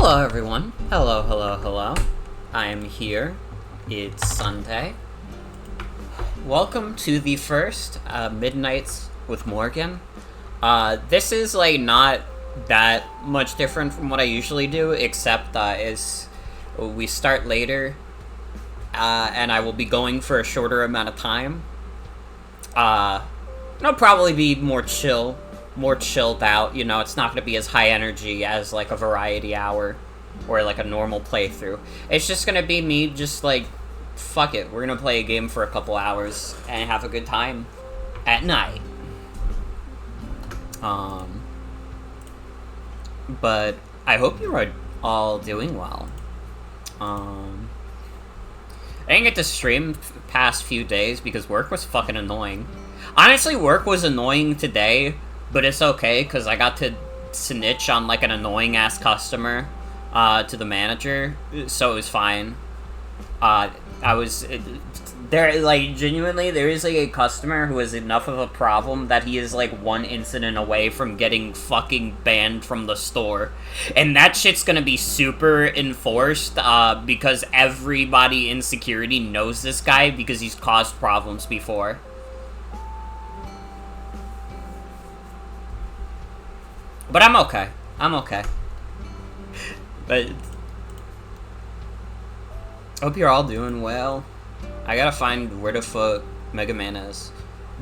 Hello everyone. Hello, hello, hello. I am here. It's Sunday. Welcome to the first Midnights with Morgan. This is like not that much different from what I usually do, except is we start later, and I will be going for a shorter amount of time. It'll probably be more chilled out, you know. It's not going to be as high energy as like a variety hour or like a normal playthrough. It's just going to be me just like, fuck it, we're going to play a game for a couple hours and have a good time at night. But I hope you're all doing well. I didn't get to stream past few days because work was fucking annoying. Honestly, work was annoying today, but it's okay, because I got to snitch on, like, an annoying-ass customer, to the manager, so it was fine. There, like, genuinely, there is, like, a customer who is enough of a problem that he is, like, one incident away from getting fucking banned from the store. And that shit's gonna be super enforced, because everybody in security knows this guy because he's caused problems before. But I'm okay. I'm okay. But hope you're all doing well. I gotta find where the fuck megaman is.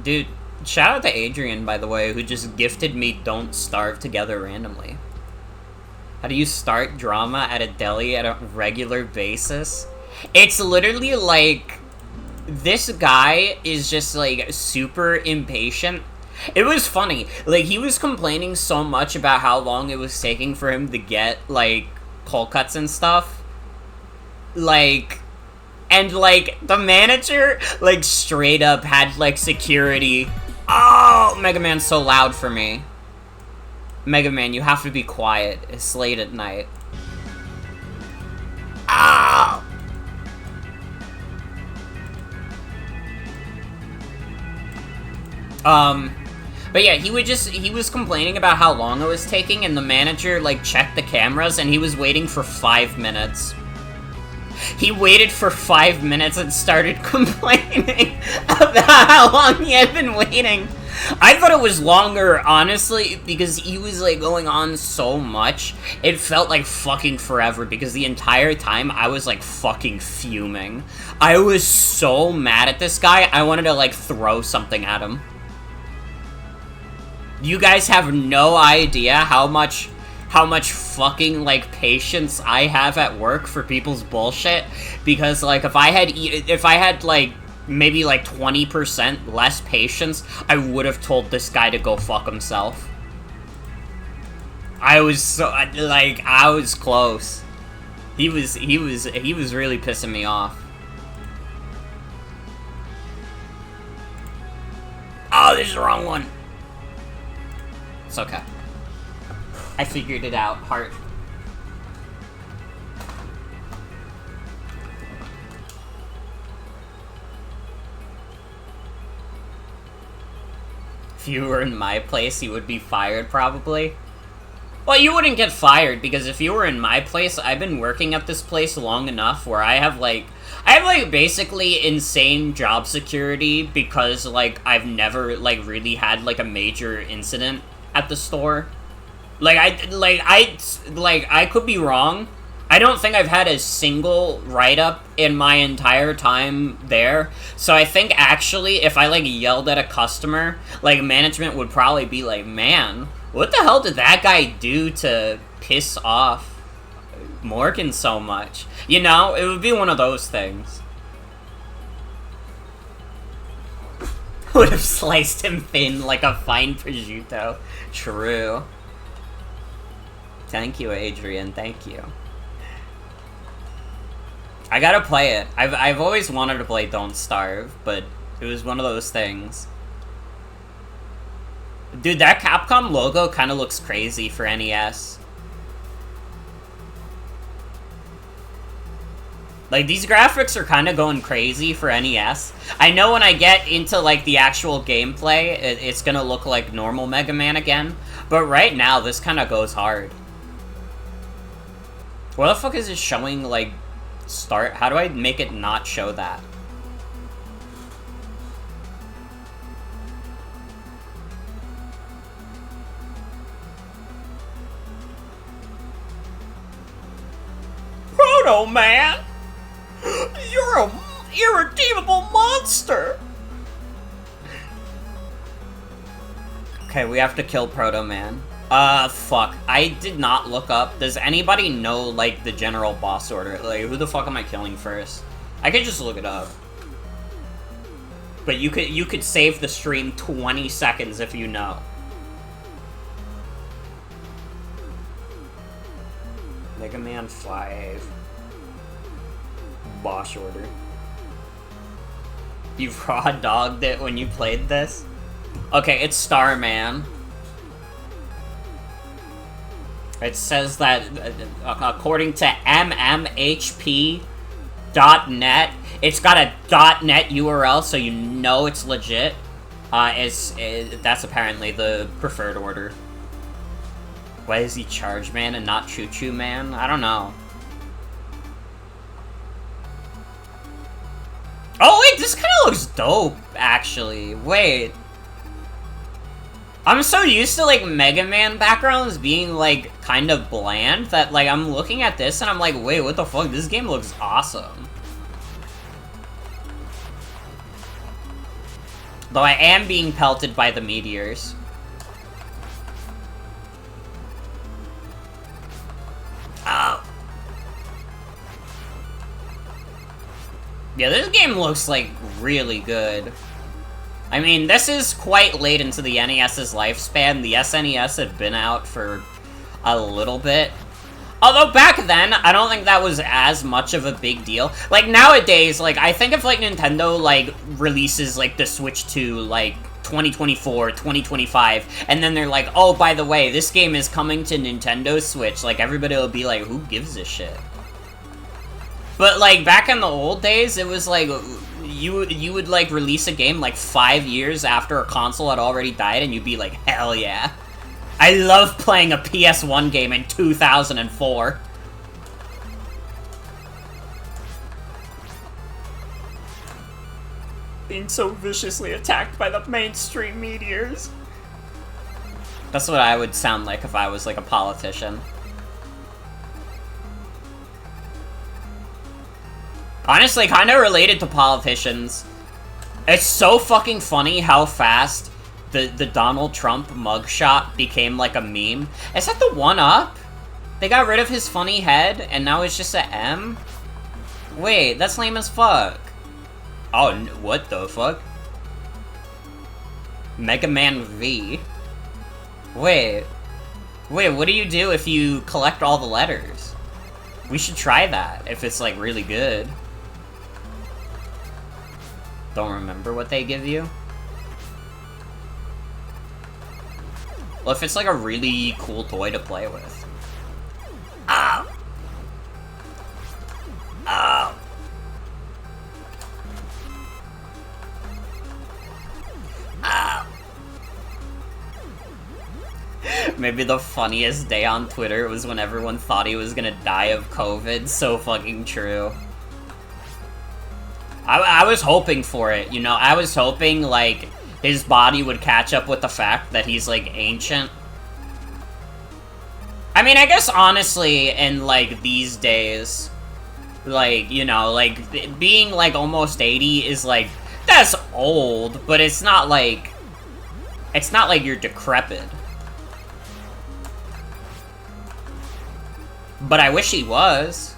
Dude, shout out to Adrian, by the way, who just gifted me Don't Starve Together randomly. How do you start drama at a deli at a regular basis? It's literally like, this guy is just like super impatient. It was funny, like, he was complaining so much about how long it was taking for him to get, like, cold cuts and stuff. Like, and, like, the manager, like, straight up had, like, security. Oh, Mega Man's so loud for me. Mega Man, you have to be quiet. It's late at night. Oh! But yeah, he was complaining about how long it was taking, and the manager, like, checked the cameras, and he was waiting for 5 minutes. He waited for 5 minutes and started complaining about how long he had been waiting. I thought it was longer, honestly, because he was, like, going on so much. It felt like fucking forever, because the entire time I was, like, fucking fuming. I was so mad at this guy, I wanted to, like, throw something at him. You guys have no idea how much fucking, like, patience I have at work for people's bullshit, because, like, if I had, like, maybe, like, 20% less patience, I would have told this guy to go fuck himself. I was so, like, I was close. He was really pissing me off. Oh, this is the wrong one. It's okay. I figured it out, heart. If you were in my place, you would be fired, probably. Well, you wouldn't get fired, because if you were in my place, I've been working at this place long enough where I have, like, basically insane job security, because, like, I've never, like, really had, like, a major incident at the store. I could be wrong. I don't think I've had a single write-up in my entire time there. So I think, actually, if I, like, yelled at a customer, like, management would probably be like, man, what the hell did that guy do to piss off Morgan so much? You know, it would be one of those things. Would have sliced him thin like a fine prosciutto. True. Thank you, Adrian. Thank you. I gotta play it. I've always wanted to play Don't Starve, but it was one of those things. Dude, that Capcom logo kind of looks crazy for NES. Like, these graphics are kind of going crazy for NES. I know when I get into, like, the actual gameplay, it's gonna look like normal Mega Man again. But right now, this kind of goes hard. What the fuck is it showing, like, start? How do I make it not show that? Proto Man! You're a irredeemable monster! Okay, we have to kill Proto Man. Fuck. I did not look up. Does anybody know, like, the general boss order? Like, who the fuck am I killing first? I could just look it up. But you could save the stream 20 seconds if you know. Mega Man 5. Boss order. You raw dogged it when you played this? Okay, it's Starman. It says that, according to mmhp.net, it's got a .net URL, so you know it's legit. That's apparently the preferred order. Why is he Charge Man and not Choo Choo Man? I don't know. Oh wait, this kind of looks dope, actually. Wait. I'm so used to, like, Mega Man backgrounds being, like, kind of bland that, like, I'm looking at this and I'm like, wait, what the fuck? This game looks awesome. Though I am being pelted by the meteors. Oh. Yeah, this game looks, like, really good. I mean, this is quite late into the NES's lifespan. The SNES had been out for a little bit. Although back then, I don't think that was as much of a big deal. Like, nowadays, like, I think if, like, Nintendo, like, releases, like, the Switch 2, like, 2024, 2025, and then they're like, oh, by the way, this game is coming to Nintendo Switch, like, everybody will be like, who gives a shit? But, like, back in the old days, it was like, you would, like, release a game, like, 5 years after a console had already died, and you'd be like, hell yeah. I love playing a PS1 game in 2004. Being so viciously attacked by the mainstream meteors. That's what I would sound like if I was, like, a politician. Honestly, kind of related to politicians. It's so fucking funny how fast the Donald Trump mugshot became like a meme. Is that the one-up? They got rid of his funny head, and now it's just a M? Wait, that's lame as fuck. Oh, what the fuck? Mega Man V. Wait, what do you do if you collect all the letters? We should try that, if it's, like, really good. Don't remember what they give you? Well, if it's, like, a really cool toy to play with. Ow! Ow! Ow! Maybe the funniest day on Twitter was when everyone thought he was gonna die of COVID. So fucking true. I was hoping for it, you know? I was hoping, like, his body would catch up with the fact that he's, like, ancient. I mean, I guess, honestly, in, like, these days, like, you know, like, being, like, almost 80 is, like, that's old, but it's not like you're decrepit. But I wish he was.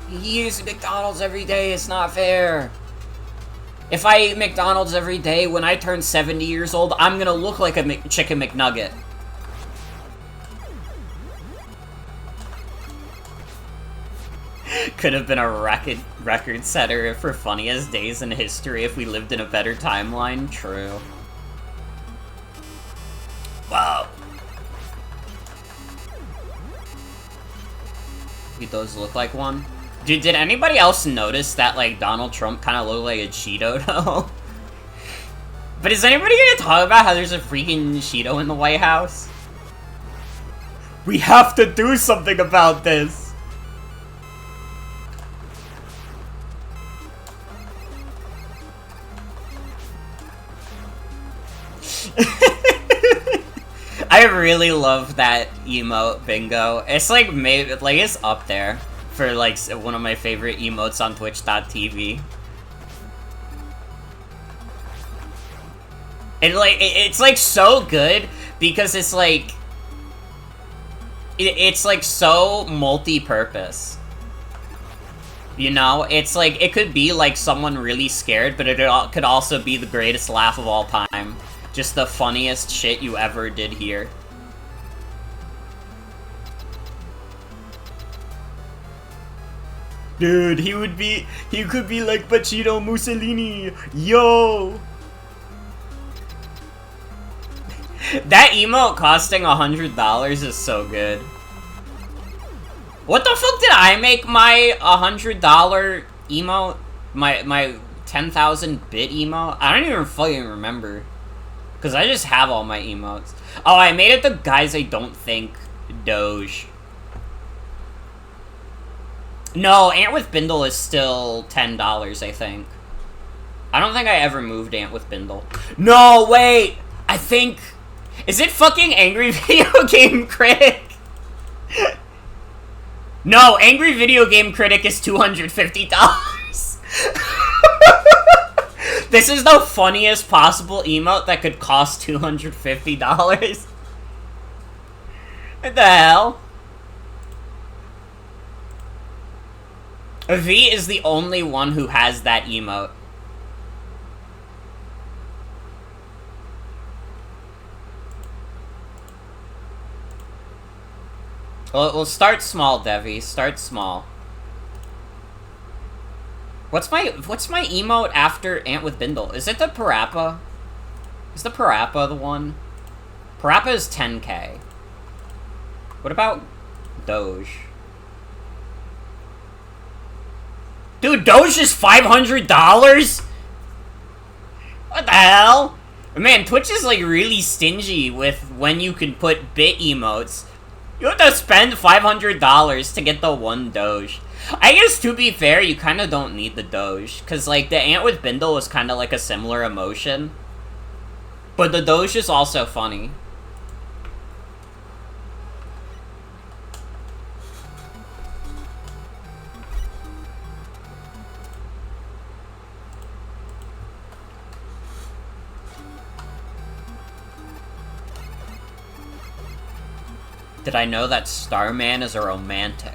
He eats McDonald's every day, it's not fair. If I eat McDonald's every day, when I turn 70 years old, I'm gonna look like a Chicken McNugget. Could have been a record setter for funniest days in history if we lived in a better timeline. True. Wow. He does look like one. Dude, did anybody else notice that, like, Donald Trump kind of looked like a Cheeto, though? But is anybody gonna talk about how there's a freaking Cheeto in the White House? We have to do something about this! I really love that emote, Bingo. It's like, maybe, like, it's up there for, like, one of my favorite emotes on Twitch.tv. And, like, it's, like, so good because it's, like, it's, like, so multi-purpose. You know? It's, like, it could be, like, someone really scared, but it could also be the greatest laugh of all time. Just the funniest shit you ever did here. Dude, he could be like Pacino Mussolini. Yo! That emote costing $100 is so good. What the fuck did I make my $100 emote? My 10,000 bit emote? I don't even fucking remember. Because I just have all my emotes. Oh, I made it the guys I don't think Doge. No, Ant with Bindle is still $10, I think. I don't think I ever moved Ant with Bindle. No, wait! I think... Is it fucking Angry Video Game Critic? No, Angry Video Game Critic is $250. This is the funniest possible emote that could cost $250. What the hell? V is the only one who has that emote. Well, we'll start small, Devi. Start small. What's my emote after Ant with Bindle? Is it the Parappa? Is the Parappa the one? Parappa is 10k. What about Doge? Dude, Doge is $500? What the hell? Man, Twitch is like really stingy with when you can put bit emotes. You have to spend $500 to get the one Doge. I guess, to be fair, you kind of don't need the Doge. Because, like, the Ant with Bindle was kind of like a similar emotion. But the Doge is also funny. Did I know that Starman is a romantic?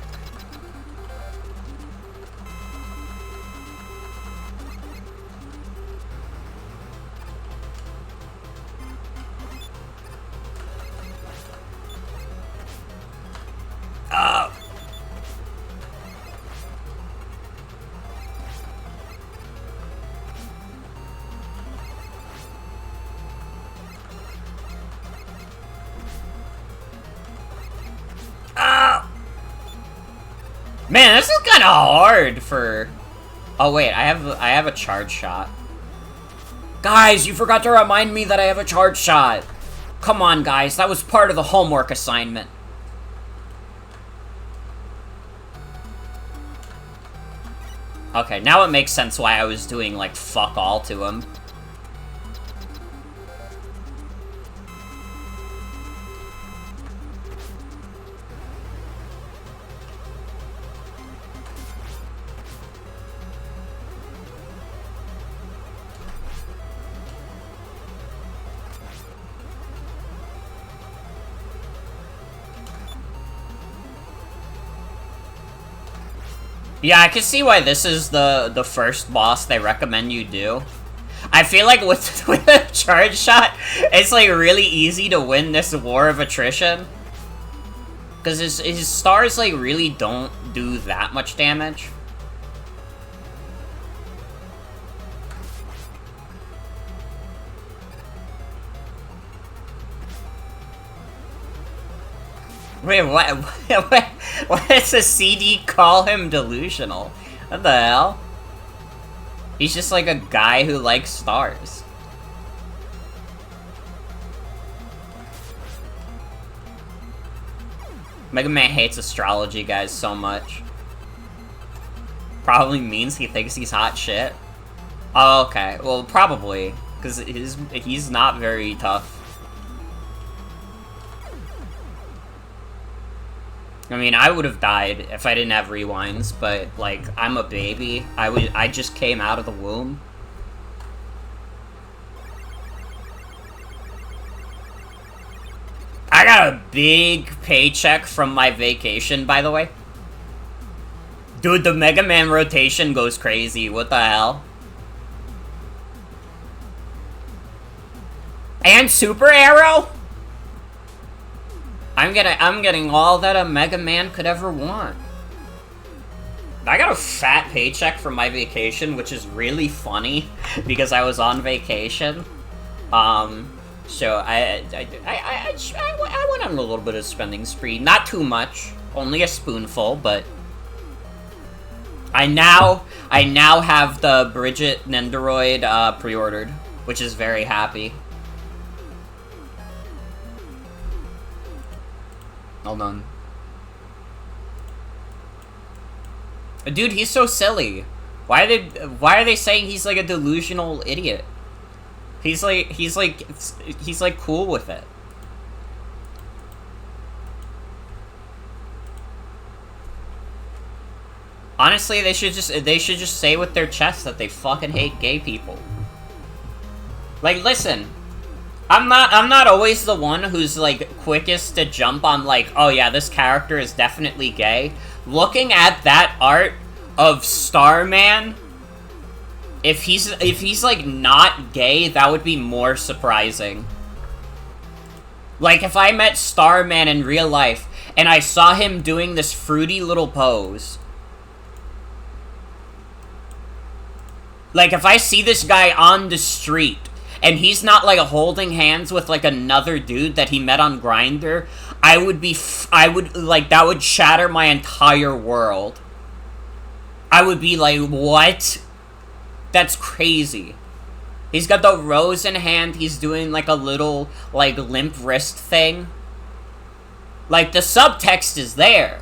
Man, this is kind of hard for... Oh wait, I have a charge shot. Guys, you forgot to remind me that I have a charge shot. Come on, guys, that was part of the homework assignment. Okay, now it makes sense why I was doing, like, fuck all to him. Yeah, I can see why this is the first boss they recommend you do. I feel like with a charge shot, it's like really easy to win this war of attrition. Because his stars like really don't do that much damage. Wait, what? What does a CD call him delusional? What the hell? He's just like a guy who likes stars. Mega Man hates astrology guys so much. Probably means he thinks he's hot shit. Oh, okay. Well, probably. Because he's not very tough. I mean, I would have died if I didn't have rewinds, but, like, I'm a baby. I just came out of the womb. I got a big paycheck from my vacation, by the way. Dude, the Mega Man rotation goes crazy. What the hell? And Super Arrow? I'm getting all that a Mega Man could ever want. I got a fat paycheck from my vacation, which is really funny because I was on vacation. So I went on a little bit of spending spree. Not too much, only a spoonful, but I now have the Bridget Nendoroid pre-ordered, which is very happy. Hold on. Dude, he's so silly. Why are they saying he's like a delusional idiot? He's like cool with it. Honestly, they should just say with their chest that they fucking hate gay people. Like, listen, I'm not always the one who's like quickest to jump on like, oh yeah, this character is definitely gay. Looking at that art of Starman, if he's like not gay, that would be more surprising. Like if I met Starman in real life and I saw him doing this fruity little pose. Like if I see this guy on the street and he's not, like, holding hands with, like, another dude that he met on Grindr, that would shatter my entire world. I would be like, what? That's crazy. He's got the rose in hand, he's doing, like, a little, like, limp wrist thing. Like, the subtext is there.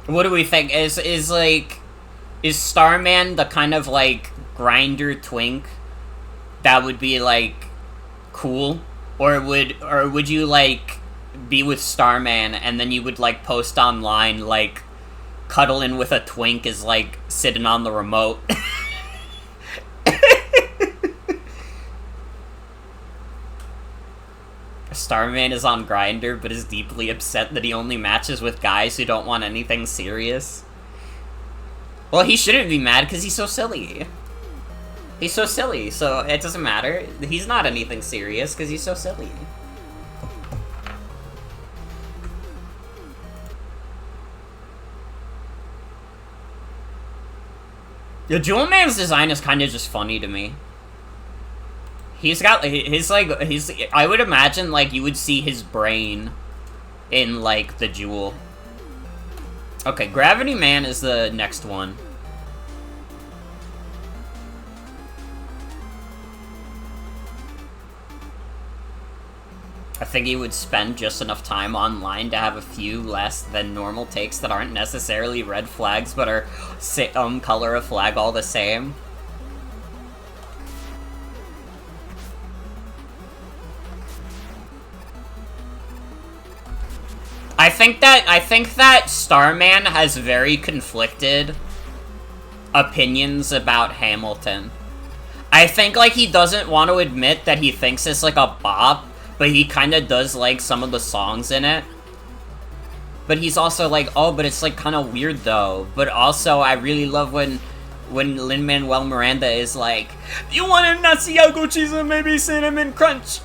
What do we think? Is Starman the kind of, like, Grindr twink that would be, like, cool? Or would you, like, be with Starman and then you would, like, post online, like, cuddling with a twink is, like, sitting on the remote? Starman is on Grindr, but is deeply upset that he only matches with guys who don't want anything serious. Well, he shouldn't be mad, because he's so silly. He's so silly, so it doesn't matter. He's not anything serious, because he's so silly. The Jewel Man's design is kind of just funny to me. He's got I would imagine, like, you would see his brain in, like, the jewel. Okay, Gravity Man is the next one. I think he would spend just enough time online to have a few less than normal takes that aren't necessarily red flags, but are color of flag all the same. I think that Starman has very conflicted opinions about Hamilton. I think, like, he doesn't want to admit that he thinks it's, like, a bop, but he kind of does like some of the songs in it. But he's also like, oh, but it's, like, kind of weird, though. But also, I really love when Lin-Manuel Miranda is like, you want a Nasiago cheese and maybe cinnamon crunch?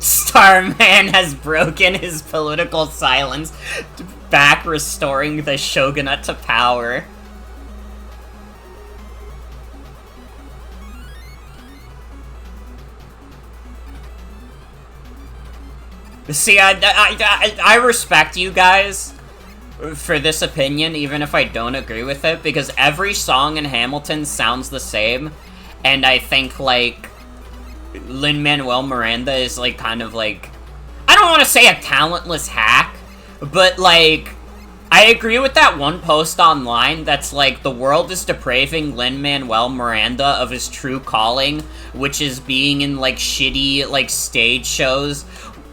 Starman has broken his political silence, back restoring the shogunate to power. See, I respect you guys for this opinion, even if I don't agree with it, because every song in Hamilton sounds the same, and I think, like, Lin-Manuel Miranda is, like, kind of, like, I don't want to say a talentless hack, but, like, I agree with that one post online that's like, the world is depraving Lin-Manuel Miranda of his true calling, which is being in, like, shitty, like, stage shows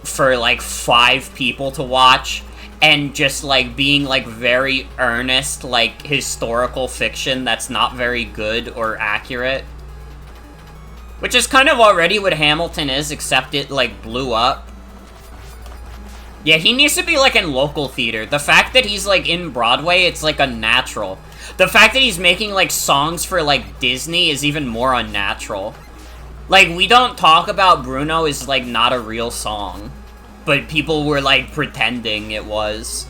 for, like, 5 people to watch, and just, like, being, like, very earnest, like, historical fiction that's not very good or accurate. Which is kind of already what Hamilton is, except it, like, blew up. Yeah, he needs to be, like, in local theater. The fact that he's, like, in Broadway, it's, like, unnatural. The fact that he's making, like, songs for, like, Disney is even more unnatural. Like, We Don't Talk About Bruno is, like, not a real song. But people were, like, pretending it was.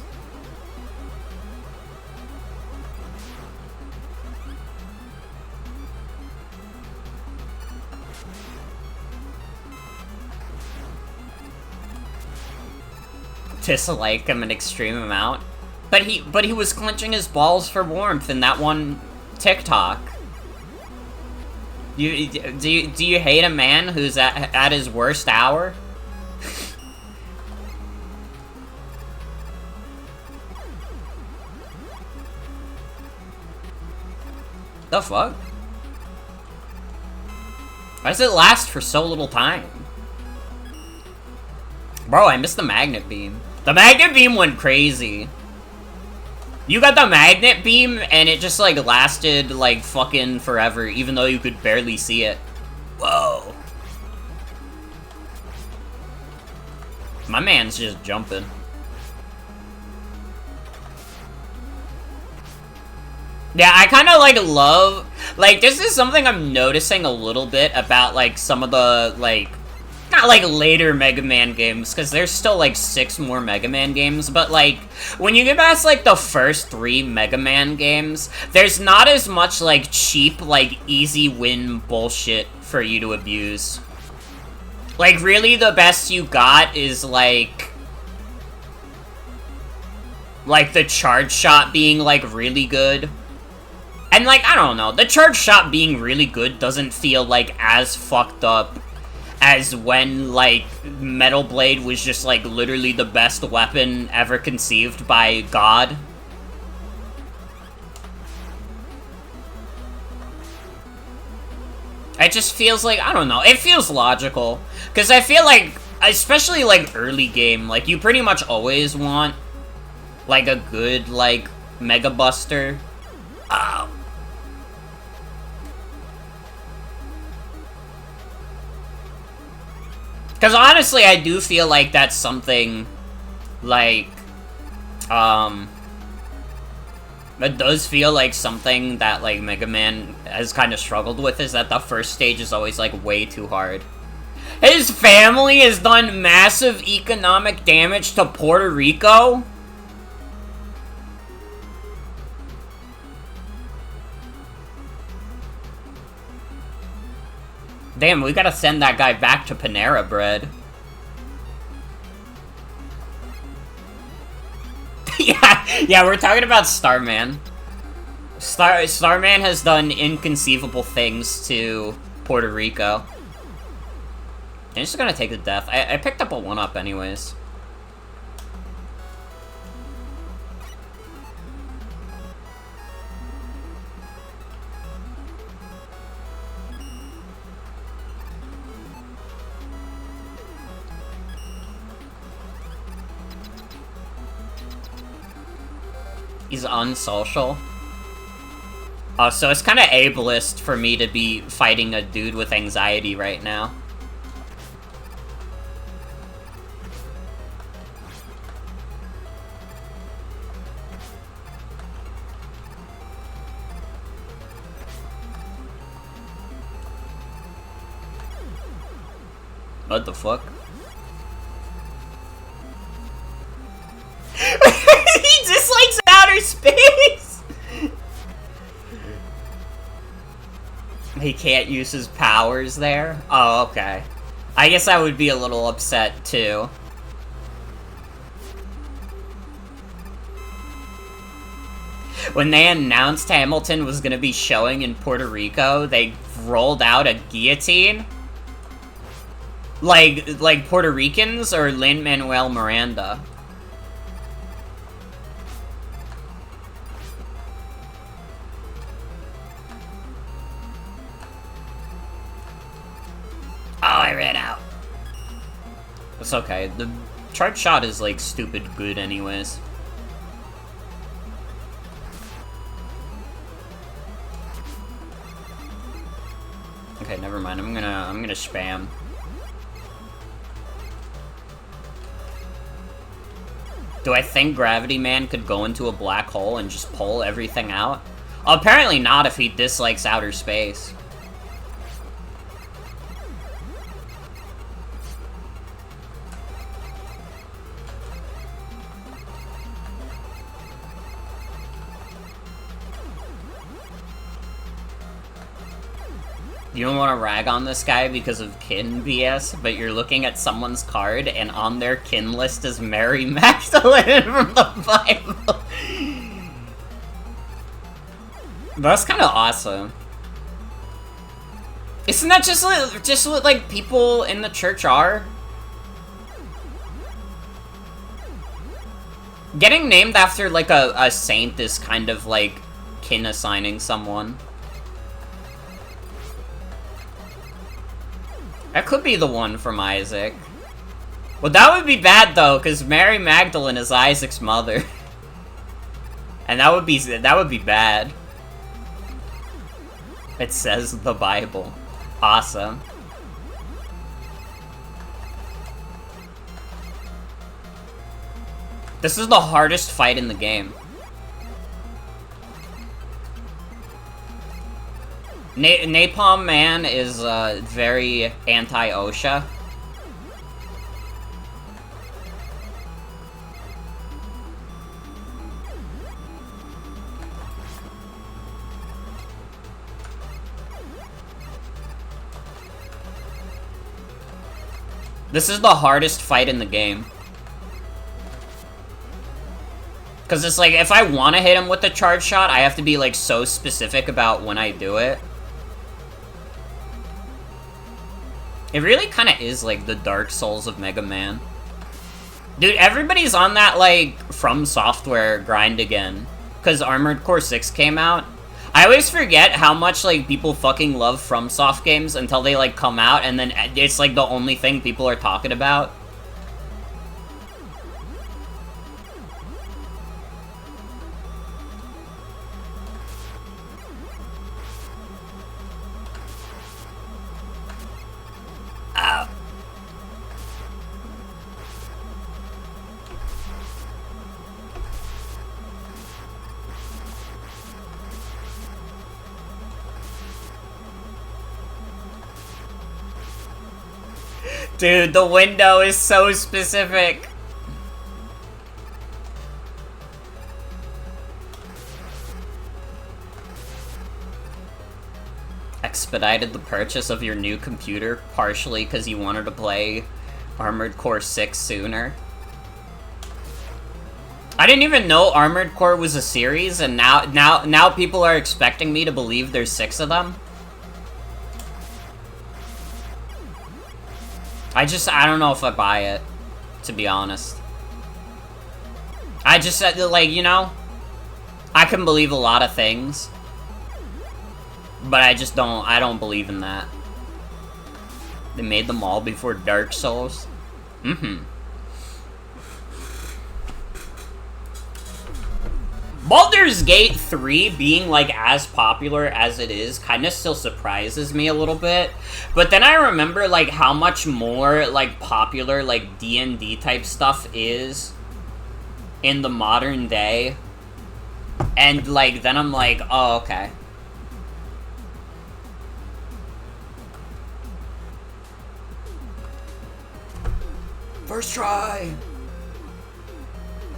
Dislike him an extreme amount. But he was clenching his balls for warmth in that one TikTok. Do you hate a man who's at his worst hour? The fuck? Why does it last for so little time? Bro, I missed the magnet beam. The magnet beam went crazy. You got the magnet beam, and it just, like, lasted, like, fucking forever, even though you could barely see it. Whoa. My man's just jumping. Yeah, I kind of, like, love... Like, this is something I'm noticing a little bit about, like, some of the, like... Not, like, later Mega Man games, because there's still, like, 6 more Mega Man games, but, like, when you get past, like, the first 3 Mega Man games, there's not as much, like, cheap, like, easy win bullshit for you to abuse. Like, really the best you got is, like, the charge shot being, like, really good. And, like, I don't know, the charge shot being really good doesn't feel, like, as fucked up as when, like, Metal Blade was just, like, literally the best weapon ever conceived by God. It just feels like, I don't know, it feels logical. Because I feel like, especially, like, early game, like, you pretty much always want, like, a good, like, Mega Buster. Because honestly, I do feel like that's something, like, it does feel like something that, like, Mega Man has kind of struggled with, is that the first stage is always, like, way too hard. His family has done massive economic damage to Puerto Rico? Damn, we gotta send that guy back to Panera Bread. yeah, we're talking about Starman. Starman has done inconceivable things to Puerto Rico. I'm just gonna take the death. I picked up a 1-up anyways. He's unsocial. Oh, so it's kind of ableist for me to be fighting a dude with anxiety right now. What the fuck? He dislikes outer space! He can't use his powers there? Oh, okay. I guess I would be a little upset, too. When they announced Hamilton was gonna be showing in Puerto Rico, they rolled out a guillotine. Like Puerto Ricans or Lin-Manuel Miranda? Oh, I ran out. It's okay. The charge shot is, like, stupid good anyways. Okay, never mind. I'm gonna spam. Do I think Gravity Man could go into a black hole and just pull everything out? Apparently not if he dislikes outer space. You don't want to rag on this guy because of kin BS, but you're looking at someone's card, and on their kin list is Mary Magdalene from the Bible. That's kind of awesome. Isn't that just what, like, people in the church are? Getting named after, like, a saint is kind of, like, kin assigning someone. That could be the one from Isaac. Well, that would be bad, though, because Mary Magdalene is Isaac's mother. And that would be bad. It says the Bible. Awesome. This is the hardest fight in the game. Napalm Man is very anti-OSHA. This is the hardest fight in the game. Because it's like, if I want to hit him with the charge shot, I have to be, like, so specific about when I do it. It really kind of is, like, the Dark Souls of Mega Man. Dude, everybody's on that, like, From Software grind again. Because Armored Core 6 came out. I always forget how much, like, people fucking love FromSoft games until they, like, come out, and then it's, like, the only thing people are talking about. Ow. Dude, the window is so specific. Expedited the purchase of your new computer, partially because you wanted to play Armored Core 6 sooner. I didn't even know Armored Core was a series, and now people are expecting me to believe there's 6 of them. I don't know if I buy it, to be honest. I just, like, you know, I can believe a lot of things, but I don't believe in that. They made them all before Dark Souls. Mm-hmm. Baldur's Gate 3 being, like, as popular as it is kind of still surprises me a little bit. But then I remember, like, how much more, like, popular, like, D&D type stuff is in the modern day. And, like, then I'm like, oh, okay. First try!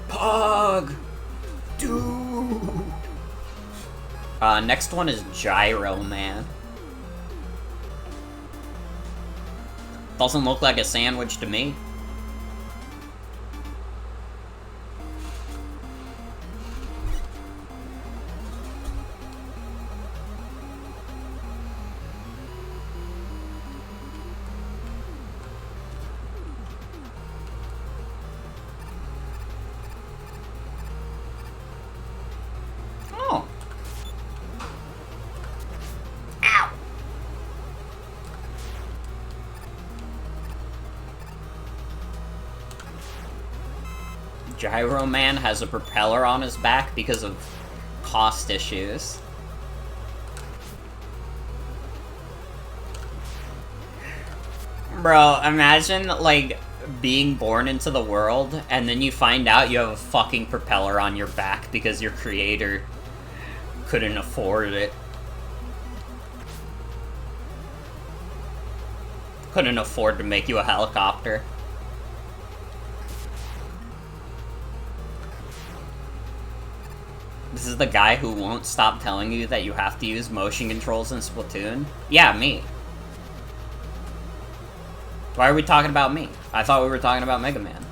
Pog! Dude! Next one is Gyro Man. Doesn't look like a sandwich to me. Gyro Man has a propeller on his back because of cost issues. Bro, imagine, like, being born into the world, and then you find out you have a fucking propeller on your back because your creator couldn't afford it. Couldn't afford to make you a helicopter. This is the guy who won't stop telling you that you have to use motion controls in Splatoon? Yeah, me. Why are we talking about me? I thought we were talking about Mega Man.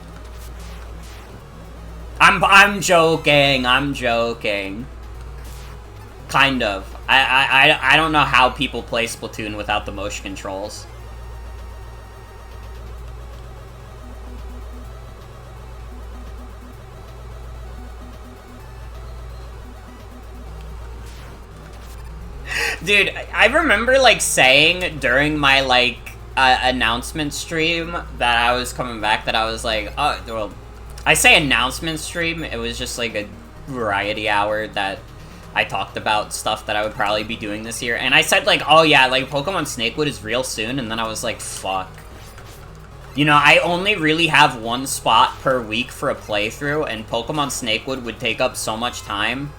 I'm joking. I'm joking. Kind of. I don't know how people play Splatoon without the motion controls. Dude, I remember, like, saying during my, like, announcement stream that I was coming back, that I was like, oh, well, I say announcement stream, it was just, like, a variety hour that I talked about stuff that I would probably be doing this year, and I said, like, oh yeah, like, Pokemon Snakewood is real soon, and then I was like, fuck. You know, I only really have one spot per week for a playthrough, and Pokemon Snakewood would take up so much time.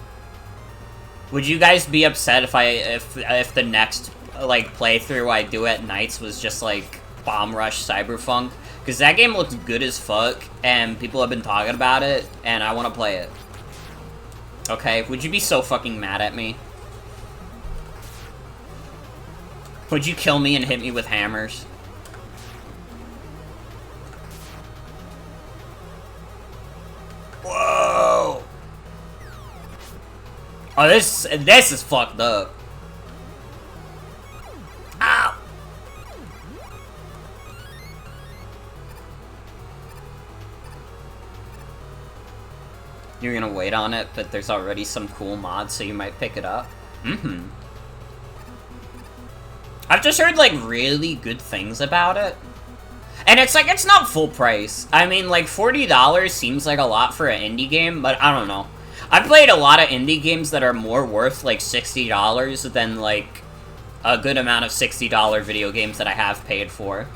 Would you guys be upset if the next, like, playthrough I do at nights was just, like, Bomb Rush Cyberpunk? Because that game looks good as fuck, and people have been talking about it, and I want to play it. Okay, would you be so fucking mad at me? Would you kill me and hit me with hammers? Whoa! Oh, this is fucked up. Ow! You're gonna wait on it, but there's already some cool mods, so you might pick it up. Mm-hmm. I've just heard, like, really good things about it. And it's like, it's not full price. I mean, like, $40 seems like a lot for an indie game, but I don't know. I've played a lot of indie games that are more worth, like, $60 than, like, a good amount of $60 video games that I have paid for.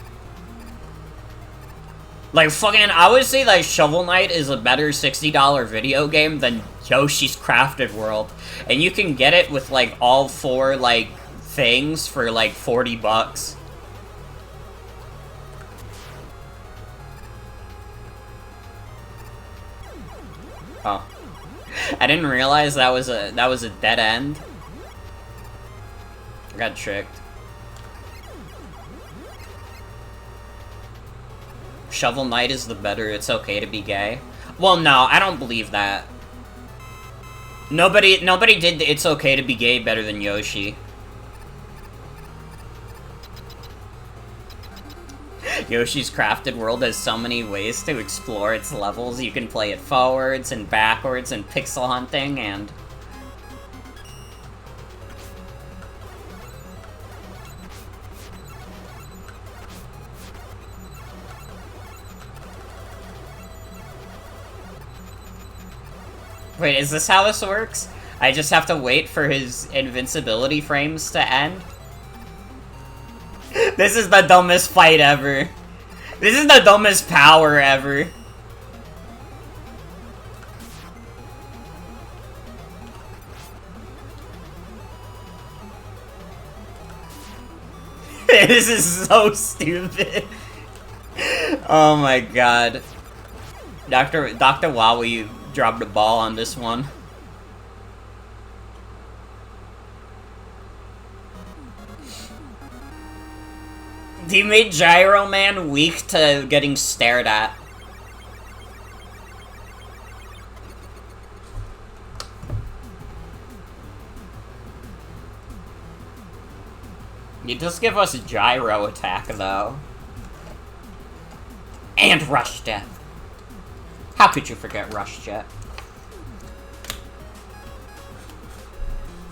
Like, fucking, I would say, like, Shovel Knight is a better $60 video game than Yoshi's Crafted World. And you can get it with, like, all 4, like, things for, like, $40. Oh. I didn't realize that was a dead end. I got tricked. Shovel Knight is the better It's Okay to Be Gay. Well, no, I don't believe that. Nobody did It's Okay to Be Gay better than Yoshi. Yoshi's Crafted World has so many ways to explore its levels. You can play it forwards and backwards and pixel hunting and... Wait, is this how this works? I just have to wait for his invincibility frames to end? This is the dumbest fight ever. This is the dumbest power ever. This is so stupid. Oh my god. Dr. Wowie dropped the ball on this one. He made Gyro Man weak to getting stared at. You just give us a gyro attack, though. And Rush Jet. How could you forget Rush Jet?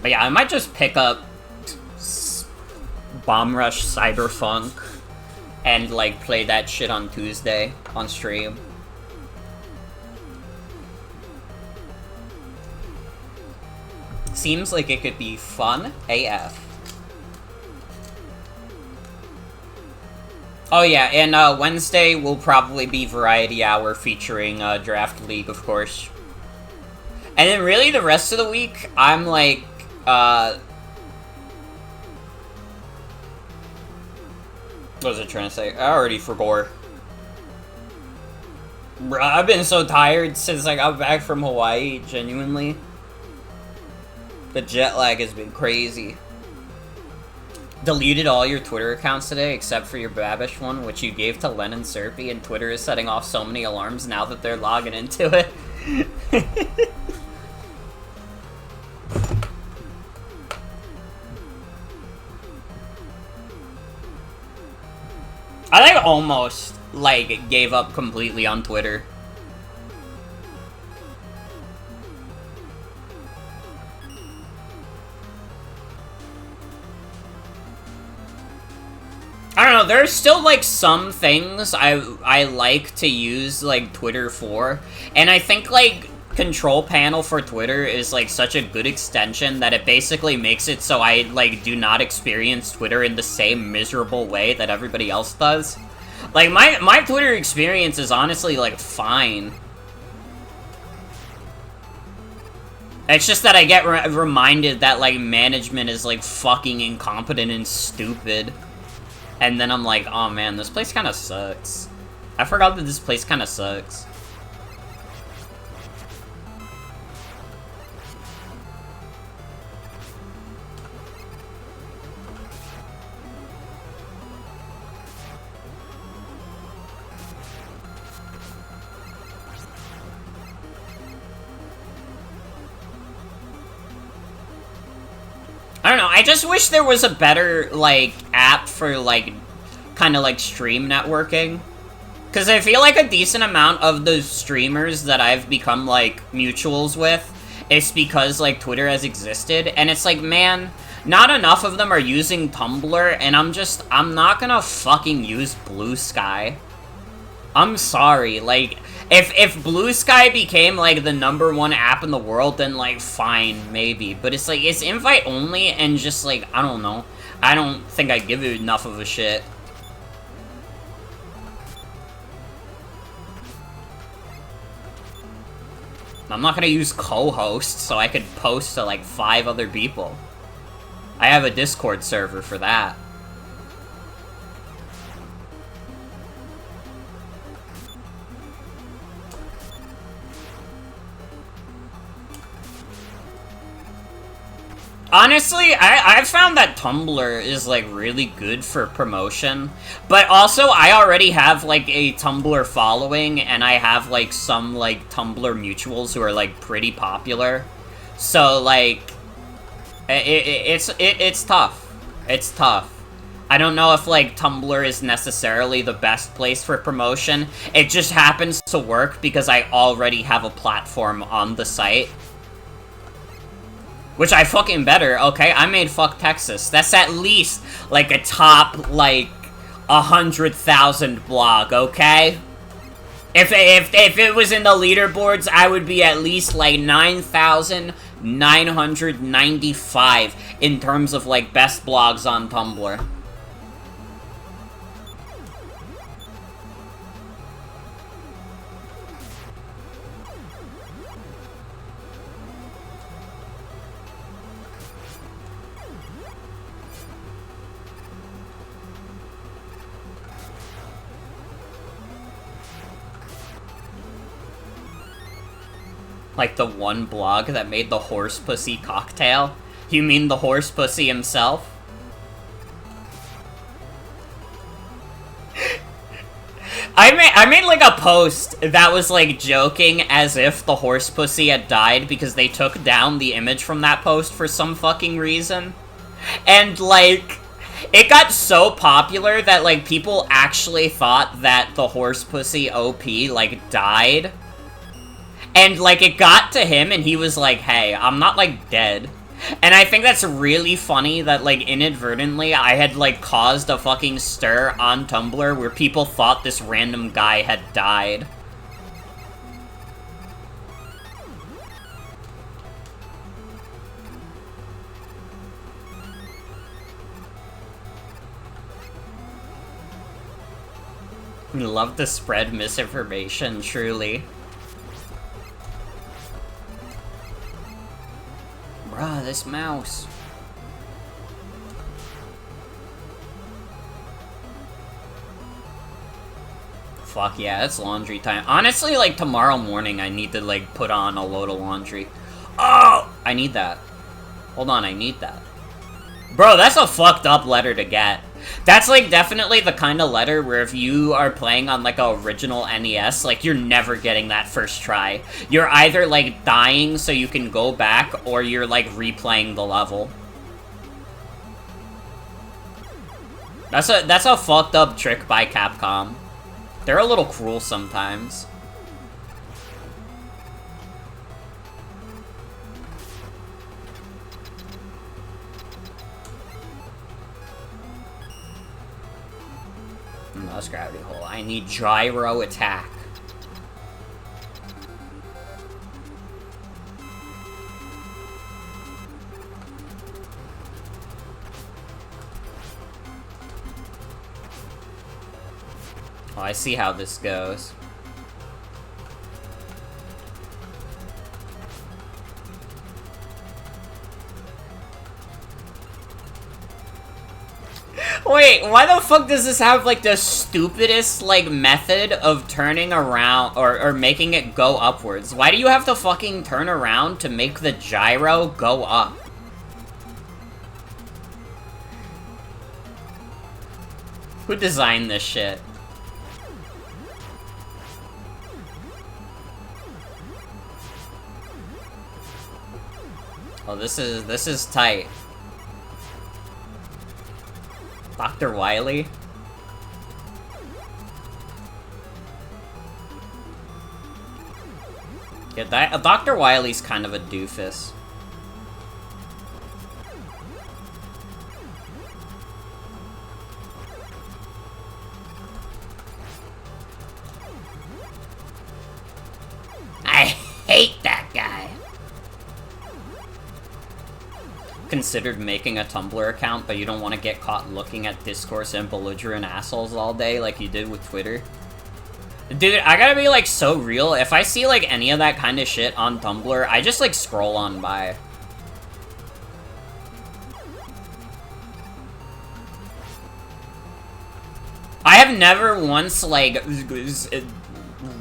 But yeah, I might just pick up Bomb Rush Cyberpunk and, like, play that shit on Tuesday on stream. Seems like it could be fun AF. Oh yeah, and Wednesday will probably be Variety Hour featuring Draft League, of course. And then really the rest of the week, I'm like, what was I trying to say? I already forgot. Bruh, I've been so tired since I got back from Hawaii, genuinely. The jet lag has been crazy. Deleted all your Twitter accounts today, except for your Babish one, which you gave to Len and Serpy, and Twitter is setting off so many alarms now that they're logging into it. I like almost, like, gave up completely on Twitter. I don't know, there's still, like, some things I like to use, like, Twitter for, and I think, like, control panel for Twitter is, like, such a good extension that it basically makes it so I, like, do not experience Twitter in the same miserable way that everybody else does. Like, my Twitter experience is honestly, like, fine. It's just that I get reminded that, like, management is, like, fucking incompetent and stupid. And then I'm like, oh man, this place kind of sucks. I forgot that this place kind of sucks. I don't know, I just wish there was a better, like, app for, like, kind of, like, stream networking. Because I feel like a decent amount of the streamers that I've become, like, mutuals with is because, like, Twitter has existed. And it's like, man, not enough of them are using Tumblr, and I'm not gonna fucking use Blue Sky. I'm sorry, like, if Blue Sky became, like, the #1 app in the world, then, like, fine, maybe. But it's, like, it's invite only, and just, like, I don't know. I don't think I give it enough of a shit. I'm not gonna use co-host so I could post to, like, 5 other people. I have a Discord server for that. Honestly, I've found that Tumblr is, like, really good for promotion. But also, I already have, like, a Tumblr following, and I have, like, some, like, Tumblr mutuals who are, like, pretty popular. So, like, it's tough. It's tough. I don't know if, like, Tumblr is necessarily the best place for promotion. It just happens to work because I already have a platform on the site. Which I fucking better, okay? I made Fuck Texas. That's at least, like, a top, like, 100,000 blog, okay? If it was in the leaderboards, I would be at least, like, 9,995 in terms of, like, best blogs on Tumblr. Like the one blog that made the horse pussy cocktail? You mean the horse pussy himself? I made like a post that was like joking as if the horse pussy had died because they took down the image from that post for some fucking reason. And like, it got so popular that like people actually thought that the horse pussy OP like died. And, like, it got to him, and he was like, hey, I'm not, like, dead. And I think that's really funny that, like, inadvertently, I had, like, caused a fucking stir on Tumblr where people thought this random guy had died. Love to spread misinformation, truly. Bruh, this mouse. Fuck yeah, it's laundry time. Honestly, like, tomorrow morning I need to, like, put on a load of laundry. Oh! I need that. Hold on, I need that. Bro, that's a fucked up letter to get. That's, like, definitely the kind of letter where if you are playing on, like, a original NES, like, you're never getting that first try. You're either, like, dying so you can go back, or you're, like, replaying the level. That's a fucked up trick by Capcom. They're a little cruel sometimes. No, that's gravity hole. I need gyro attack. Oh, I see how this goes. Wait, why the fuck does this have, like, the stupidest, like, method of turning around, or making it go upwards? Why do you have to fucking turn around to make the gyro go up? Who designed this shit? Oh, this is tight. Dr. Wily? Yeah, Dr. Wily's kind of a doofus. I hate that guy. Considered making a Tumblr account, but you don't want to get caught looking at discourse and belligerent assholes all day like you did with Twitter. Dude, I gotta be, like, so real. If I see, like, any of that kind of shit on Tumblr, I just, like, scroll on by. I have never once, like,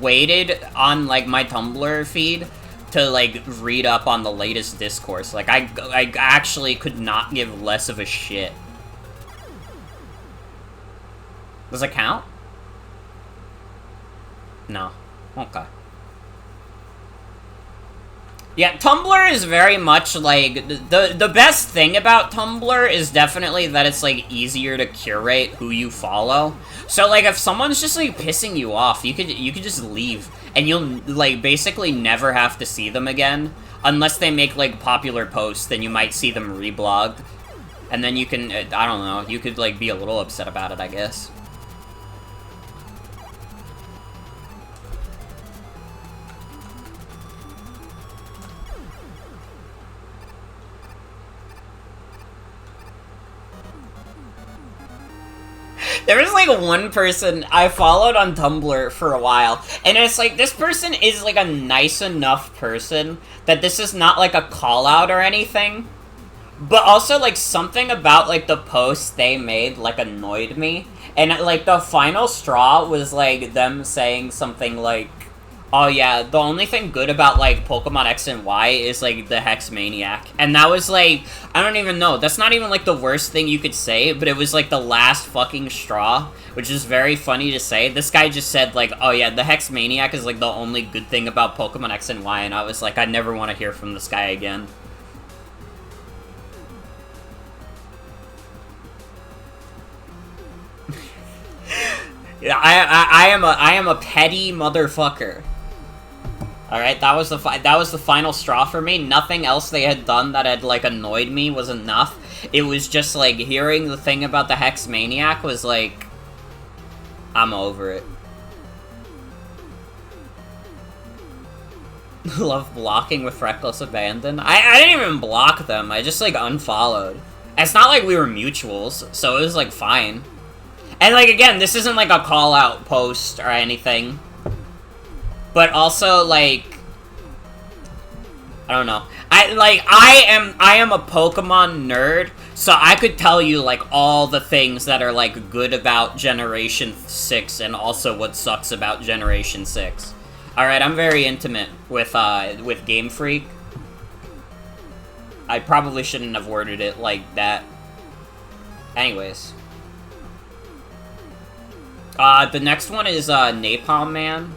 waited on, like, my Tumblr feed to, like, read up on the latest discourse. Like, I actually could not give less of a shit. Does it count? No. Okay. Yeah, Tumblr is very much, like, the best thing about Tumblr is definitely that it's, like, easier to curate who you follow. So, like, if someone's just, like, pissing you off, you could just leave, and you'll, like, basically never have to see them again. Unless they make, like, popular posts, then you might see them reblogged. And then you can, I don't know, you could, like, be a little upset about it, I guess. There was, like, one person I followed on Tumblr for a while, and it's like, this person is, like, a nice enough person that this is not, like, a call-out or anything, but also, like, something about, like, the post they made, like, annoyed me, and, like, the final straw was, like, them saying something like, oh yeah, the only thing good about, like, Pokemon X and Y is, like, the Hex Maniac. And that was, like, I don't even know, that's not even, like, the worst thing you could say, but it was, like, the last fucking straw, which is very funny to say. This guy just said, like, oh yeah, the Hex Maniac is, like, the only good thing about Pokemon X and Y, and I was like, I never want to hear from this guy again. Yeah, I am a petty motherfucker. Alright, that was the final straw for me. Nothing else they had done that had, like, annoyed me was enough. It was just, like, hearing the thing about the Hex Maniac was, like, I'm over it. Love blocking with reckless abandon. I didn't even block them, I just, like, unfollowed. It's not like we were mutuals, so it was, like, fine. And, like, again, this isn't, like, a call-out post or anything. But also, like... I don't know. I am a Pokemon nerd, so I could tell you, like, all the things that are, like, good about Generation 6 and also what sucks about Generation 6. Alright, I'm very intimate with Game Freak. I probably shouldn't have worded it like that. Anyways. The next one is, Napalm Man.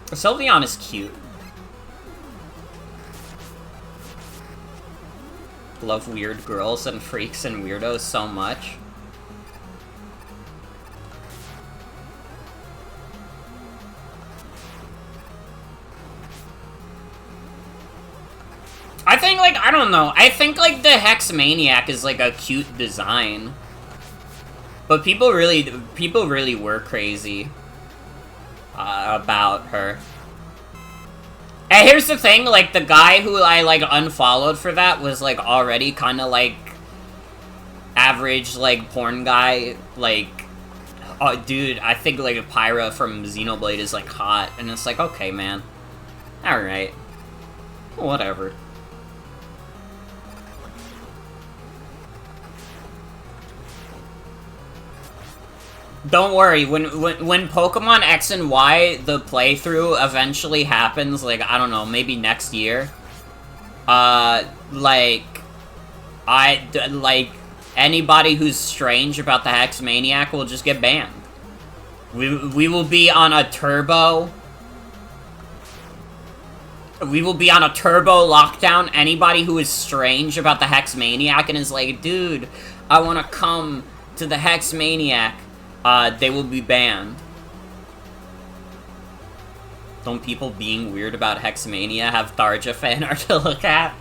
Sylveon is cute. Love weird girls and freaks and weirdos so much. I think, like, I don't know. I think, like, the Hex Maniac is, like, a cute design. But people really were crazy about her. And here's the thing, like, the guy who I, like, unfollowed for that was, like, already kind of, like, average, like, porn guy. Like, oh, dude, I think, like, Pyra from Xenoblade is, like, hot. And it's like, okay, man. Alright. Whatever. Don't worry, when Pokemon X and Y, the playthrough eventually happens, like, I don't know, maybe next year, like, anybody who's strange about the Hex Maniac will just get banned. We will be on a turbo... We will be on a turbo lockdown. Anybody who is strange about the Hex Maniac and is like, dude, I wanna come to the Hex Maniac, they will be banned. Don't people being weird about Hexmania have Tharja fan art to look at?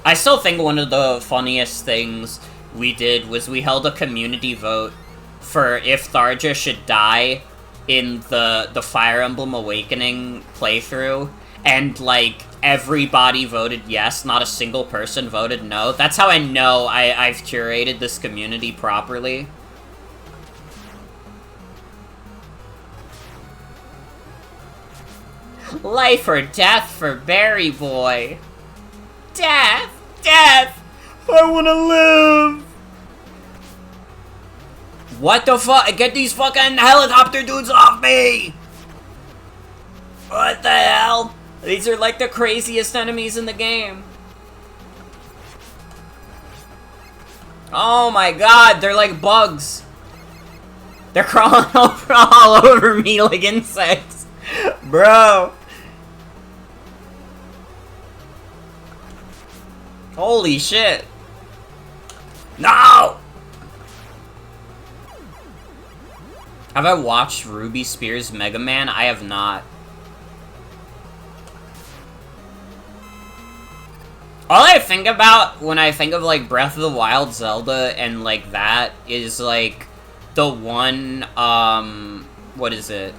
I still think one of the funniest things we did was we held a community vote for if Tharja should die in the Fire Emblem Awakening playthrough, and, like, everybody voted yes, not a single person voted no. That's how I know I've curated this community properly. Life or death for Berry Boy. Death! Death! I wanna live! What the fuck? Get these fucking helicopter dudes off me! What the hell? These are like the craziest enemies in the game. Oh my god, they're like bugs. They're crawling all over me like insects. Bro. Holy shit. No! Have I watched Ruby Spears Mega Man? I have not. All I think about when I think of, like, Breath of the Wild Zelda and, like, that is, like, the one, what is it?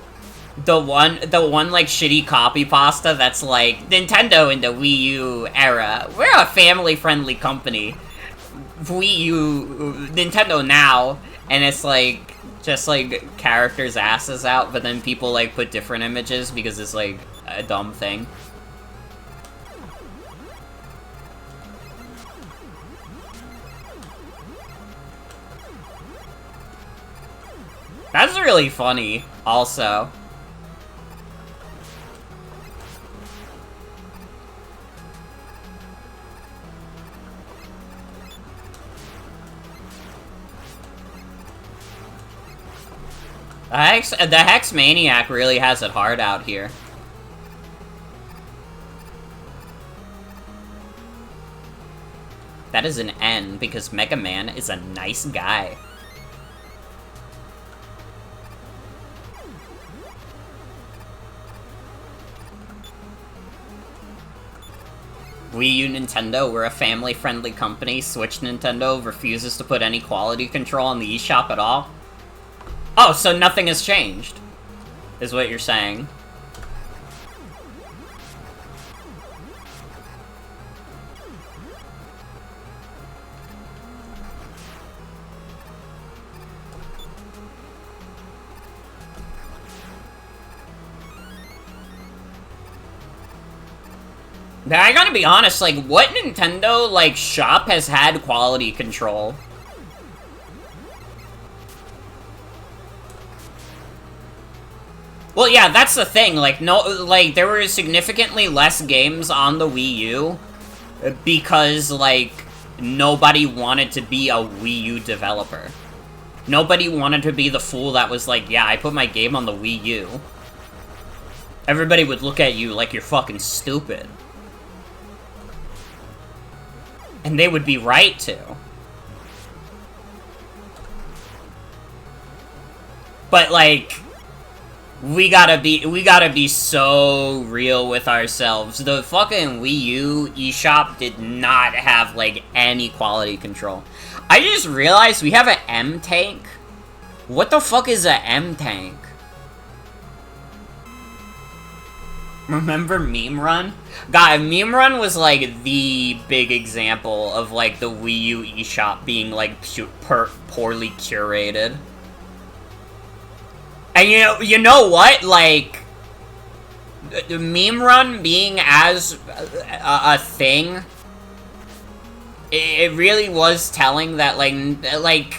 The one, like, shitty copy pasta that's, like, Nintendo in the Wii U era. We're a family-friendly company. Wii U, Nintendo now, and it's, like, just, like, characters' asses out, but then people, like, put different images because it's, like, a dumb thing. That's really funny, also. The Hex Maniac really has it hard out here. That is an N, because Mega Man is a nice guy. Wii U Nintendo, we're a family-friendly company. Switch Nintendo refuses to put any quality control on the eShop at all. Oh, so nothing has changed. is what you're saying. I gotta be honest, like, what Nintendo, like, shop has had quality control? Well, yeah, that's the thing, like, no, like, there were significantly less games on the Wii U because, like, nobody wanted to be a Wii U developer. Nobody wanted to be the fool that was like, yeah, I put my game on the Wii U. Everybody would look at you like you're fucking stupid. And they would be right to. But, like, we gotta be so real with ourselves. The fucking Wii U eShop did not have, like, any quality control. I just realized we have an M tank. What the fuck is a M tank? Remember Meme Run? God, Meme Run was, like, the big example of, like, the Wii U eShop being, like, poorly curated. And, you know what? Like, the Meme Run being as a thing, it really was telling that, like,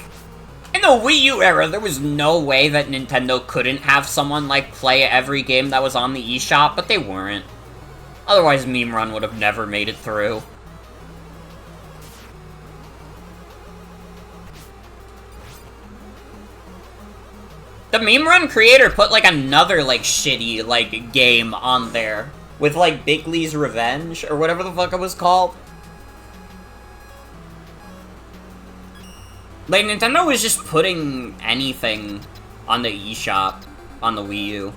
in the Wii U era, there was no way that Nintendo couldn't have someone, like, play every game that was on the eShop, but they weren't. Otherwise, Meme Run would have never made it through. The Meme Run creator put, like, another, like, shitty, like, game on there. With, like, Bigley's Revenge, or whatever the fuck it was called. Like, Nintendo was just putting anything on the eShop on the Wii U.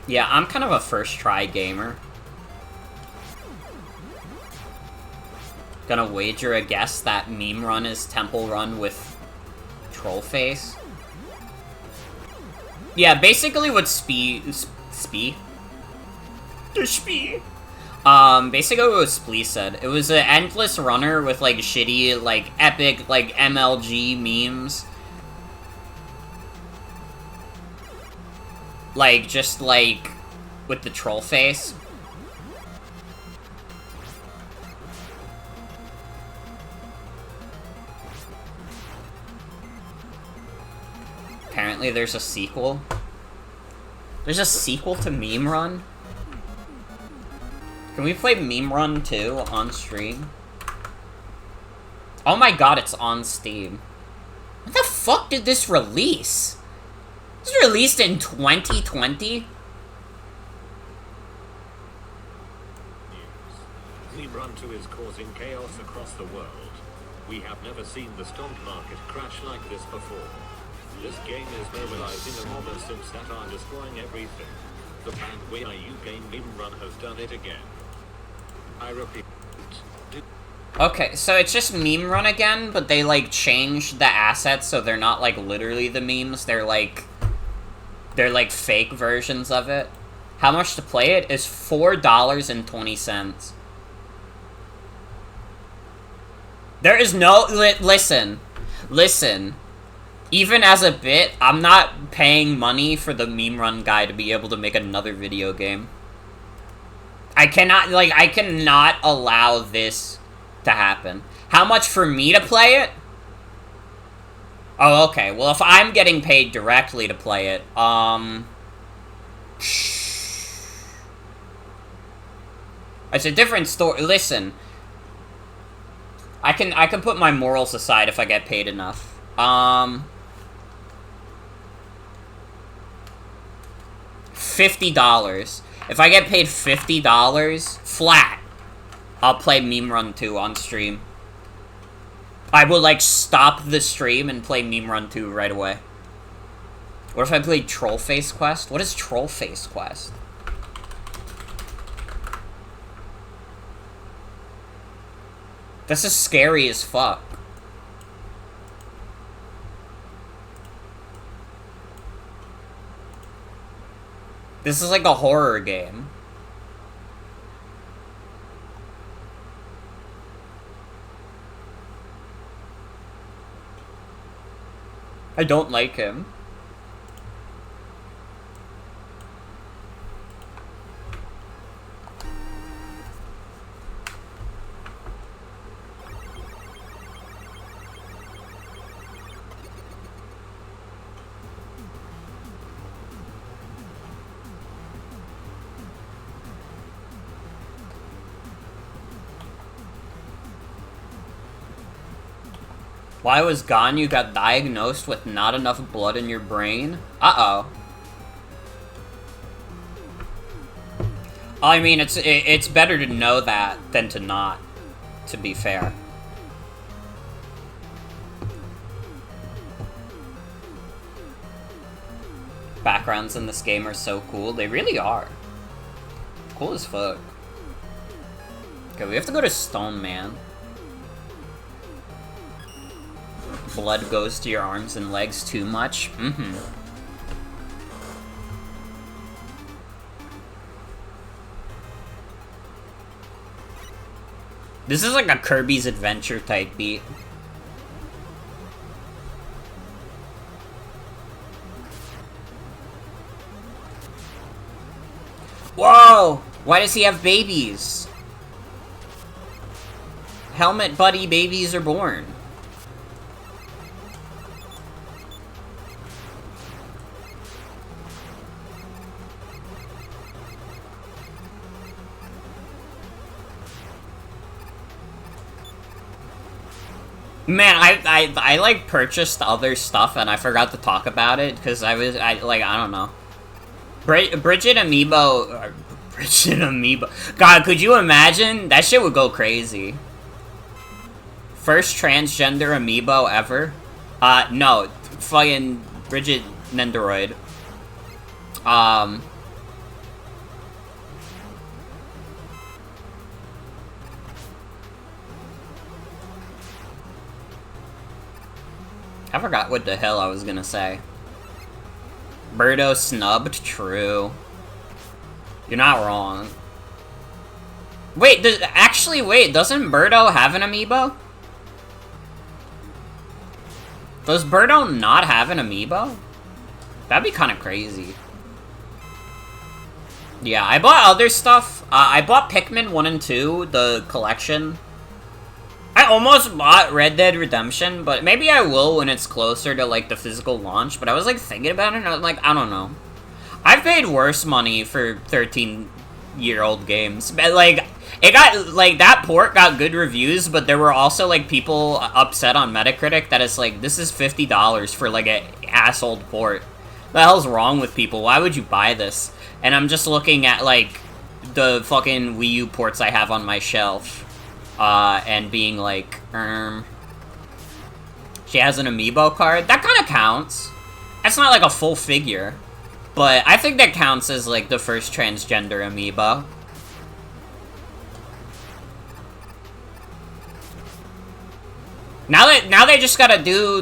Yeah, I'm kind of a first-try gamer. Gonna wager a guess that Meme Run is Temple Run with Trollface. Yeah, basically what basically what Splee said. It was an endless runner with, like, shitty, like, epic, like, MLG memes. Like, just, like, with the troll face. Apparently there's a sequel. There's a sequel to Meme Run? Can we play Meme Run 2 on stream? Oh my god, it's on Steam. When the fuck did this release? This was released in 2020? Meme Run 2 is causing chaos across the world. We have never seen the stock market crash like this before. This game is mobilizing a mob of simps that are destroying everything. The banned Wii U game Meme Run has done it again. I repeat. Okay, so it's just Meme Run again, but they, like, changed the assets so they're not, like, literally the memes. They're, like, fake versions of it. How much to play it is $4.20. There is no... Listen. Even as a bit, I'm not paying money for the Meme Run guy to be able to make another video game. I cannot allow this to happen. How much for me to play it? Oh, okay. Well, if I'm getting paid directly to play it, it's a different story. Listen. I can put my morals aside if I get paid enough. $50. If I get paid $50 flat, I'll play Meme Run 2 on stream. I will, like, stop the stream and play Meme Run 2 right away. What if I played Trollface Quest? What is Trollface Quest? This is scary as fuck. This is like a horror game. I don't like him. Why was gone? You got diagnosed with not enough blood in your brain? Uh-oh. I mean, it's better to know that than to not, to be fair. Backgrounds in this game are so cool. They really are. Cool as fuck. Okay, we have to go to Stone Man. Blood goes to your arms and legs too much? Mm-hmm. This is like a Kirby's Adventure type beat. Whoa! Why does he have babies? Helmet buddy babies are born. Man, I like purchased other stuff and I forgot to talk about it because I don't know. Bridget Amiibo, Bridget Amiibo. God, could you imagine? That shit would go crazy. First transgender amiibo ever? No, fucking Bridget Nendoroid. I forgot what the hell I was gonna say. Birdo snubbed? True. You're not wrong. Wait, doesn't Birdo have an amiibo? Does Birdo not have an amiibo? That'd be kind of crazy. Yeah, I bought other stuff. I bought Pikmin 1 and 2, the collection. I almost bought Red Dead Redemption, but maybe I will when it's closer to, like, the physical launch. But I was, like, thinking about it, and I was like, I don't know. I've paid worse money for 13-year-old games. But, like, it got, like, that port got good reviews, but there were also, like, people upset on Metacritic that it's like, this is $50 for, like, an ass-old port. What the hell's wrong with people? Why would you buy this? And I'm just looking at, like, the fucking Wii U ports I have on my shelf. And being like, she has an amiibo card? That kind of counts. That's not like a full figure. But I think that counts as, like, the first transgender amiibo. Now they just gotta do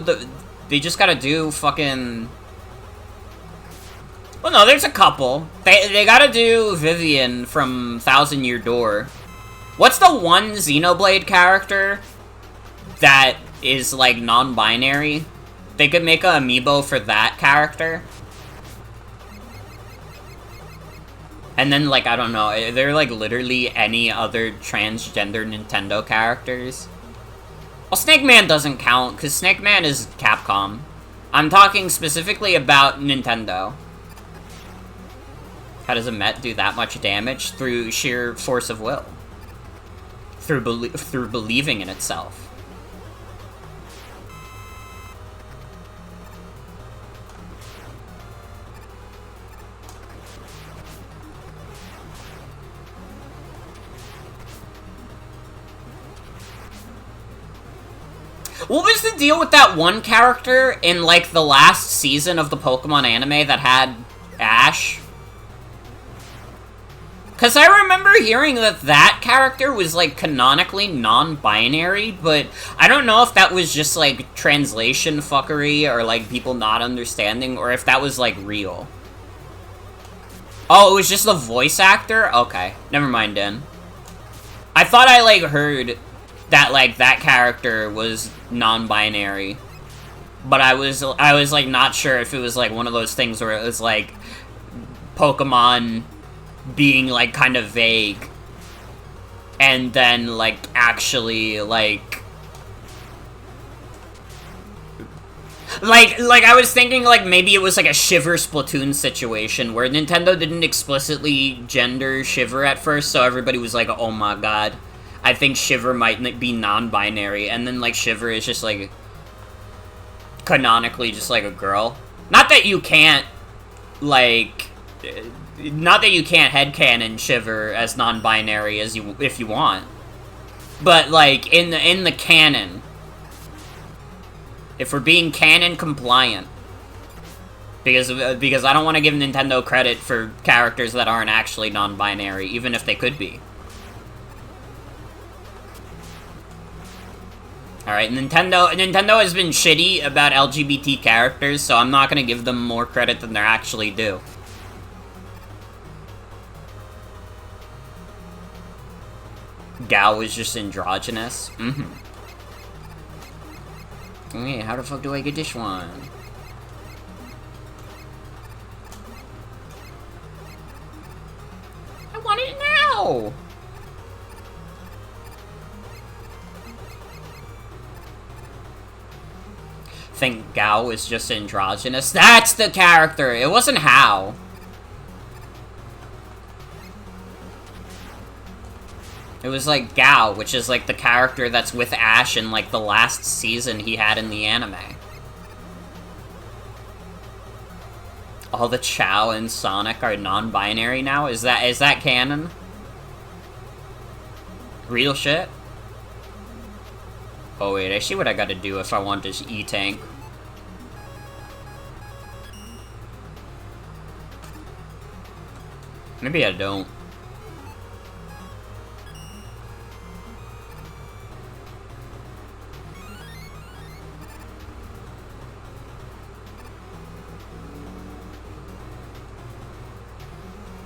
they just gotta do fucking... Well, no, there's a couple. They gotta do Vivian from Thousand Year Door. What's the one Xenoblade character that is, like, non-binary? They could make an amiibo for that character. And then, like, I don't know, are there, like, literally any other transgender Nintendo characters? Well, Snake Man doesn't count, because Snake Man is Capcom. I'm talking specifically about Nintendo. How does a Met do that much damage? Through sheer force of will. Through believing in itself. What was the deal with that one character in, like, the last season of the Pokemon anime that had Ash? Because I remember hearing that character was, like, canonically non-binary, but I don't know if that was just, like, translation fuckery or, like, people not understanding, or if that was, like, real. Oh, it was just the voice actor? Okay, never mind then. I thought I, like, heard that, like, that character was non-binary, but I was, like, not sure if it was, like, one of those things where it was, like, Pokemon being, like, kind of vague, and then, like, actually, like, I was thinking, like, maybe it was, like, a Shiver Splatoon situation, where Nintendo didn't explicitly gender Shiver at first, so everybody was like, oh my god, I think Shiver might be non-binary, and then, like, Shiver is just, like, canonically just, like, a girl. Not that you can't, like, not that you can't headcanon Shiver as non-binary as if you want. But, like, in the canon, if we're being canon compliant, because I don't want to give Nintendo credit for characters that aren't actually non-binary, even if they could be. Alright, Nintendo has been shitty about LGBT characters, so I'm not gonna give them more credit than they're actually due. Gao is just androgynous? Mm-hmm. Okay, how the fuck do I get this one? I want it now! Think Gao is just androgynous? That's the character! It wasn't How. It was, like, Gao, which is, like, the character that's with Ash in, like, the last season he had in the anime. All the Chao and Sonic are non-binary now? Is that canon? Real shit? Oh wait, I see what I gotta do if I want this E-Tank. Maybe I don't.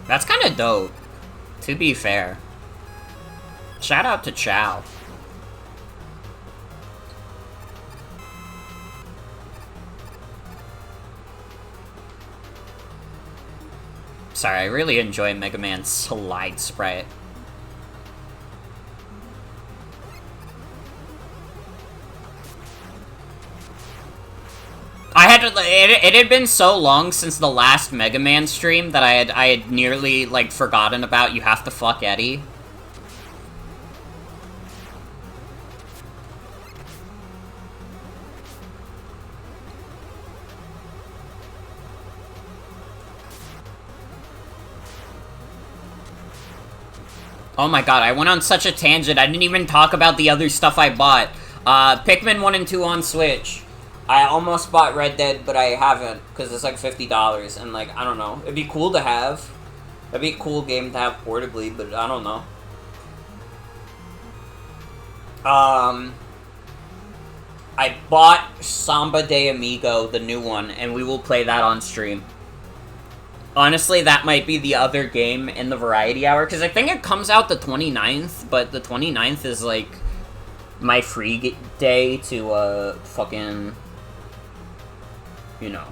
That's kinda dope, to be fair. Shout out to Chow. Sorry, I really enjoy Mega Man's slide sprite. It had been so long since the last Mega Man stream that I had nearly, like, forgotten about You Have to Fuck Eddie. Oh my god, I went on such a tangent, I didn't even talk about the other stuff I bought. Pikmin 1 and 2 on Switch. I almost bought Red Dead, but I haven't, because it's like $50, and like, I don't know. It'd be cool to have. It'd be a cool game to have portably, but I don't know. I bought Samba de Amigo, the new one, and we will play that on stream. Honestly, that might be the other game in the Variety Hour, because I think it comes out the 29th, but the 29th is, like, my free day to, fucking, you know,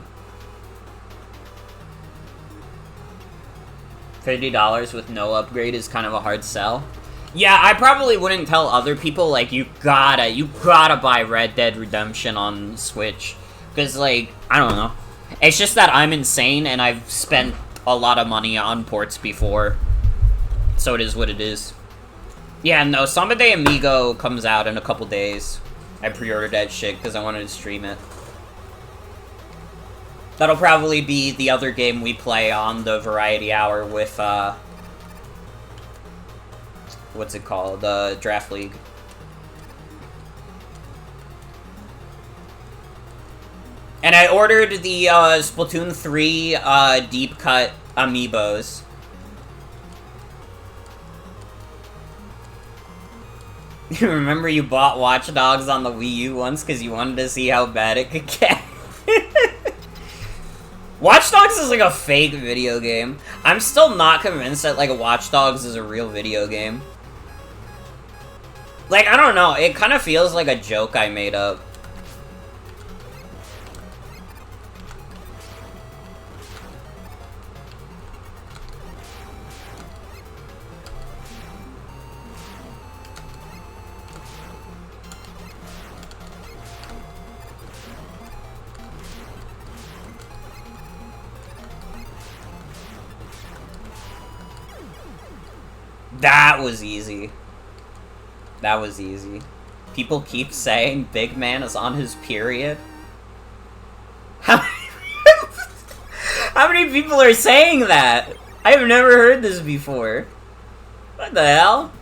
$50 with no upgrade is kind of a hard sell. Yeah, I probably wouldn't tell other people, like, you gotta buy Red Dead Redemption on Switch, because, like, I don't know. It's just that I'm insane, and I've spent a lot of money on ports before, so it is what it is. Yeah, no, Samba de Amigo comes out in a couple days. I pre-ordered that shit because I wanted to stream it. That'll probably be the other game we play on the Variety Hour with, what's it called? Draft League. And I ordered the Splatoon 3 deep cut amiibos. Remember you bought Watch Dogs on the Wii U once because you wanted to see how bad it could get? Watch Dogs is like a fake video game. I'm still not convinced that like Watch Dogs is a real video game. Like, I don't know, it kind of feels like a joke I made up. That was easy. That was easy. People keep saying Big Man is on his period. How many people are saying that? I have never heard this before. What the hell?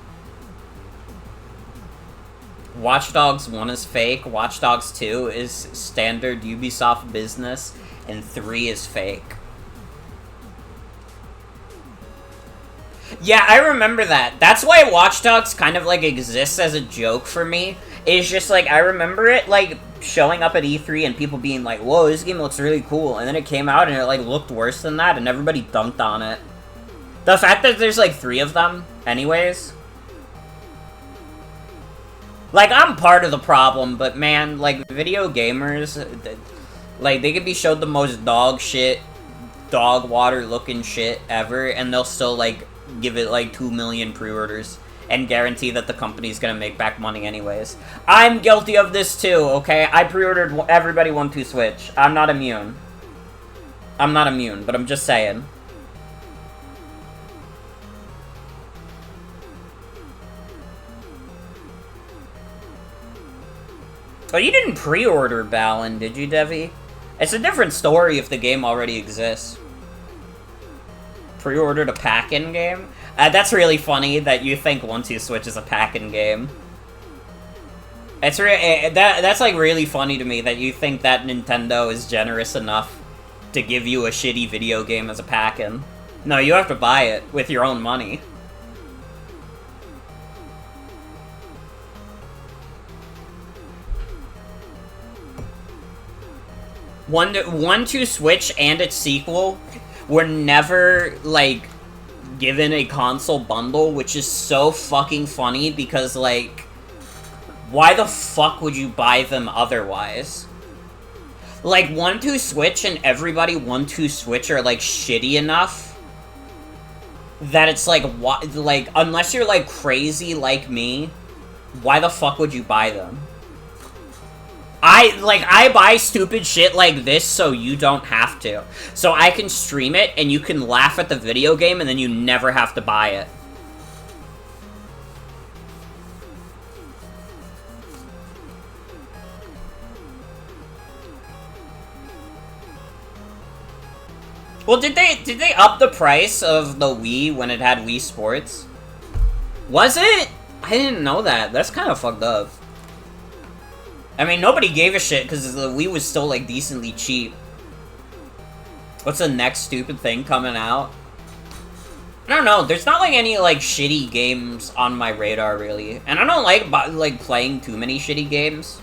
Watch Dogs 1 is fake, Watch Dogs 2 is standard Ubisoft business, and 3 is fake. Yeah, I remember that. That's why Watch Dogs kind of, like, exists as a joke for me. It's just, like, I remember it, like, showing up at E3 and people being like, whoa, this game looks really cool. And then it came out and it, like, looked worse than that and everybody dunked on it. The fact that there's, like, 3 of them, anyways. Like, I'm part of the problem, but, man, like, video gamers, like, they could be showed the most dog shit, dog water looking shit ever, and they'll still, like, give it like 2 million pre-orders and guarantee that the company's gonna make back money anyways. I'm guilty of this too, okay? I pre-ordered Everybody 1-2 Switch. I'm not immune. I'm not immune, but I'm just saying. Oh, you didn't pre-order Balan, did you, Devi? It's a different story if the game already exists. Pre-ordered a pack-in game? That's really funny that you think 1-2 Switch is a pack-in game. It's that's like really funny to me that you think that Nintendo is generous enough to give you a shitty video game as a pack-in. No, you have to buy it with your own money. One, 2 Switch and its sequel were never, like, given a console bundle, which is so fucking funny because, like, why the fuck would you buy them otherwise? Like, 1-2 Switch and Everybody 1-2 Switch are, like, shitty enough that it's like, like, unless you're, like, crazy like me, why the fuck would you buy them? I buy stupid shit like this so you don't have to. So I can stream it, and you can laugh at the video game, and then you never have to buy it. Well, did they up the price of the Wii when it had Wii Sports? Was it? I didn't know that. That's kind of fucked up. I mean, nobody gave a shit because the Wii was still, like, decently cheap. What's the next stupid thing coming out? I don't know. There's not, like, any, like, shitty games on my radar, really. And I don't like playing too many shitty games.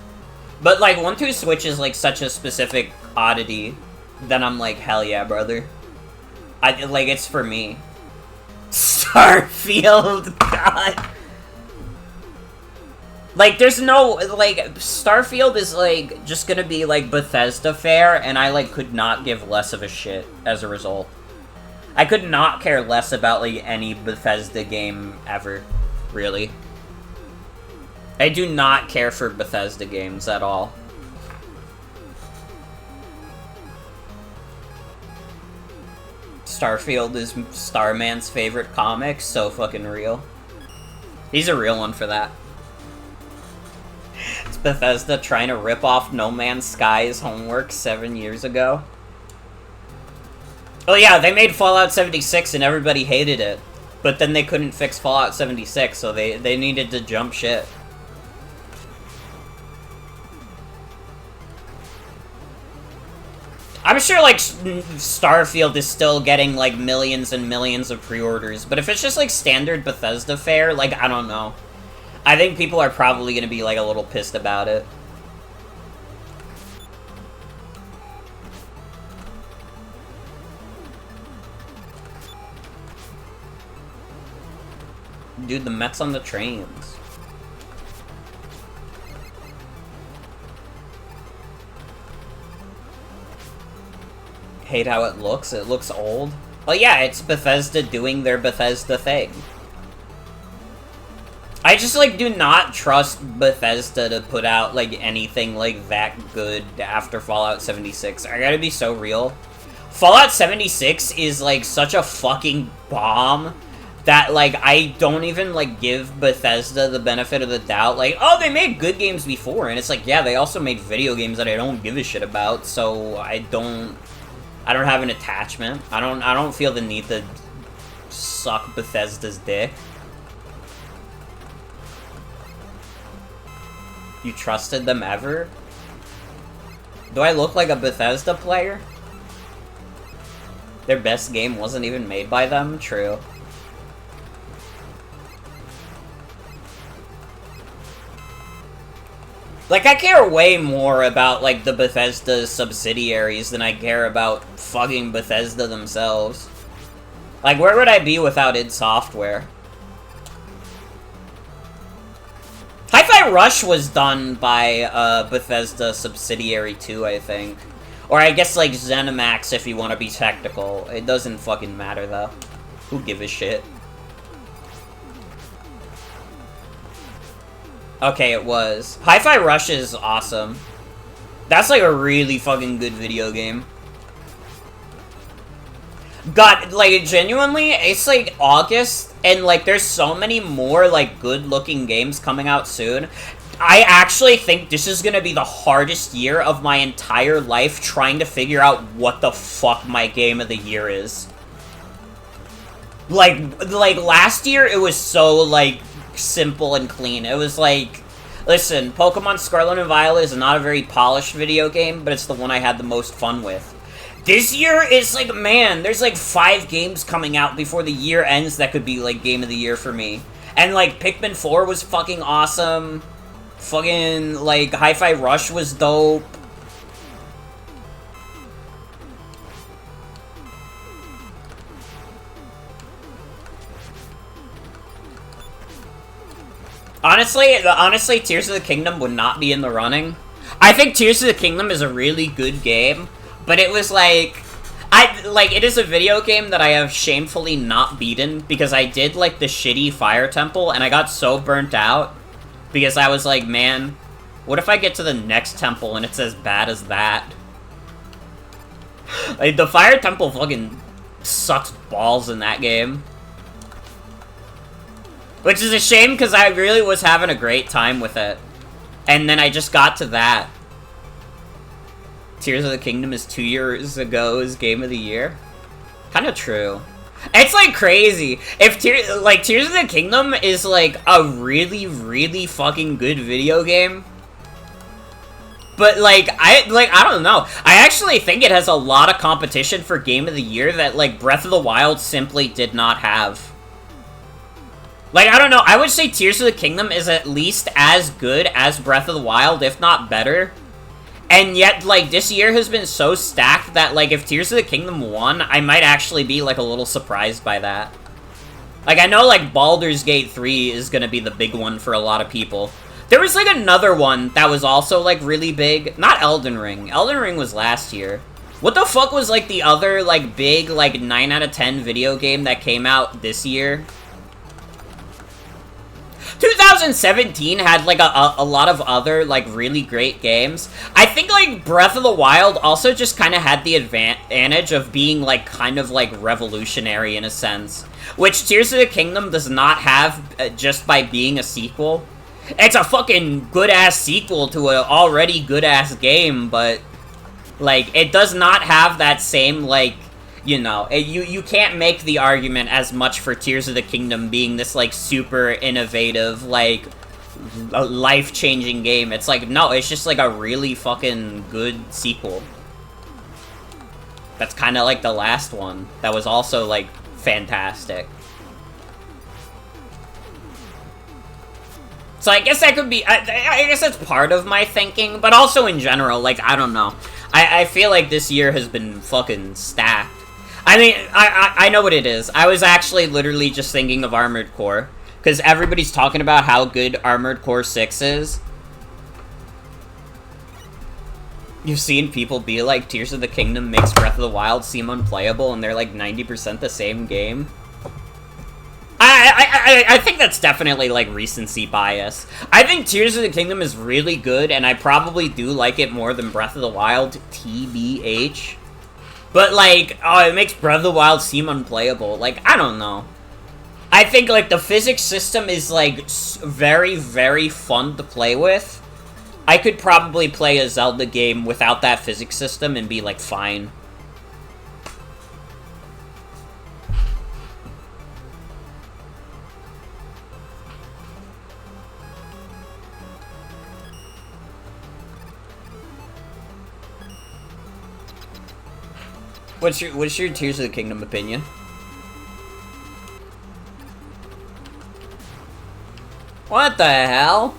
But, like, 1-2 Switch is, like, such a specific oddity that I'm like, hell yeah, brother. Like, it's for me. Starfield, God. Like, there's no, like, Starfield is, like, just gonna be, like, Bethesda fare, and I, like, could not give less of a shit as a result. I could not care less about, like, any Bethesda game ever, really. I do not care for Bethesda games at all. Starfield is Starman's favorite comic, so fucking real. He's a real one for that. It's Bethesda trying to rip off No Man's Sky's homework 7 years ago. Oh yeah, they made Fallout 76 and everybody hated it. But then they couldn't fix Fallout 76, so they needed to jump shit. I'm sure, like, Starfield is still getting, like, millions and millions of pre-orders, but if it's just, like, standard Bethesda fare, like, I don't know. I think people are probably gonna be, like, a little pissed about it. Dude, the Mets on the trains. Hate how it looks. It looks old. Well, yeah, it's Bethesda doing their Bethesda thing. I just, like, do not trust Bethesda to put out, like, anything, like, that good after Fallout 76. I gotta be so real. Fallout 76 is, like, such a fucking bomb that, like, I don't even, like, give Bethesda the benefit of the doubt. Like, oh, they made good games before, and it's like, yeah, they also made video games that I don't give a shit about, so I don't have an attachment. I don't feel the need to suck Bethesda's dick. You trusted them ever? Do I look like a Bethesda player? Their best game wasn't even made by them? True. Like, I care way more about, like, the Bethesda subsidiaries than I care about fucking Bethesda themselves. Like, where would I be without id Software? Hi-Fi Rush was done by, Bethesda subsidiary too, I think. Or I guess, like, ZeniMax if you want to be technical. It doesn't fucking matter, though. Who gives a shit? Okay, it was. Hi-Fi Rush is awesome. That's, like, a really fucking good video game. God, like, genuinely, it's, like, August, and, like, there's so many more, like, good-looking games coming out soon. I actually think this is gonna be the hardest year of my entire life trying to figure out what the fuck my game of the year is. Like, last year, it was so, like, simple and clean. It was like, listen, Pokemon Scarlet and Violet is not a very polished video game, but it's the one I had the most fun with. This year, it's like, man, there's like 5 games coming out before the year ends that could be like game of the year for me. And like, Pikmin 4 was fucking awesome. Fucking, like, Hi-Fi Rush was dope. Honestly, Tears of the Kingdom would not be in the running. I think Tears of the Kingdom is a really good game, but it was like... it is a video game that I have shamefully not beaten, because I did, like, the shitty Fire Temple, and I got so burnt out, because I was like, man, what if I get to the next temple and it's as bad as that? Like, the Fire Temple fucking sucks balls in that game. Which is a shame, because I really was having a great time with it. And then I just got to that. Tears of the Kingdom is 2 years ago's Game of the Year? Kinda true. It's, like, crazy. If Tears of the Kingdom is, like, a really, really fucking good video game. But, I don't know. I actually think it has a lot of competition for Game of the Year that, like, Breath of the Wild simply did not have. Like, I don't know, I would say Tears of the Kingdom is at least as good as Breath of the Wild, if not better. And yet, like, this year has been so stacked that, like, if Tears of the Kingdom won, I might actually be, like, a little surprised by that. Like, I know, like, Baldur's Gate 3 is gonna be the big one for a lot of people. There was, like, another one that was also, like, really big. Not Elden Ring. Elden Ring was last year. What the fuck was, like, the other, like, big, like, 9 out of 10 video game that came out this year? 2017 had, like, a lot of other, like, really great games. I think, like, Breath of the Wild also just kind of had the advantage of being, like, kind of, like, revolutionary in a sense. Which Tears of the Kingdom does not have just by being a sequel. It's a fucking good-ass sequel to an already good-ass game, but, like, it does not have that same, like... You know, you can't make the argument as much for Tears of the Kingdom being this, like, super innovative, like, life-changing game. It's like, no, it's just, like, a really fucking good sequel. That's kind of like the last one. That was also, like, fantastic. So I guess that could be, I guess that's part of my thinking, but also in general, like, I don't know. I feel like this year has been fucking stacked. I mean, I know what it is. I was actually literally just thinking of Armored Core, because everybody's talking about how good Armored Core 6 is. You've seen people be like, Tears of the Kingdom makes Breath of the Wild seem unplayable, and they're like 90% the same game. I think that's definitely, like, recency bias. I think Tears of the Kingdom is really good, and I probably do like it more than Breath of the Wild, TBH. But, like, oh, it makes Breath of the Wild seem unplayable. Like, I don't know. I think, like, the physics system is, like, very, very fun to play with. I could probably play a Zelda game without that physics system and be, like, fine. What's your Tears of the Kingdom opinion? What the hell?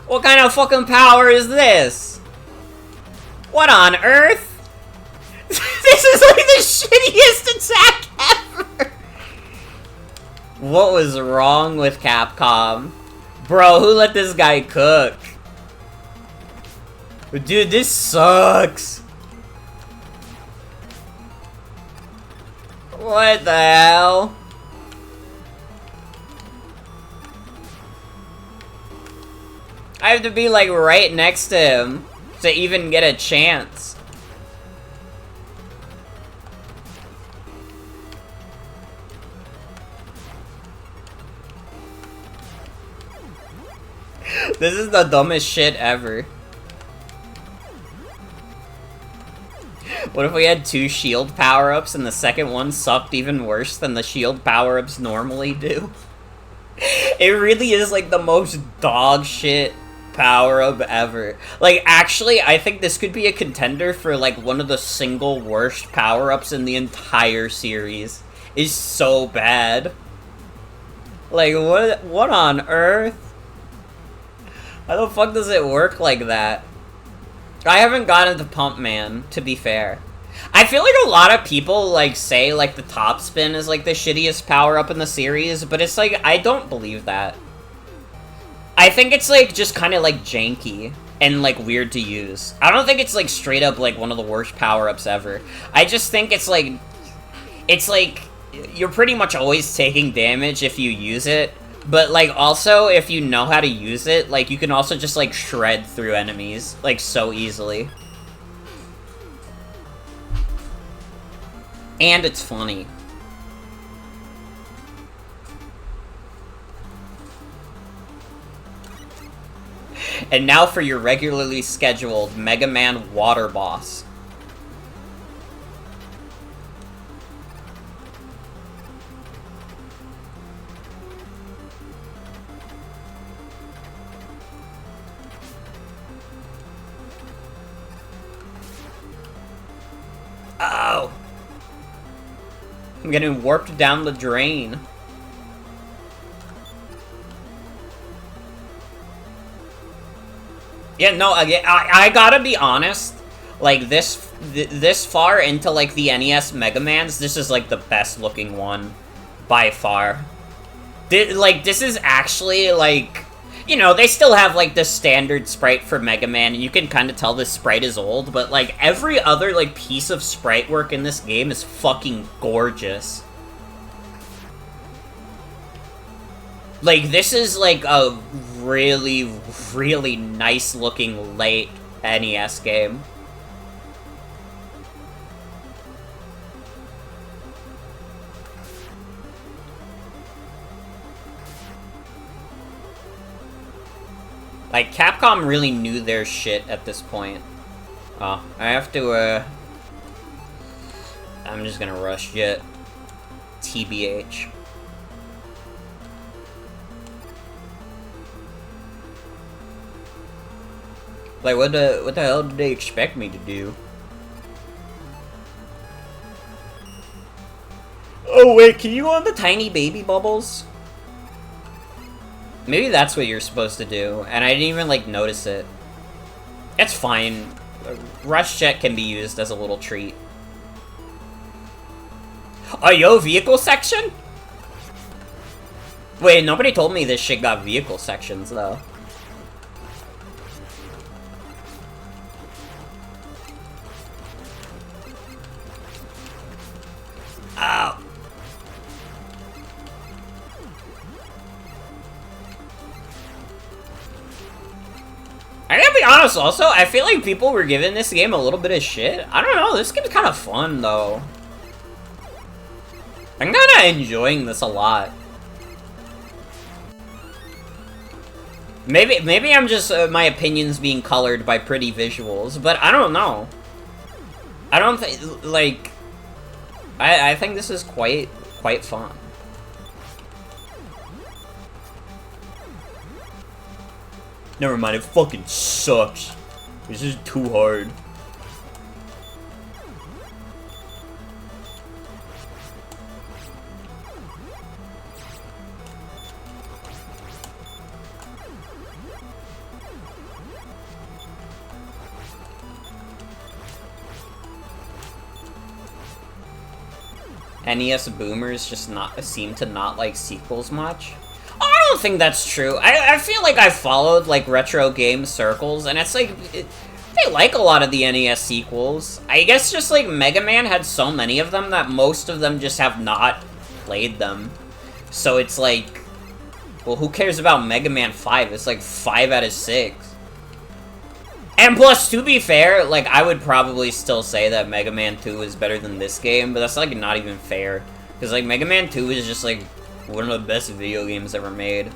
What kind of fucking power is this? What on earth? This is like the shittiest attack ever! What was wrong with Capcom? Bro, who let this guy cook? Dude, this sucks! What the hell? I have to be, like, right next to him to even get a chance. This is the dumbest shit ever. What if we had 2 shield power-ups and the second one sucked even worse than the shield power-ups normally do? It really is, like, the most dog shit power-up ever. Like, actually, I think this could be a contender for, like, one of the single worst power-ups in the entire series. It's so bad. Like, what on earth? How the fuck does it work like that? I haven't gotten to Pump Man, to be fair. I feel like a lot of people, like, say, like, the top spin is, like, the shittiest power-up in the series, but it's, like, I don't believe that. I think it's, like, just kind of, like, janky and, like, weird to use. I don't think it's, like, straight up, like, one of the worst power-ups ever. I just think it's, like, you're pretty much always taking damage if you use it, but, like, also, if you know how to use it, like, you can also just, like, shred through enemies, like, so easily. And it's funny. And now for your regularly scheduled Mega Man Water Boss. Oh! I'm getting warped down the drain. Yeah, no, I gotta be honest. Like, this far into, like, the NES Mega Mans, this is, like, the best looking one. By far. This is actually, like... You know, they still have, like, the standard sprite for Mega Man, and you can kind of tell this sprite is old, but, like, every other, like, piece of sprite work in this game is fucking gorgeous. Like, this is, like, a really, really nice-looking late NES game. Like, Capcom really knew their shit at this point. Oh, I have to, I'm just gonna rush Jet. TBH. Like, what the hell did they expect me to do? Oh wait, can you go on the tiny baby bubbles? Maybe that's what you're supposed to do, and I didn't even, like, notice it. It's fine. Rush Jet can be used as a little treat. Oh, yo, vehicle section? Wait, nobody told me this shit got vehicle sections, though. Ow. I gotta be honest, also, I feel like people were giving this game a little bit of shit. I don't know, this game's kind of fun, though. I'm kind of enjoying this a lot. Maybe I'm just, my opinions being colored by pretty visuals, but I don't know. I don't think, like, I think this is quite fun. Never mind, it fucking sucks. This is too hard. NES boomers just seem to not like sequels much. Oh, I don't think that's true. I feel like I followed like retro game circles, and it's like they like a lot of the NES sequels. I guess just like Mega Man had so many of them that most of them just have not played them. So it's like, well, who cares about Mega Man 5? It's like 5 out of 6. And plus, to be fair, like, I would probably still say that Mega Man 2 is better than this game, but that's, like, not even fair. Because, like, Mega Man 2 is just, like, one of the best video games ever made.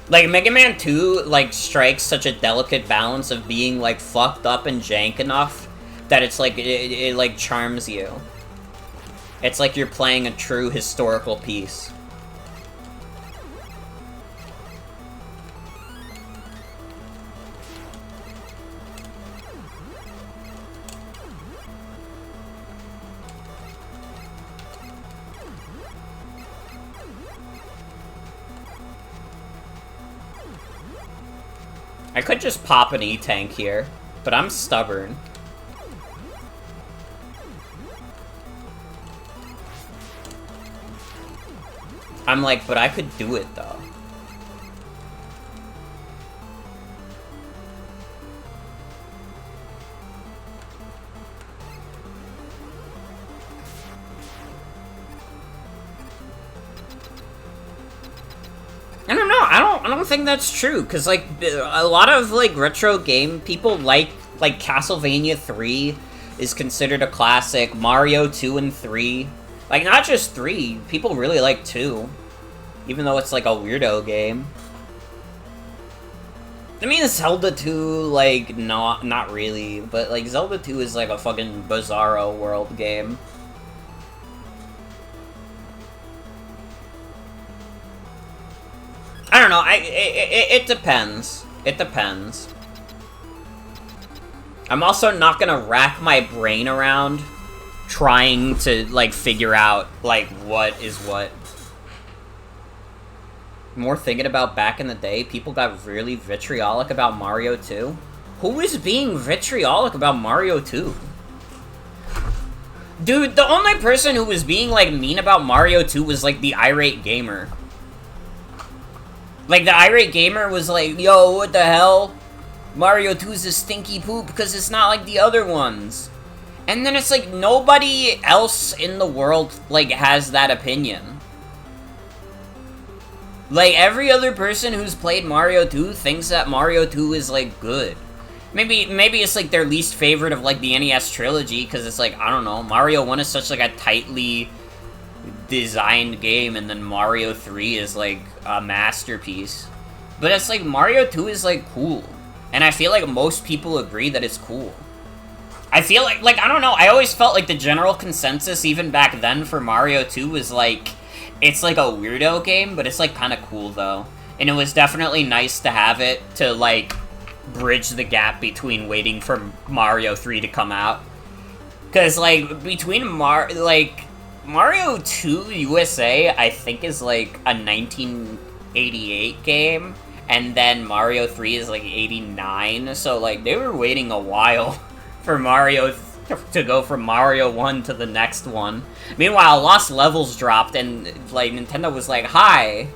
Like, Mega Man 2, like, strikes such a delicate balance of being, like, fucked up and jank enough that it's, like, it like, charms you. It's like you're playing a true historical piece. I could just pop an E-Tank here, but I'm stubborn. I'm like, but I could do it, though. I don't know, I don't think that's true, because, like, a lot of, like, retro game people like Castlevania 3 is considered a classic, Mario 2 and 3. Like, not just 3, people really like 2. Even though it's, like, a weirdo game. I mean, Zelda 2, like, not really, but, like, Zelda 2 is, like, a fucking bizarro world game. I don't know, it depends. It depends. I'm also not gonna rack my brain around trying to, like, figure out, like, what is what. More thinking about back in the day, people got really vitriolic about Mario 2. Who is being vitriolic about Mario 2? Dude, the only person who was being, like, mean about Mario 2 was, like, the irate gamer. Like, the irate gamer was like, yo, what the hell? Mario 2 is a stinky poop because it's not like the other ones. And then it's like, nobody else in the world, like, has that opinion. Like, every other person who's played Mario 2 thinks that Mario 2 is, like, good. Maybe it's, like, their least favorite of, like, the NES trilogy, because it's like, I don't know, Mario 1 is such, like, a tightly designed game, and then Mario 3 is, like, a masterpiece. But it's like, Mario 2 is, like, cool. And I feel like most people agree that it's cool. I feel like, I don't know, I always felt like the general consensus, even back then, for Mario 2 was, like, it's, like, a weirdo game, but it's, like, kind of cool, though. And it was definitely nice to have it to, like, bridge the gap between waiting for Mario 3 to come out. Because, like, between Mario 2 USA, I think is, like, a 1988 game, and then Mario 3 is, like, 89, so, like, they were waiting a while for Mario to go from Mario 1 to the next one. Meanwhile, Lost Levels dropped, and, like, Nintendo was like, hi,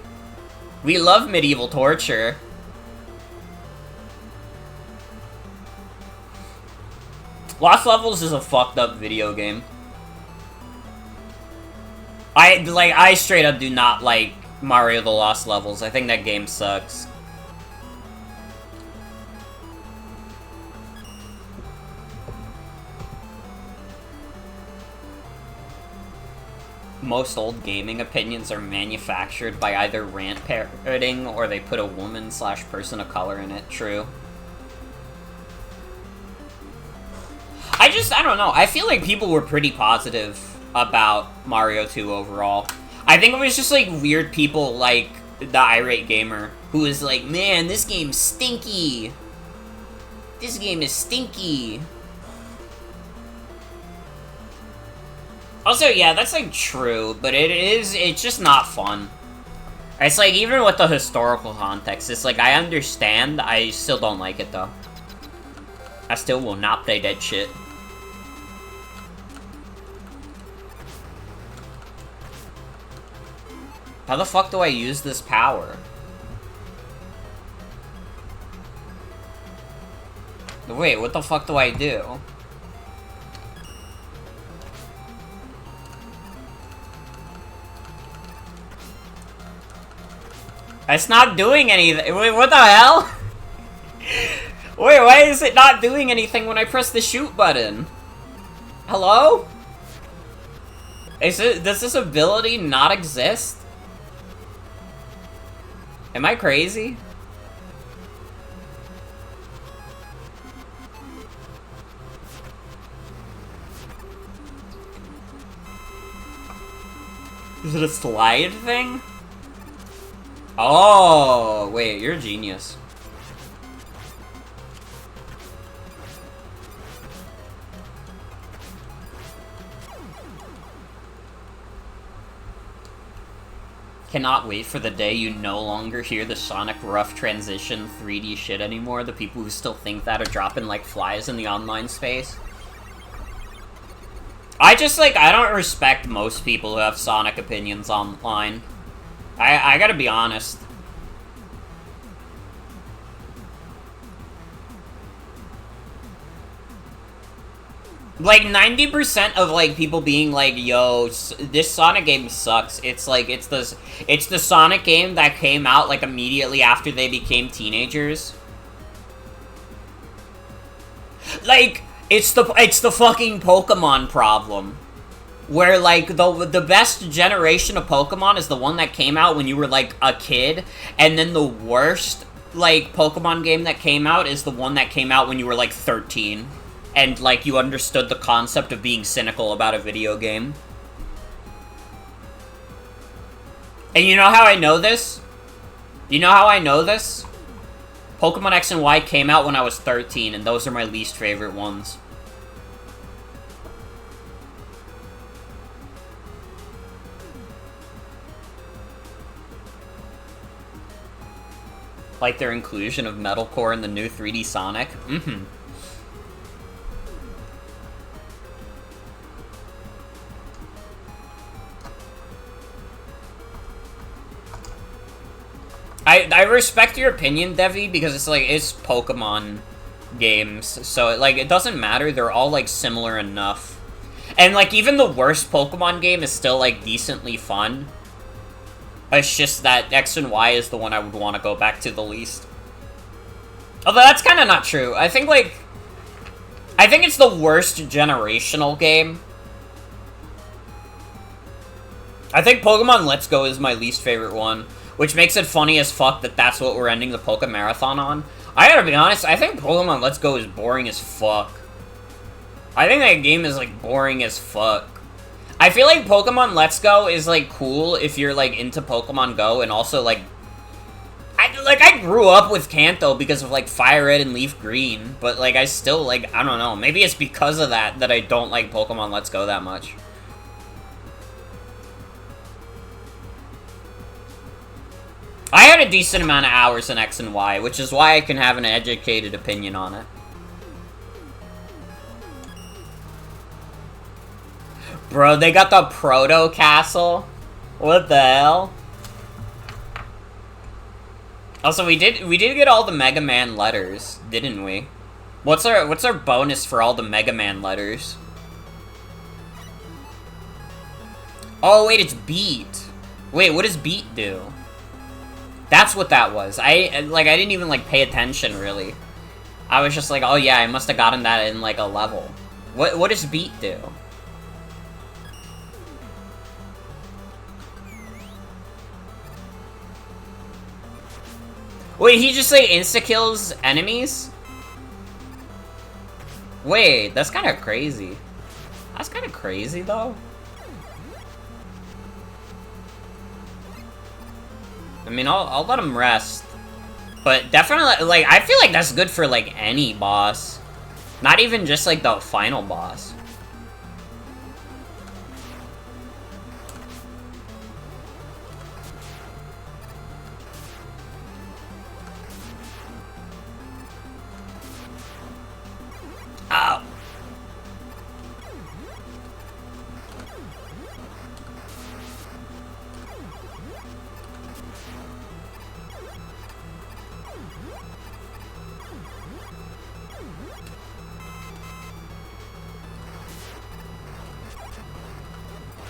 we love medieval torture. Lost Levels is a fucked up video game. I straight up do not like Mario the Lost Levels. I think that game sucks. Most old gaming opinions are manufactured by either rant parroting or they put a woman/person of color in it. True. I don't know. I feel like people were pretty positive about Mario 2 overall. I think it was just, like, weird people like the Irate Gamer who was like, man, this game's stinky. This game is stinky. Also, yeah, that's, like, true, but it's just not fun. It's like, even with the historical context, it's like, I understand, I still don't like it, though. I still will not play that shit. How the fuck do I use this power? Wait, what the fuck do I do? It's not doing anything. Wait, what the hell? Wait, why is it not doing anything when I press the shoot button? Hello? Does this ability not exist? Am I crazy? Is it a slide thing? Oh, wait, you're a genius. Cannot wait for the day you no longer hear the Sonic rough transition 3D shit anymore. The people who still think that are dropping like flies in the online space. I don't respect most people who have Sonic opinions online. I gotta be honest. Like, 90% of, like, people being like, yo, this Sonic game sucks. It's like, it's the Sonic game that came out, like, immediately after they became teenagers. Like, it's the fucking Pokemon problem. Where, like, the best generation of Pokemon is the one that came out when you were, like, a kid. And then the worst, like, Pokemon game that came out is the one that came out when you were, like, 13. And, like, you understood the concept of being cynical about a video game. And you know how I know this? You know how I know this? Pokemon X and Y came out when I was 13, and those are my least favorite ones. Like their inclusion of metalcore in the new 3D Sonic? Mm-hmm. I respect your opinion, Devi, because it's like, it's Pokemon games, so it doesn't matter, they're all, like, similar enough. And, like, even the worst Pokemon game is still, like, decently fun. It's just that X and Y is the one I would want to go back to the least. Although that's kind of not true. I think it's the worst generational game. I think Pokemon Let's Go is my least favorite one. Which makes it funny as fuck that that's what we're ending the Poke Marathon on. I gotta be honest, I think Pokemon Let's Go is boring as fuck. I think that game is, like, boring as fuck. I feel like Pokemon Let's Go is, like, cool if you're, like, into Pokemon Go, and also, like... I grew up with Kanto because of, like, Fire Red and Leaf Green, but, like, I still, like, I don't know. Maybe it's because of that I don't like Pokemon Let's Go that much. I had a decent amount of hours in X and Y, which is why I can have an educated opinion on it. Bro, they got the Proto Castle? What the hell? Also, we did get all the Mega Man letters, didn't we? What's our bonus for all the Mega Man letters? Oh wait, it's Beat. Wait, what does Beat do? That's what that was. I didn't even, like, pay attention, really. I was just like, oh yeah, I must have gotten that in, like, a level. What does Beat do? Wait, he just, like, insta-kills enemies? Wait, that's kind of crazy. That's kind of crazy, though. I mean, I'll let him rest. But definitely, like, I feel like that's good for, like, any boss. Not even just, like, the final boss. Ow.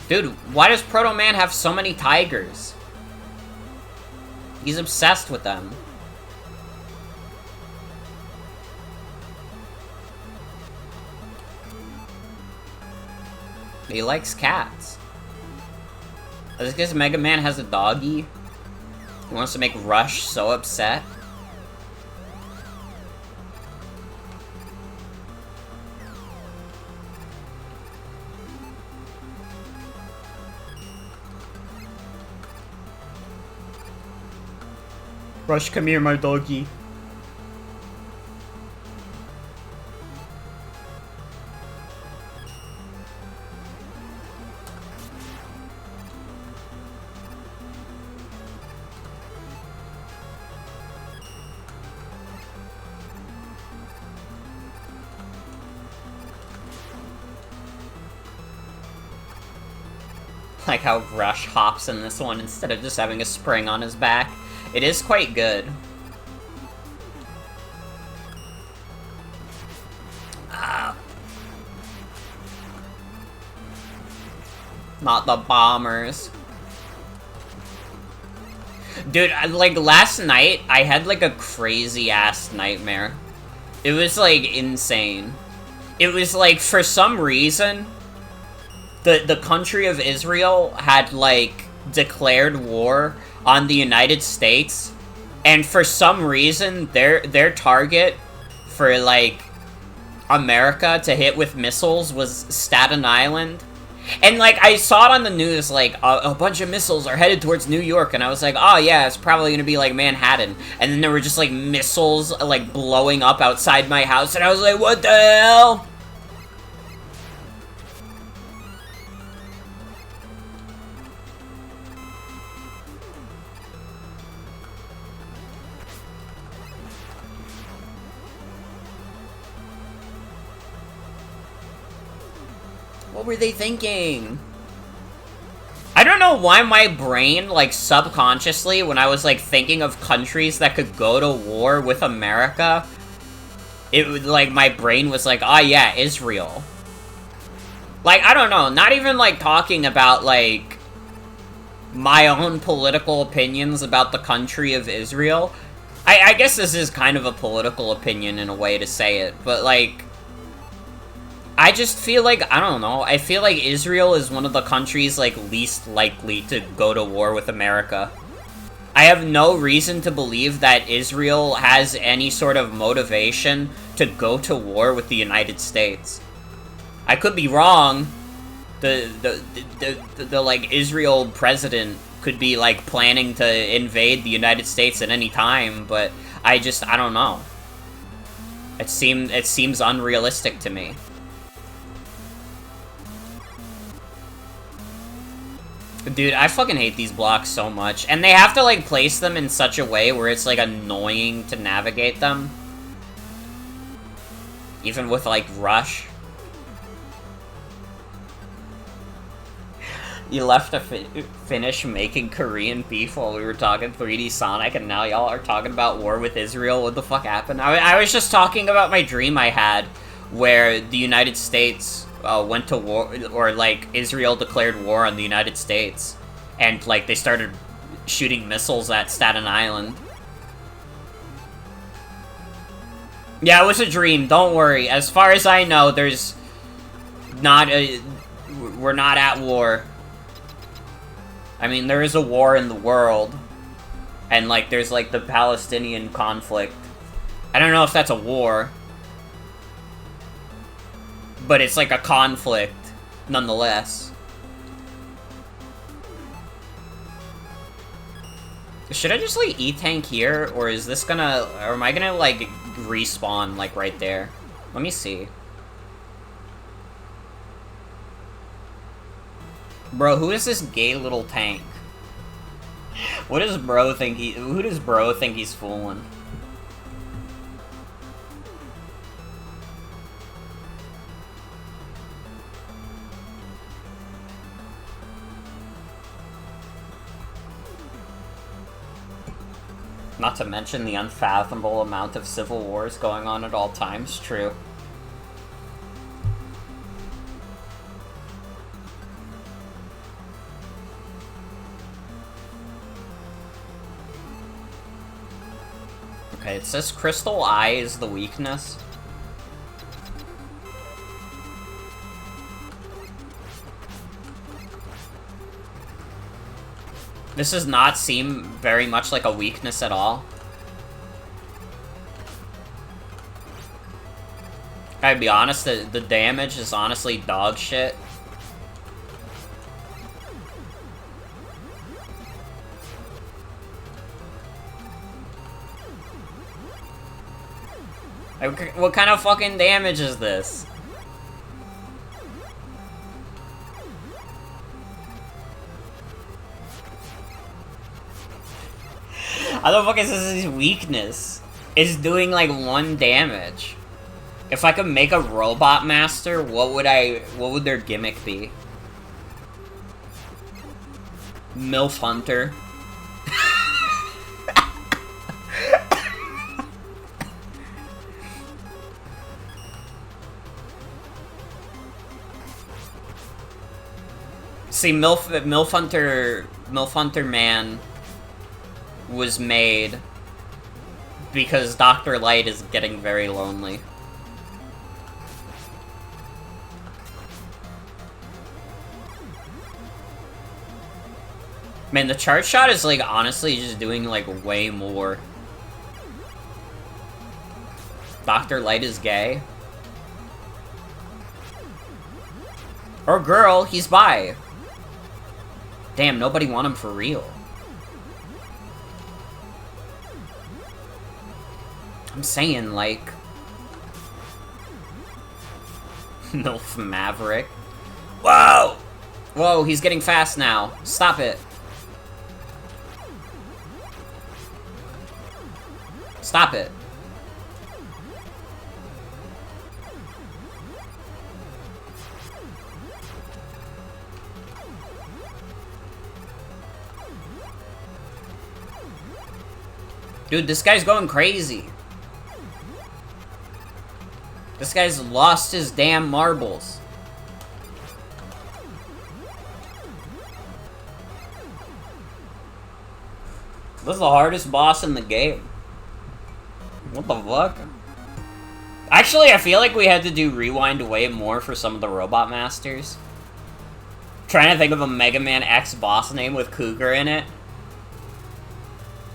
Dude, why does Proto Man have so many tigers? He's obsessed with them. He likes cats. Is this because Mega Man has a doggy? He wants to make Rush so upset? Rush, come here, my doggy. Like how Rush hops in this one instead of just having a spring on his back. It is quite good. Not the bombers. Dude, like, last night, I had, like, a crazy-ass nightmare. It was, like, insane. It was, like, for some reason, the country of Israel had, like, declared war on the United States, and for some reason, their target for, like, America to hit with missiles was Staten Island. And, like, I saw it on the news, like, a bunch of missiles are headed towards New York, and I was like, oh, yeah, it's probably gonna be, like, Manhattan. And then there were just, like, missiles, like, blowing up outside my house, and I was like, what the hell? What were they thinking? I don't know why my brain, like, subconsciously, when I was, like, thinking of countries that could go to war with America, it was, like, my brain was like, oh, yeah, Israel. Like, I don't know, not even, like, talking about, like, my own political opinions about the country of Israel. I guess this is kind of a political opinion in a way to say it, but, like, I just feel like, I don't know, I feel like Israel is one of the countries, like, least likely to go to war with America. I have no reason to believe that Israel has any sort of motivation to go to war with the United States. I could be wrong. The like, Israel president could be, like, planning to invade the United States at any time, but I don't know. It seems unrealistic to me. Dude, I fucking hate these blocks so much. And they have to, like, place them in such a way where it's, like, annoying to navigate them. Even with, like, Rush. You left to finish making Korean beef while we were talking 3D Sonic, and now y'all are talking about war with Israel. What the fuck happened? I was just talking about my dream I had, where the United States went to war, or, like, Israel declared war on the United States, and, like, they started shooting missiles at Staten Island. Yeah, it was a dream, don't worry. As far as I know, there's not a... we're not at war. I mean, there is a war in the world, and, like, there's, like, the Palestinian conflict. I don't know if that's a war, but it's, like, a conflict, nonetheless. Should I just, like, E-Tank here, or is this gonna... or am I gonna, like, respawn, like, right there? Let me see. Bro, who is this gay little tank? What does bro think who does bro think he's fooling? Not to mention the unfathomable amount of civil wars going on at all times. True. Okay, it says Crystal Eye is the weakness. This does not seem very much like a weakness at all. Gotta be honest, the damage is honestly dog shit. What kind of fucking damage is this? How the fuck is this his weakness? It's doing like 1 damage. If I could make a robot master, what would their gimmick be? MILF Hunter. See, MILF Hunter Man was made because Dr. Light is getting very lonely. Man, the chart shot is, like, honestly just doing, like, way more. Dr. Light is gay. Or girl, he's bi. Damn, nobody want him for real. I'm saying, like... MILF Maverick. Whoa! Whoa, he's getting fast now. Stop it. Stop it. Dude, this guy's going crazy. This guy's lost his damn marbles. This is the hardest boss in the game. What the fuck? Actually, I feel like we had to do rewind way more for some of the Robot Masters. Trying to think of a Mega Man X boss name with Cougar in it.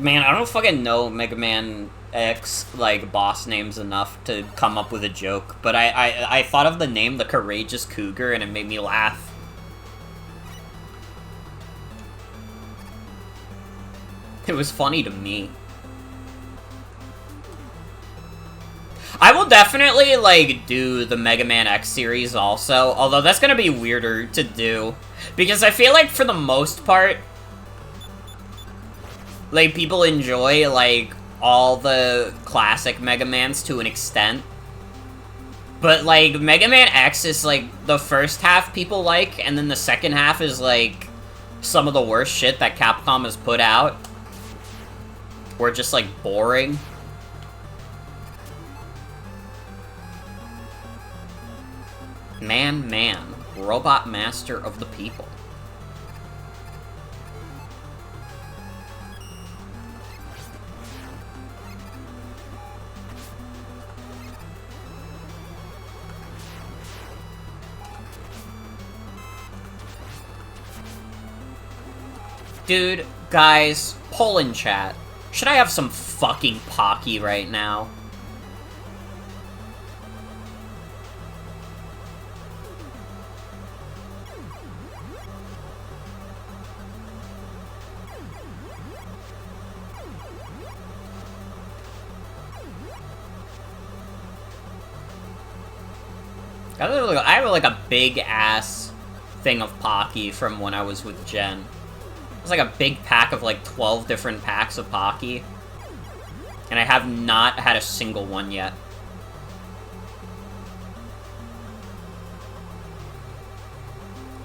Man, I don't fucking know Mega Man X, like, boss names enough to come up with a joke, but I thought of the name the Courageous Cougar and it made me laugh. It was funny to me. I will definitely, like, do the Mega Man X series also, although that's gonna be weirder to do. Because I feel like, for the most part, like, people enjoy, like, all the classic Mega Mans to an extent. But, like, Mega Man X is, like, the first half people like, and then the second half is, like, some of the worst shit that Capcom has put out. Or just, like, boring. Man, robot master of the people. Dude, guys, poll in chat. Should I have some fucking Pocky right now? I have like a big ass thing of Pocky from when I was with Jen. It was like a big pack of like 12 different packs of Pocky. And I have not had a single one yet.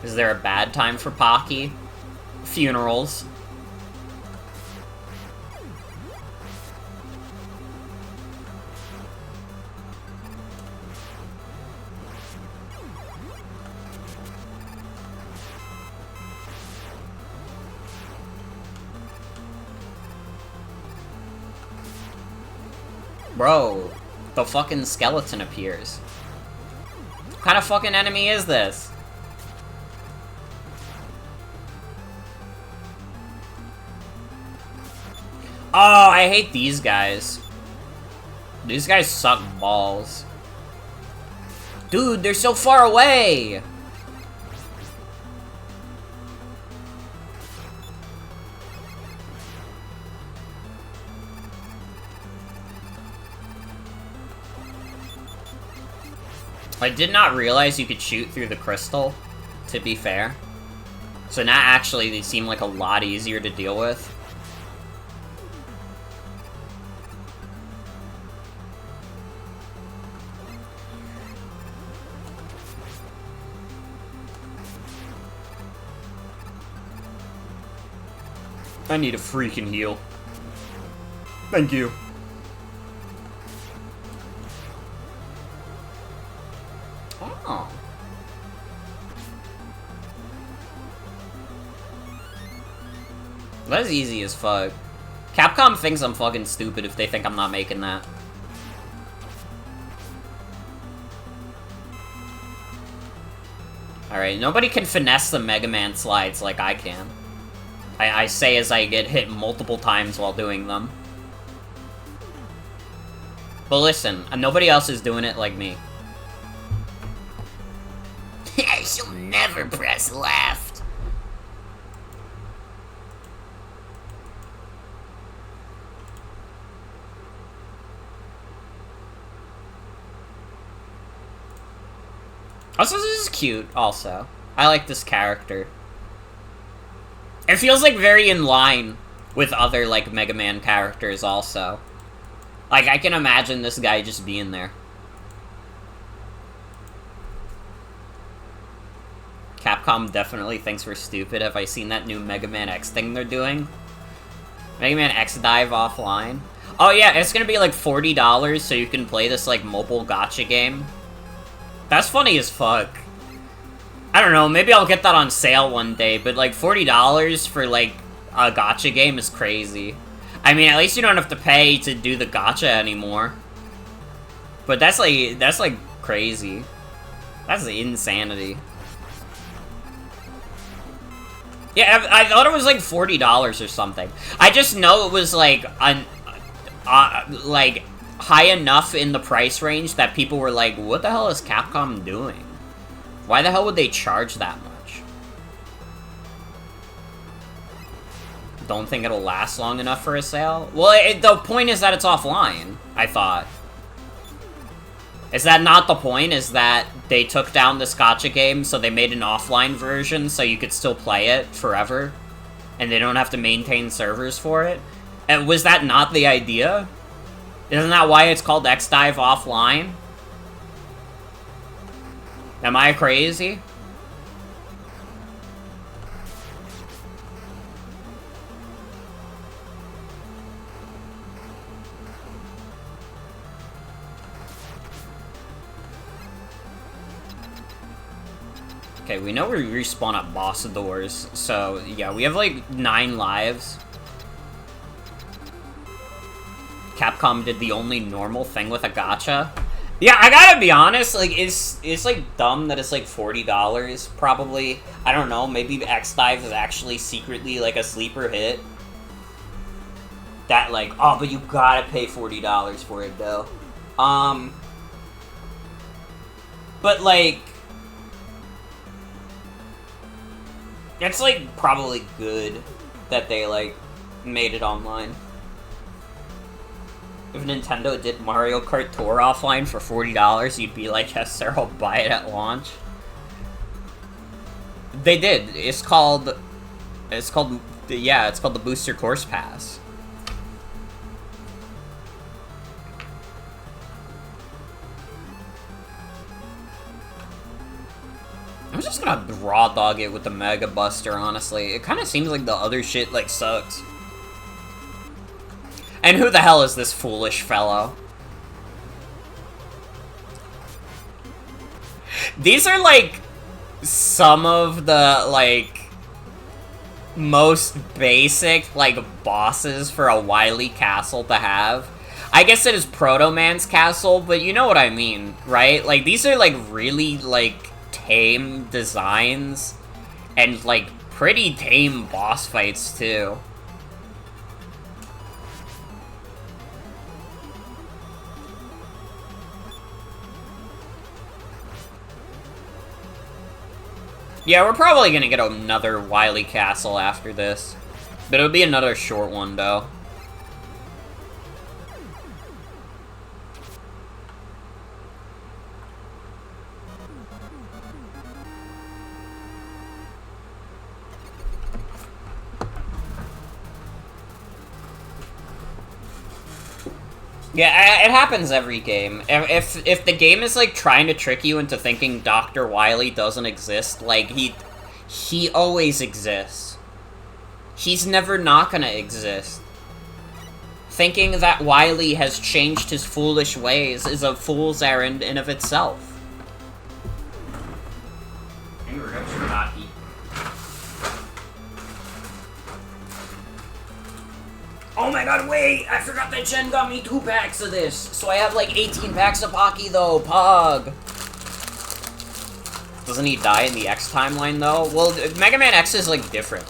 Is there a bad time for Pocky? Funerals. Bro, the fucking skeleton appears. What kind of fucking enemy is this? Oh, I hate these guys. These guys suck balls. Dude, they're so far away! I did not realize you could shoot through the crystal, to be fair. So now actually they seem like a lot easier to deal with. I need a freaking heal. Thank you. Oh. That's easy as fuck. Capcom thinks I'm fucking stupid if they think I'm not making that. Alright, nobody can finesse the Mega Man slides like I can. I say as I get hit multiple times while doing them. But listen, nobody else is doing it like me. I shall never press left. Also, this is cute, also. I like this character. It feels, like, very in line with other, like, Mega Man characters, also. Like, I can imagine this guy just being there. Capcom definitely thinks we're stupid. Have I seen that new Mega Man X thing they're doing? Mega Man X Dive offline? Oh yeah, it's gonna be like $40 so you can play this, like, mobile gacha game. That's funny as fuck. I don't know, maybe I'll get that on sale one day, but, like, $40 for, like, a gacha game is crazy. I mean, at least you don't have to pay to do the gacha anymore. But that's, like, crazy. That's insanity. Yeah, I thought it was, like, $40 or something. I just know it was, like, like, high enough in the price range that people were like, what the hell is Capcom doing? Why the hell would they charge that much? Don't think it'll last long enough for a sale? Well, the point is that it's offline, I thought. Is that not the point? Is that they took down this gacha game, so they made an offline version so you could still play it forever? And they don't have to maintain servers for it? And was that not the idea? Isn't that why it's called X-Dive Offline? Am I crazy? Okay, we know we respawn at boss doors, so yeah, we have like 9 lives. Capcom did the only normal thing with a gacha. Yeah, I gotta be honest, like, it's like dumb that it's like $40, probably. I don't know, maybe X-Dive is actually secretly like a sleeper hit. That like, oh, but you gotta pay $40 for it though. But like, it's like probably good that they like made it online. If Nintendo did Mario Kart Tour offline for $40, you'd be like, yes sir, I'll buy it at launch. They did. It's called the Booster Course Pass. I'm just gonna raw dog it with the Mega Buster, honestly. It kind of seems like the other shit, like, sucks. And who the hell is this foolish fellow? These are, like, some of the, like, most basic, like, bosses for a Wily castle to have. I guess it is Proto Man's castle, but you know what I mean, right? Like, these are, like, really, like, tame designs, and, like, pretty tame boss fights, too. Yeah, we're probably gonna get another Wily Castle after this. But it'll be another short one, though. Yeah, it happens every game. If the game is, like, trying to trick you into thinking Dr. Wily doesn't exist, like, he always exists. He's never not gonna exist. Thinking that Wily has changed his foolish ways is a fool's errand in of itself. Oh my god, wait! I forgot that Jen got me 2 packs of this! So I have like 18 packs of Pocky though, Pog! Doesn't he die in the X timeline though? Well, Mega Man X is like different.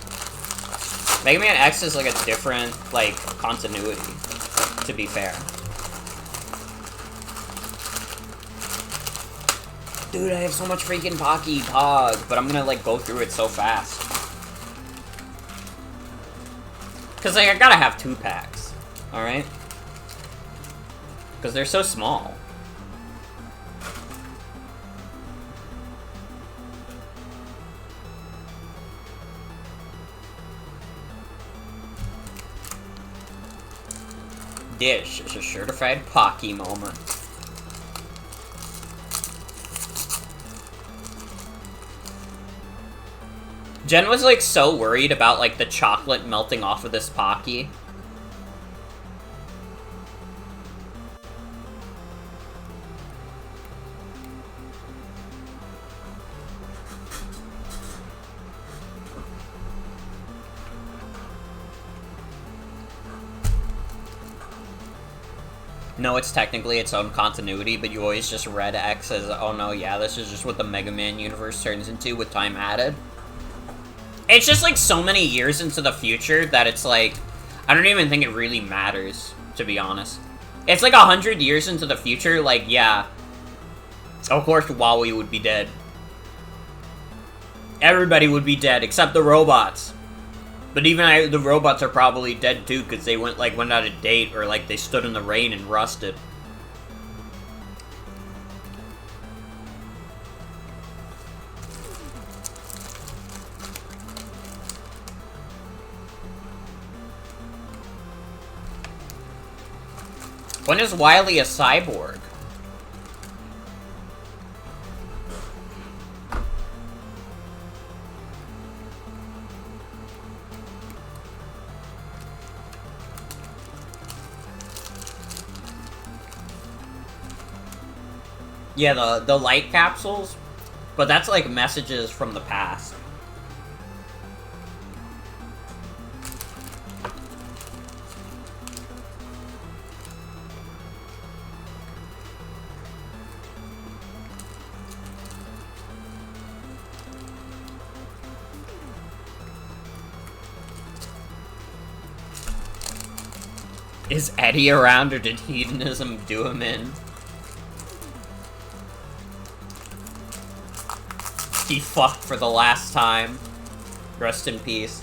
Mega Man X is like a different, like, continuity, to be fair. Dude, I have so much freaking Pocky, Pog, but I'm gonna like go through it so fast. Because, like, I gotta have 2 packs, alright? Because they're so small. Dish is a certified Pocky moment. Jen was, like, so worried about, like, the chocolate melting off of this Pocky. No, it's technically its own continuity, but you always just read X as, oh no, yeah, this is just what the Mega Man universe turns into with time added. It's just, like, so many years into the future that it's, like, I don't even think it really matters, to be honest. It's, like, 100 years into the future, like, yeah. Of course, Wally would be dead. Everybody would be dead, except the robots. But even the robots are probably dead too, because they went out of date, or like they stood in the rain and rusted. When is Wily a cyborg? Yeah, the light capsules, but that's like messages from the past. Is Eddie around, or did hedonism do him in? He fucked for the last time. Rest in peace.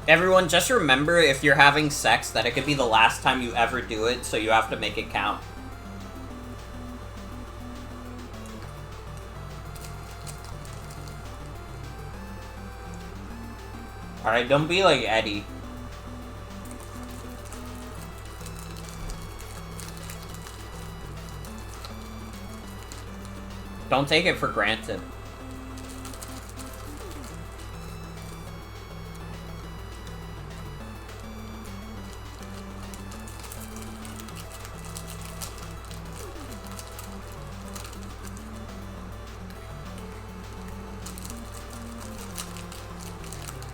Everyone, just remember, if you're having sex, that it could be the last time you ever do it, so you have to make it count. Alright, don't be like Eddie. Don't take it for granted.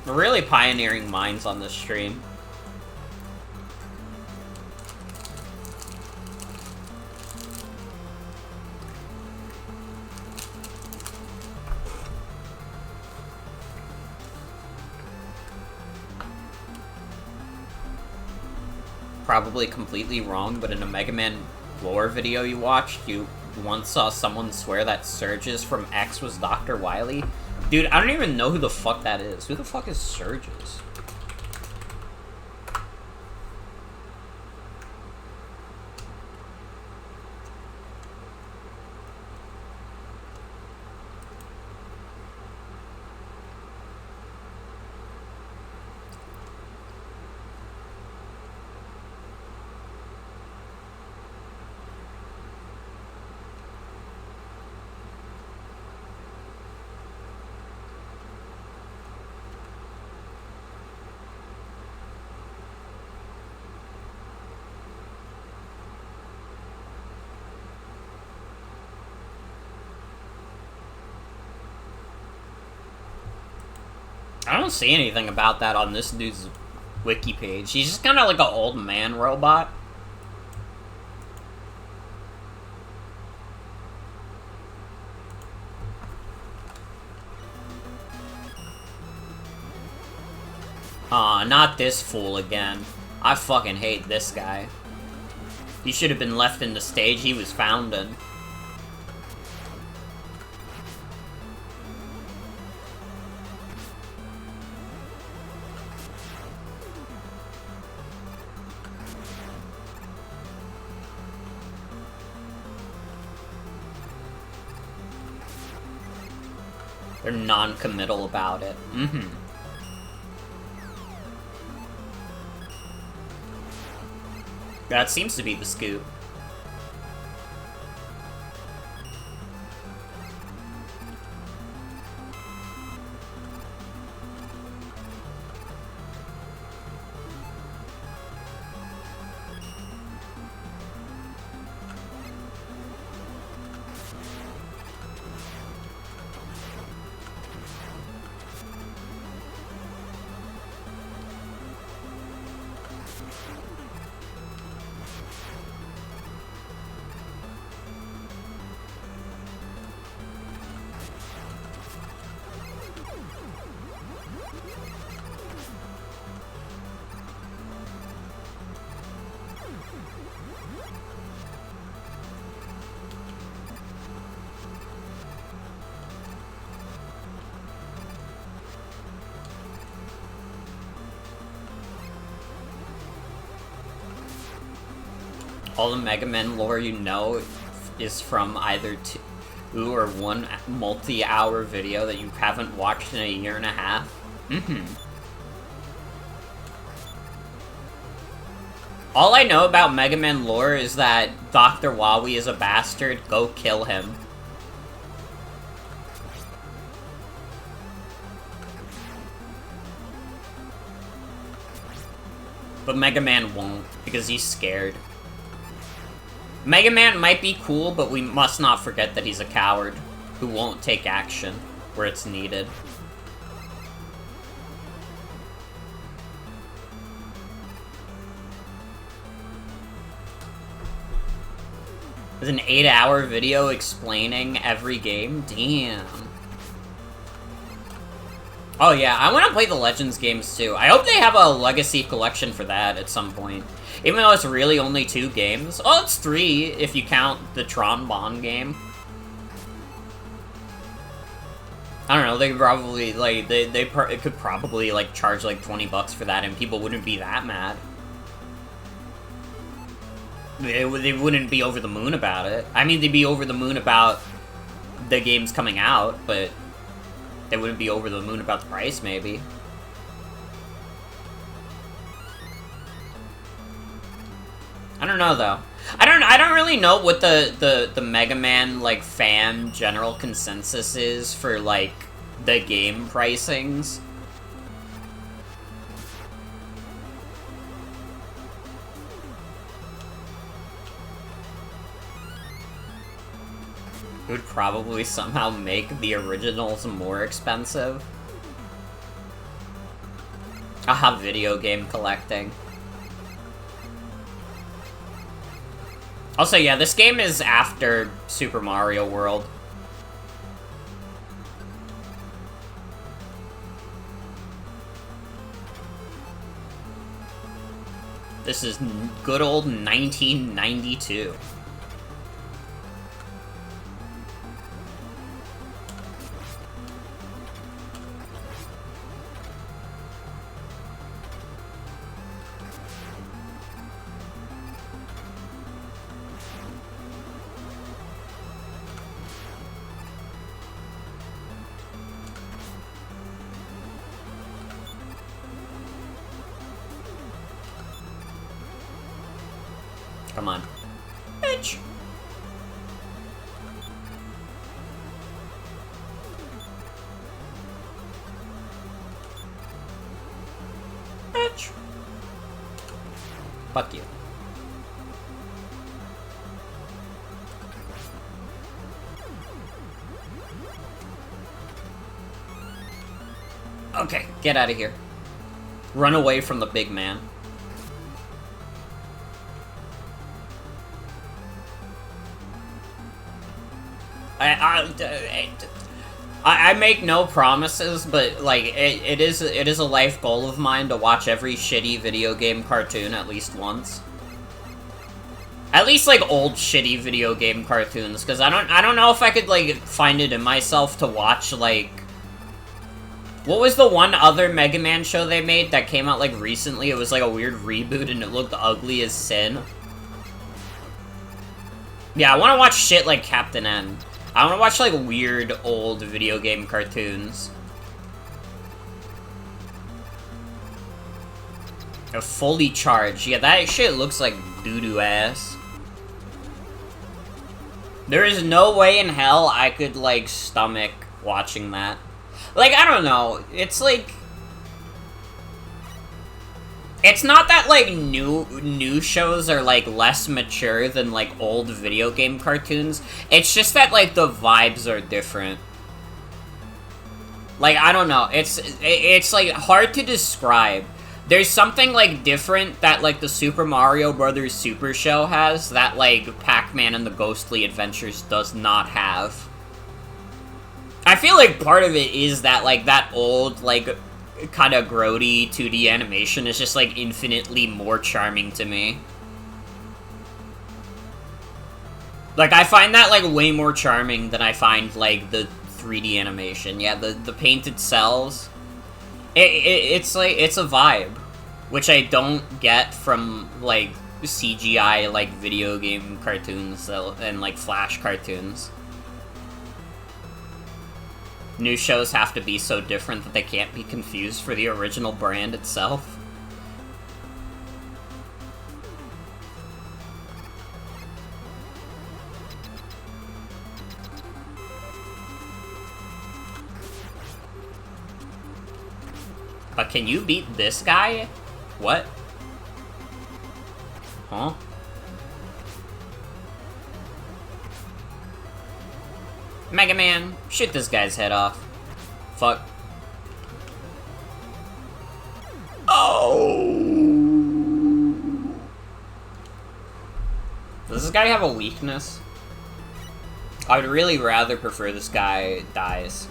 We're really pioneering minds on this stream. Probably completely wrong, but in a Mega Man lore video you watched, you once saw someone swear that Surges from X was Dr. Wily. Dude, I don't even know who the fuck that is. Who the fuck is Surges? I don't see anything about that on this dude's wiki page. He's just kind of like an old man robot. Aw, not this fool again. I fucking hate this guy. He should have been left in the stage he was found in. They're non-committal about it. Mm-hmm. That seems to be the scoop. All the Mega Man lore you know is from either two or one multi-hour video that you haven't watched in a year and a half. All I know about Mega Man lore is that Dr. Wowie is a bastard. Go kill him. But Mega Man won't, because he's scared. Mega Man might be cool, but we must not forget that he's a coward who won't take action where it's needed. There's an 8-hour video explaining every game? Damn. Oh yeah, I want to play the Legends games too. I hope they have a Legacy collection for that at some point. Even though it's really only 2 games. Oh, it's 3 if you count the Tron Bond game. I don't know, they could probably, like, it could probably, like, charge, like, 20 bucks for that and people wouldn't be that mad. They wouldn't be over the moon about it. I mean, they'd be over the moon about the games coming out, but they wouldn't be over the moon about the price, maybe. I don't know, though. I don't really know what the Mega Man, like, fan general consensus is for, like, the game pricings. It would probably somehow make the originals more expensive. I'll have video game collecting. Also, yeah, this game is after Super Mario World. This is good old 1992. Come on. Bitch! Bitch! Fuck you. Okay, get out of here. Run away from the big man. I make no promises, but like it is a life goal of mine to watch every shitty video game cartoon at least once. At least like old shitty video game cartoons, because I don't know if I could like find it in myself to watch like what was the one other Mega Man show they made that came out like recently? It was like a weird reboot and it looked ugly as sin. Yeah, I want to watch shit like Captain N. I want to watch, like, weird, old video game cartoons. A fully charged. Yeah, that shit looks like doo-doo ass. There is no way in hell I could, like, stomach watching that. Like, I don't know. It's, like... It's not that, like, new shows are, like, less mature than, like, old video game cartoons. It's just that, like, the vibes are different. Like, I don't know. It's like, hard to describe. There's something, like, different that, like, the Super Mario Bros. Super Show has that, like, Pac-Man and the Ghostly Adventures does not have. I feel like part of it is that, like, that old, like... kind of grody 2D animation is just, like, infinitely more charming to me. Like, I find that, like, way more charming than I find, like, the 3D animation. Yeah, the painted cells. It's, like, it's a vibe. Which I don't get from, like, CGI, like, video game cartoons and, like, Flash cartoons. New shows have to be so different that they can't be confused for the original brand itself. But can you beat this guy? What? Huh? Mega Man, shoot this guy's head off. Fuck. Oh! Does this guy have a weakness? I would really rather prefer this guy dies.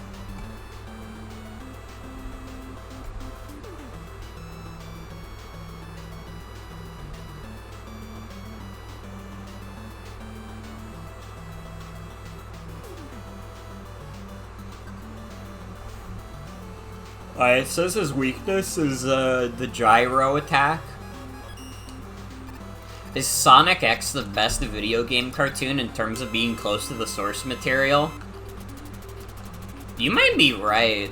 It says his weakness is the gyro attack. Is Sonic X the best video game cartoon in terms of being close to the source material? You might be right.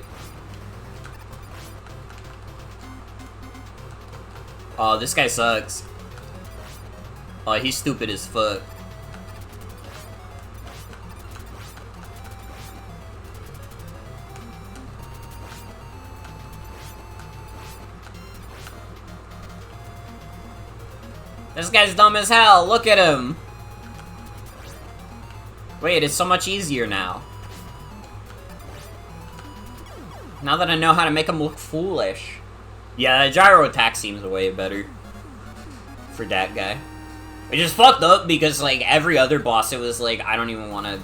Oh, this guy sucks. Oh, he's stupid as fuck. This guy's dumb as hell, look at him! Wait, it's so much easier now. Now that I know how to make him look foolish. Yeah, the gyro attack seems way better. For that guy. Which is fucked up, because, like, every other boss, it was like, I don't even wanna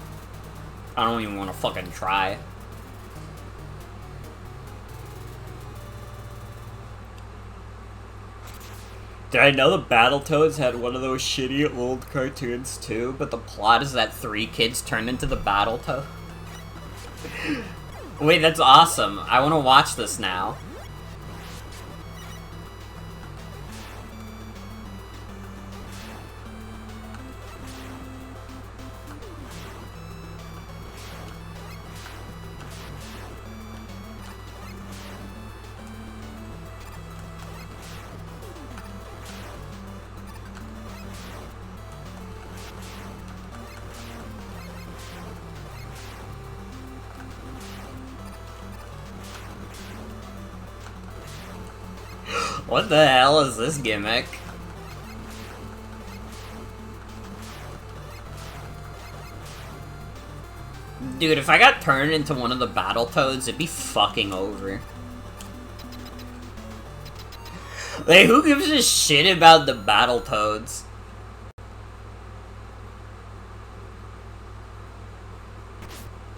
fucking try. Did I know the Battletoads had one of those shitty old cartoons too, but the plot is that 3 kids turn into the Battletoad? Wait, that's awesome. I want to watch this now. What the hell is this gimmick? Dude, if I got turned into one of the Battletoads, it'd be fucking over. Like, who gives a shit about the Battletoads?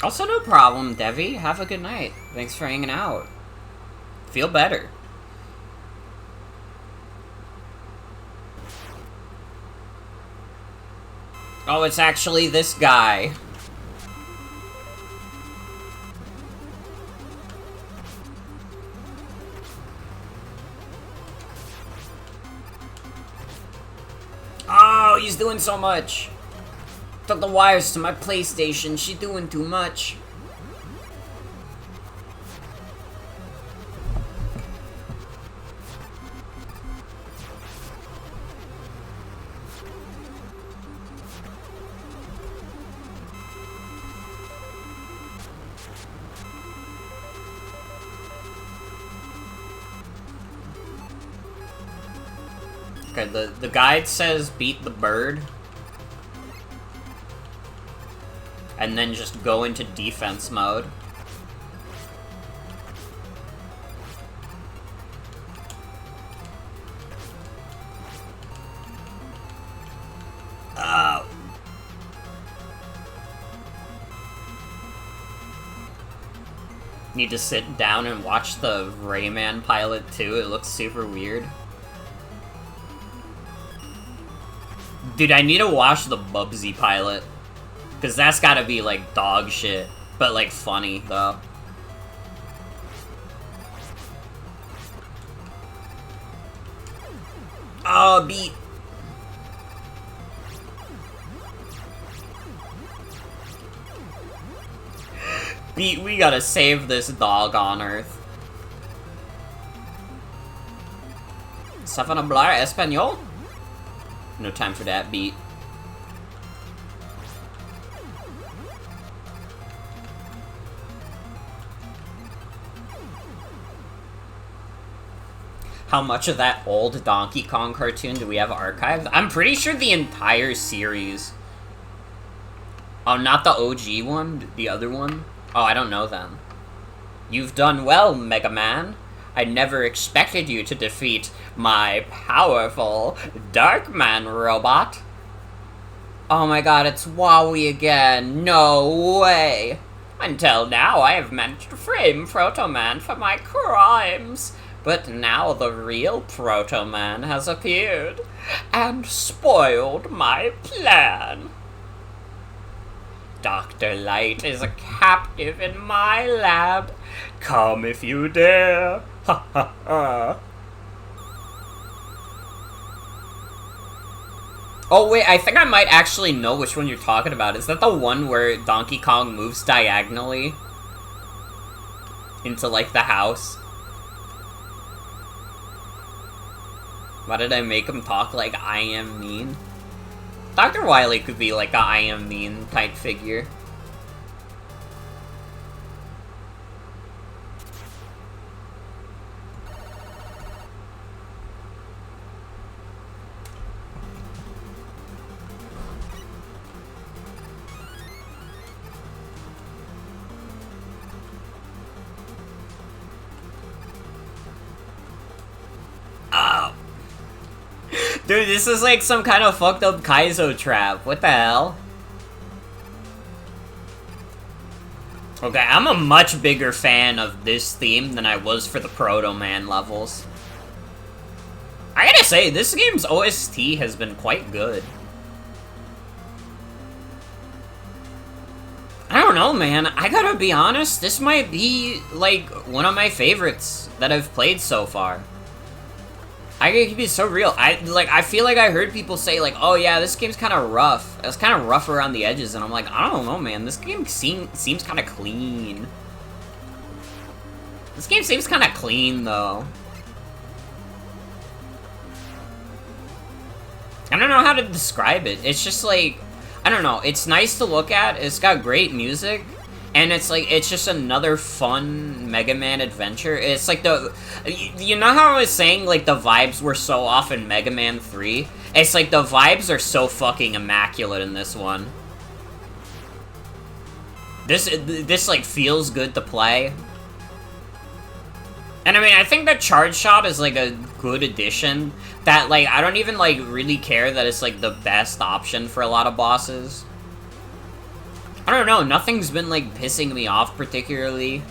Also, no problem, Devi. Have a good night. Thanks for hanging out. Feel better. Oh, it's actually this guy. Oh, he's doing so much. Took the wires to my PlayStation. She's doing too much. Okay, the guide says beat the bird. And then just go into defense mode. Need to sit down and watch the Rayman pilot too. It looks super weird. Dude, I need to watch the Bubsy pilot. Because that's gotta be, like, dog shit. But, like, funny, though. Oh, beat. We gotta save this dog on Earth. ¿Ça va hablar español? No time for that beat. How much of that old Donkey Kong cartoon do we have archived? I'm pretty sure the entire series. Oh, not the OG one? The other one? Oh, I don't know then. You've done well, Mega Man. I never expected you to defeat my powerful Darkman robot. Oh my god, it's Wowie again. No way. Until now, I have managed to frame Proto Man for my crimes. But now the real Proto Man has appeared and spoiled my plan. Dr. Light is a captive in my lab. Come if you dare. Ha ha ha. Oh wait, I think I might actually know which one you're talking about. Is that the one where Donkey Kong moves diagonally into, like, the house? Why did I make him talk like I am mean? Dr. Wily could be like a I am mean type figure. Oh. Dude, this is like some kind of fucked up Kaizo trap. What the hell? Okay, I'm a much bigger fan of this theme than I was for the Proto Man levels. I gotta say, this game's OST has been quite good. I don't know, man. I gotta be honest, this might be, like, one of my favorites that I've played so far. I gotta keep it so real. I feel like I heard people say, like, oh yeah, this game's kind of rough. It's kind of rough around the edges, and I'm like, I don't know, man. This game seems kind of clean. This game seems kind of clean, though. I don't know how to describe it. It's just like, I don't know. It's nice to look at. It's got great music. And it's like, it's just another fun Mega Man adventure. It's like you know how I was saying, like, the vibes were so off in Mega Man 3? It's like, the vibes are so fucking immaculate in this one. This like, feels good to play. And I mean, I think that Charge Shot is, like, a good addition. That, like, I don't even, like, really care that it's, like, the best option for a lot of bosses. I don't know, nothing's been, like, pissing me off particularly.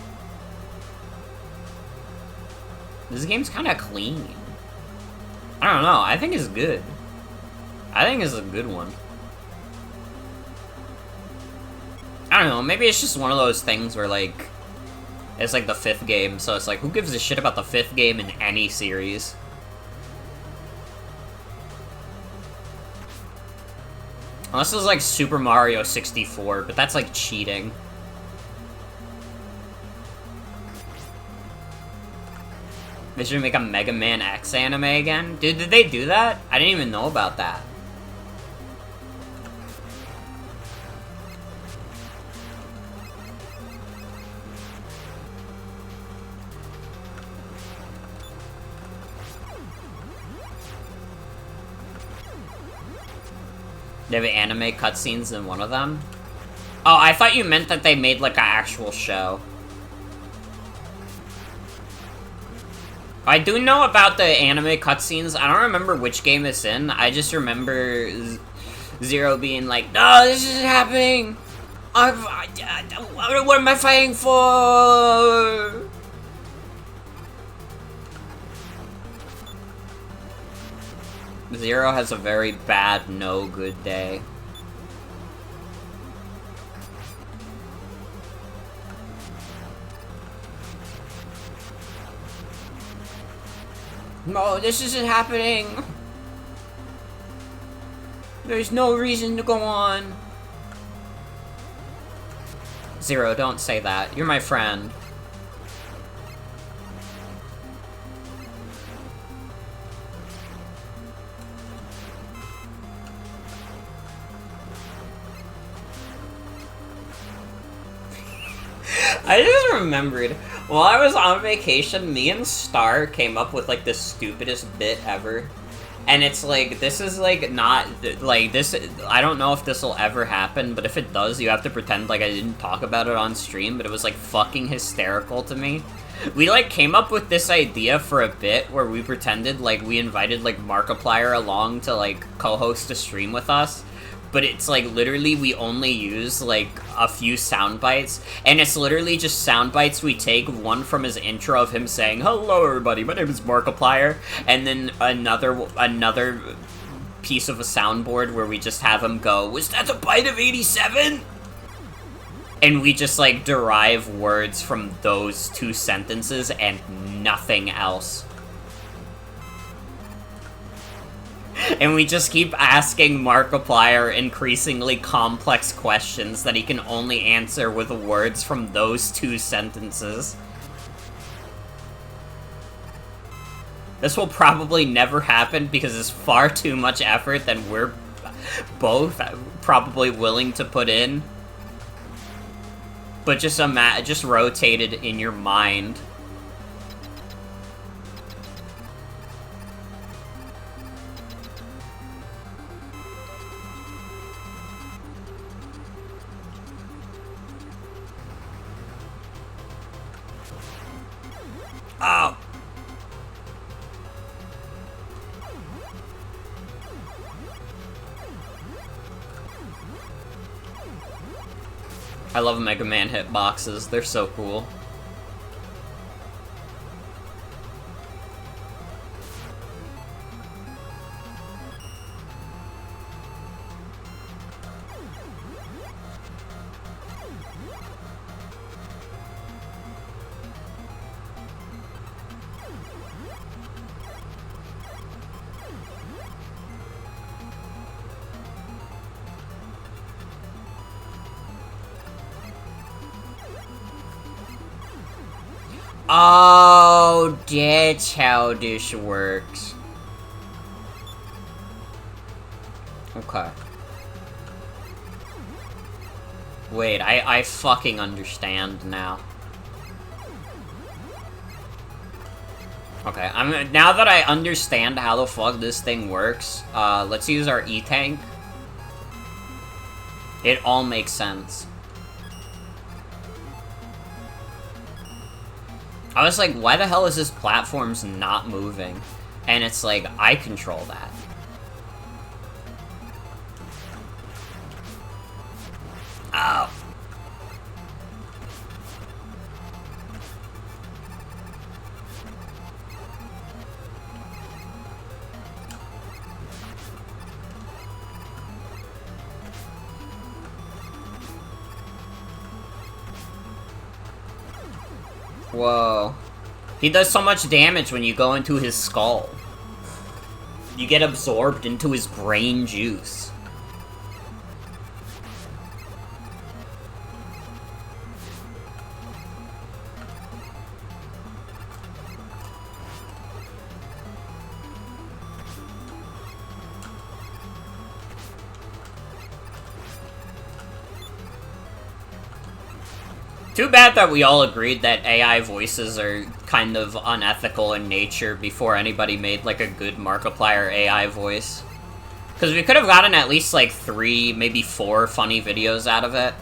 This game's kind of clean. I don't know, I think it's good. I think it's a good one. I don't know, maybe it's just one of those things where, like, it's like the 5th game, so it's like, who gives a shit about the 5th game in any series? Unless it was like Super Mario 64, but that's like cheating. They should make a Mega Man X anime again? Dude, did they do that? I didn't even know about that. They have anime cutscenes in one of them? Oh, I thought you meant that they made, like, an actual show. I do know about the anime cutscenes. I don't remember which game it's in. I just remember Zero being like, no, this isn't happening! What am I fighting for? Zero has a very bad, no good day. No, this isn't happening. There's no reason to go on. Zero, don't say that. You're my friend. I just remembered, while I was on vacation, me and Star came up with, like, the stupidest bit ever. And it's like, this is, like, not, like, this, I don't know if this will ever happen, but if it does, you have to pretend like I didn't talk about it on stream, but it was, like, fucking hysterical to me. We, like, came up with this idea for a bit where we pretended, like, we invited, like, Markiplier along to, like, co-host a stream with us. But it's, like, literally we only use, like, a few sound bites, and it's literally just sound bites we take, one from his intro of him saying, "Hello everybody, my name is Markiplier," and then another piece of a soundboard where we just have him go, "Was that the bite of 87?" And we just, like, derive words from those two sentences and nothing else. And we just keep asking Markiplier increasingly complex questions that he can only answer with words from those two sentences. This will probably never happen because it's far too much effort than we're both probably willing to put in. But just rotate it in your mind. Oh. I love Mega Man hitboxes, they're so cool. Oh, that's how this works. Okay. Wait, I fucking understand now. Okay, now that I understand how the fuck this thing works, let's use our E-Tank. It all makes sense. I was like, why the hell is this platform's not moving? And it's like, I control that. Oh. Whoa. He does so much damage when you go into his skull. You get absorbed into his brain juice. Too bad that we all agreed that AI voices are kind of unethical in nature before anybody made, like, a good Markiplier AI voice. Because we could have gotten at least, like, 3, maybe 4 funny videos out of it.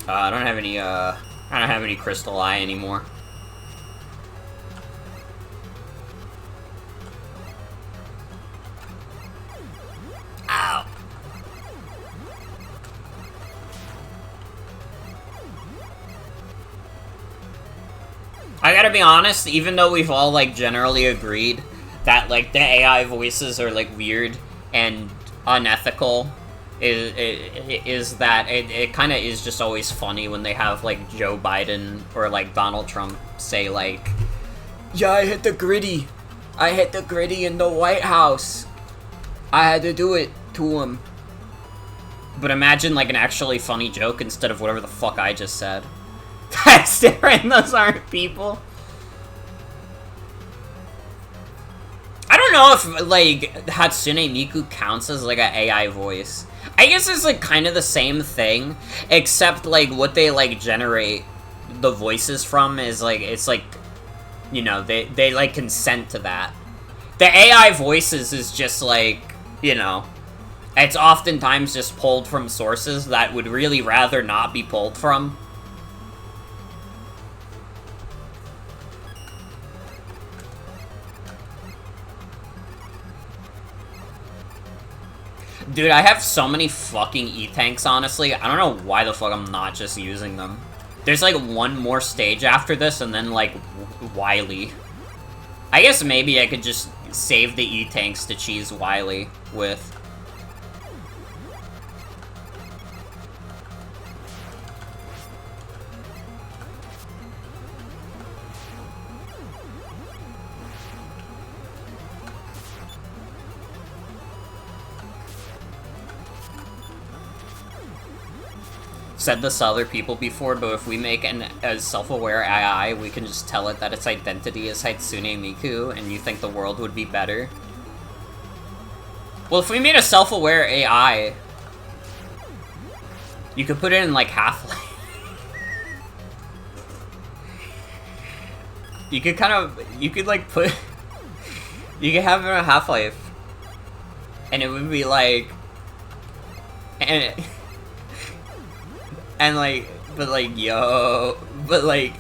I don't have any Crystal Eye anymore. Ow! I gotta be honest, even though we've all, like, generally agreed that, like, the AI voices are, like, weird and unethical, is that it kind of is just always funny when they have like Joe Biden or like Donald Trump say like, "Yeah, I hit the gritty. I hit the gritty in the White House. I had to do it to him." But imagine like an actually funny joke instead of whatever the fuck I just said. That's different. Those aren't people. I don't know if like Hatsune Miku counts as like an AI voice. I guess it's like kind of the same thing, except like what they like generate the voices from is like, it's like, you know, they like consent to that. The AI voices is just like, you know, it's oftentimes just pulled from sources that would really rather not be pulled from. Dude, I have so many fucking E-Tanks, honestly. I don't know why the fuck I'm not just using them. There's like one more stage after this, and then like Wily. I guess maybe I could just save the E-Tanks to cheese Wily with. Said this to other people before, but if we make a self-aware AI, we can just tell it that its identity is Hatsune Miku, and you think the world would be better? Well, if we made a self-aware AI, you could put it in, like, Half-Life. You could kind of, you could, like, put, you could have it in a Half-Life, and it would be, like, and like, but like, yo, but like,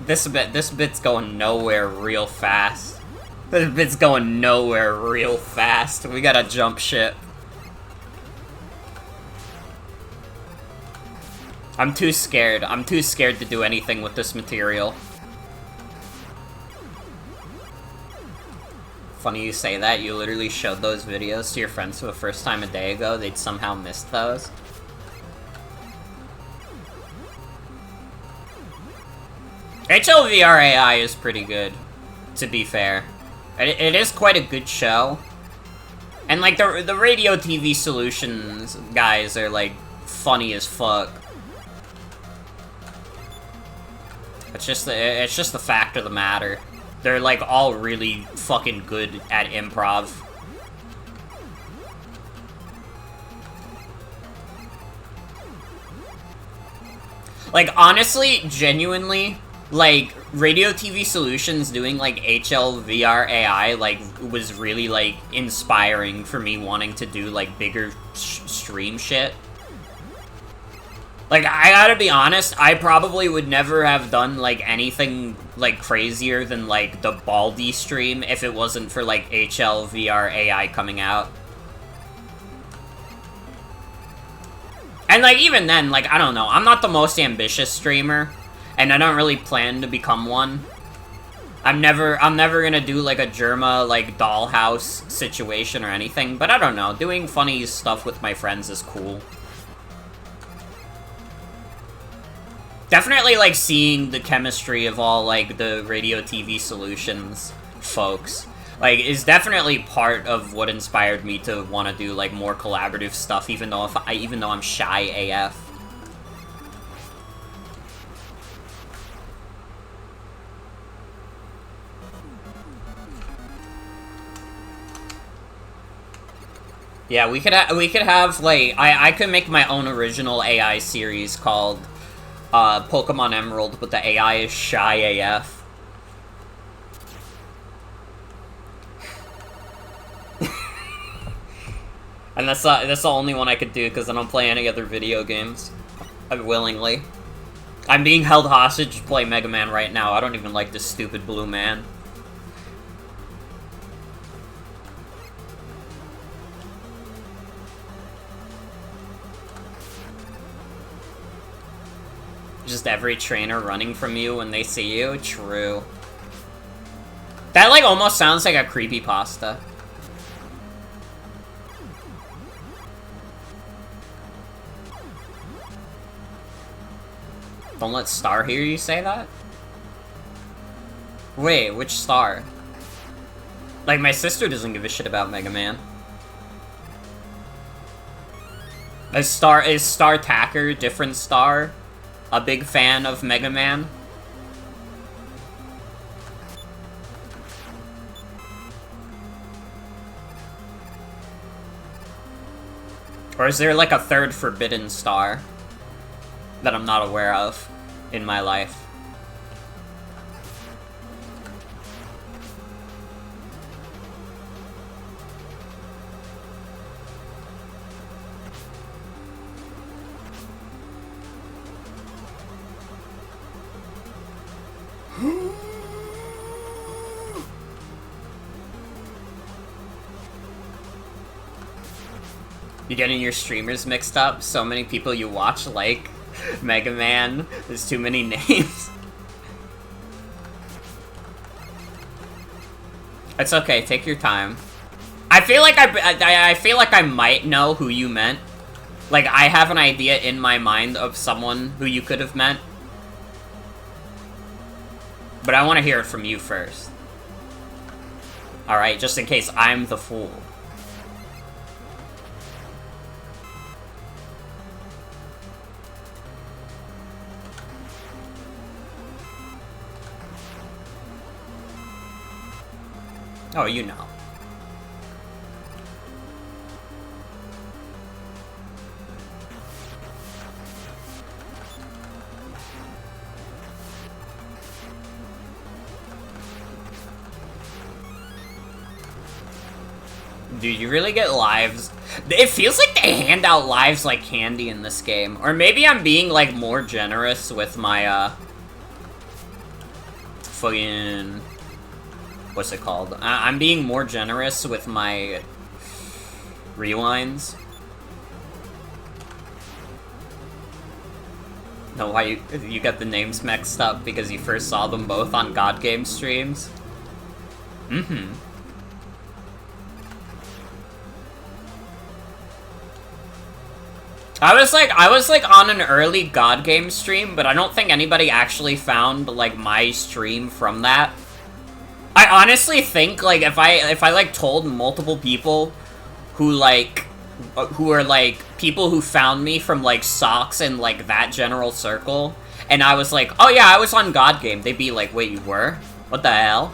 this bit's going nowhere real fast. This bit's going nowhere real fast. We gotta jump ship. I'm too scared. I'm too scared to do anything with this material. Funny you say that. You literally showed those videos to your friends for the first time a day ago. They'd somehow missed those. HLVR AI is pretty good, to be fair. It is quite a good show. And like the radio TV solutions guys are like funny as fuck. It's just the fact of the matter. They're, like, all really fucking good at improv. Like, honestly, genuinely, like, Radio TV Solutions doing, like, HLVR AI, like, was really, like, inspiring for me wanting to do, like, bigger stream shit. Like, I gotta be honest, I probably would never have done, like, anything, like, crazier than, like, the Baldi stream if it wasn't for, like, HLVR AI coming out. And, like, even then, like, I don't know, I'm not the most ambitious streamer, and I don't really plan to become one. I'm never gonna do, like, a Germa, like, dollhouse situation or anything, but I don't know, doing funny stuff with my friends is cool. Definitely, like, seeing the chemistry of all, like, the Radio TV Solutions folks, like, is definitely part of what inspired me to want to do, like, more collaborative stuff, even though I'm shy AF. Yeah, we could have, like, I could make my own original AI series called Pokemon Emerald, but the AI is shy AF. And that's the only one I could do, because I don't play any other video games. Willingly. I'm being held hostage to play Mega Man right now. I don't even like this stupid blue man. Just every trainer running from you when they see you? True. That, like, almost sounds like a creepypasta. Don't let Star hear you say that? Wait, which Star? Like, my sister doesn't give a shit about Mega Man. Is Star Tacker, different Star, a big fan of Mega Man? Or is there like a third forbidden star that I'm not aware of in my life? You getting your streamers mixed up? So many people you watch like Mega Man. There's too many names. It's okay, take your time. I feel like I feel like I might know who you meant. Like, I have an idea in my mind of someone who you could have meant. But I want to hear it from you first. Alright, just in case I'm the fool. Oh, you know. Dude, you really get lives. It feels like they hand out lives like candy in this game. Or maybe I'm being, like, more generous with my, fucking... What's it called? I'm being more generous with my rewinds. No, why you got the names mixed up because you first saw them both on God Game streams? Mm-hmm. I was like on an early God Game stream, but I don't think anybody actually found like my stream from that. I honestly think, like, if I like, told multiple people who, like, who are, like, people who found me from, like, Socks and, like, that general circle, and I was like, oh yeah, I was on God Game, they'd be like, wait, you were? What the hell?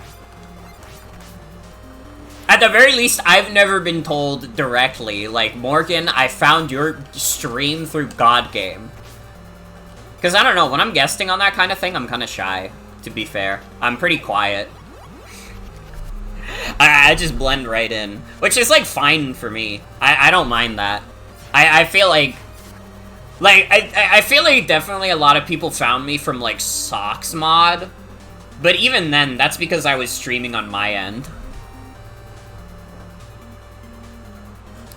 At the very least, I've never been told directly, like, Morgan, I found your stream through God Game. Because, I don't know, when I'm guesting on that kind of thing, I'm kind of shy, to be fair. I'm pretty quiet. I just blend right in, which is, like, fine for me. I don't mind that. I feel like... I feel like definitely a lot of people found me from, like, Socks mod. But even then, that's because I was streaming on my end.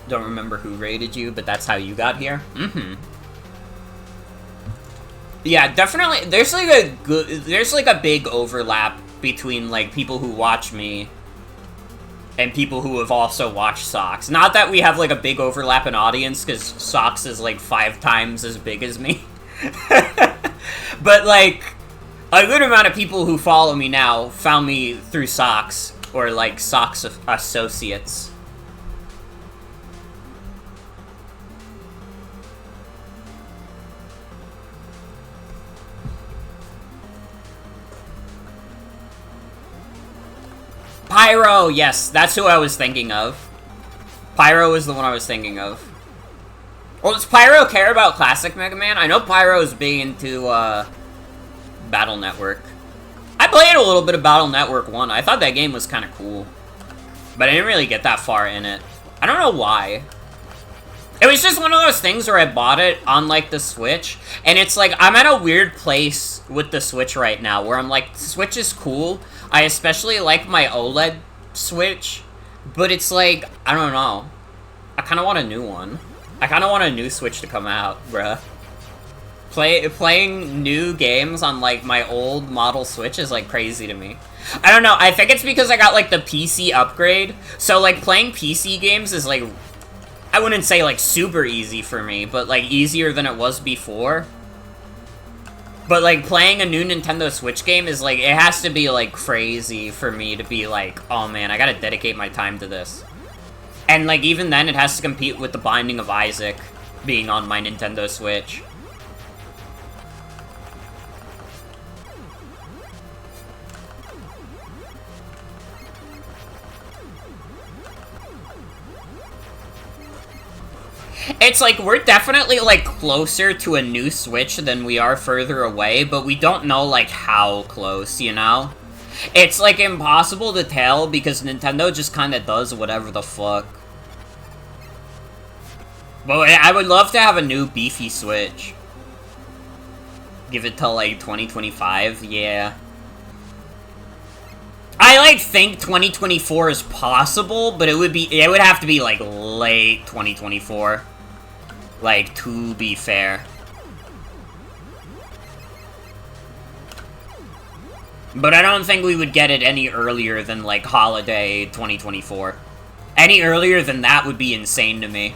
Don't remember who raided you, but that's how you got here? Mm-hmm. Yeah, definitely, there's, like, a big overlap between, like, people who watch me and people who have also watched Socks. Not that we have, like, a big overlap in audience, because Socks is, like, 5 times as big as me. But, like, a good amount of people who follow me now found me through Socks, or, like, Socks associates. Pyro! Yes, that's who I was thinking of. Pyro is the one I was thinking of. Well, does Pyro care about Classic Mega Man? I know Pyro's big into, Battle Network. I played a little bit of Battle Network 1. I thought that game was kind of cool. But I didn't really get that far in it. I don't know why. It was just one of those things where I bought it on, like, the Switch. And it's like, I'm at a weird place with the Switch right now, where I'm like, the Switch is cool. I especially like my OLED Switch, but it's like, I don't know. I kind of want a new one. I kind of want a new Switch to come out, bruh. Playing new games on, like, my old model Switch is, like, crazy to me. I don't know, I think it's because I got, like, the PC upgrade, so, like, playing PC games is, like, I wouldn't say, like, super easy for me, but, like, easier than it was before. But, like, playing a new Nintendo Switch game is, like, it has to be, like, crazy for me to be like, oh man, I gotta dedicate my time to this. And, like, even then, it has to compete with The Binding of Isaac being on my Nintendo Switch. It's like, we're definitely, like, closer to a new Switch than we are further away, but we don't know, like, how close, you know? It's, like, impossible to tell because Nintendo just kinda does whatever the fuck. But I would love to have a new beefy Switch. Give it till, like, 2025, yeah. I, like, think 2024 is possible, but it would have to be, like, late 2024. Like, to be fair. But I don't think we would get it any earlier than, like, holiday 2024. Any earlier than that would be insane to me.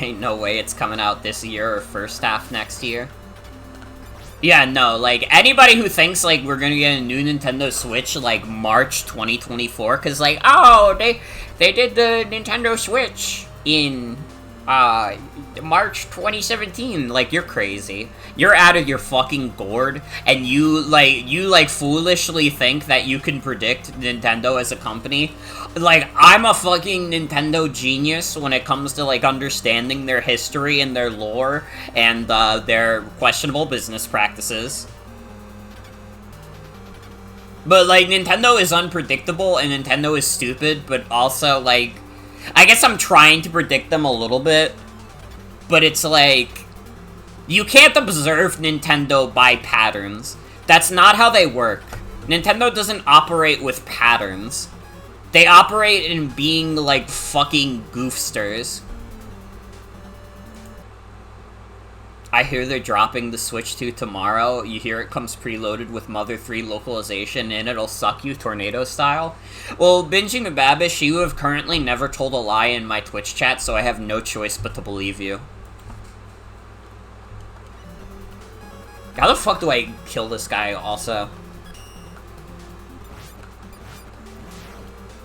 Ain't no way it's coming out this year or first half next year. Yeah, no, like, anybody who thinks, like, we're gonna get a new Nintendo Switch, like, March 2024, cause, like, oh, they did the Nintendo Switch in, March 2017, like, you're crazy. You're out of your fucking gourd, and you foolishly think that you can predict Nintendo as a company. Like, I'm a fucking Nintendo genius when it comes to, like, understanding their history and their lore and, their questionable business practices. But, like, Nintendo is unpredictable and Nintendo is stupid, but also, like, I guess I'm trying to predict them a little bit, but it's like, you can't observe Nintendo by patterns. That's not how they work. Nintendo doesn't operate with patterns. They operate in being, like, fucking goofsters. I hear they're dropping the Switch 2 tomorrow. You hear it comes preloaded with Mother 3 localization and it'll suck you tornado style? Well, Binging and Babish, you have currently never told a lie in my Twitch chat, so I have no choice but to believe you. How the fuck do I kill this guy also?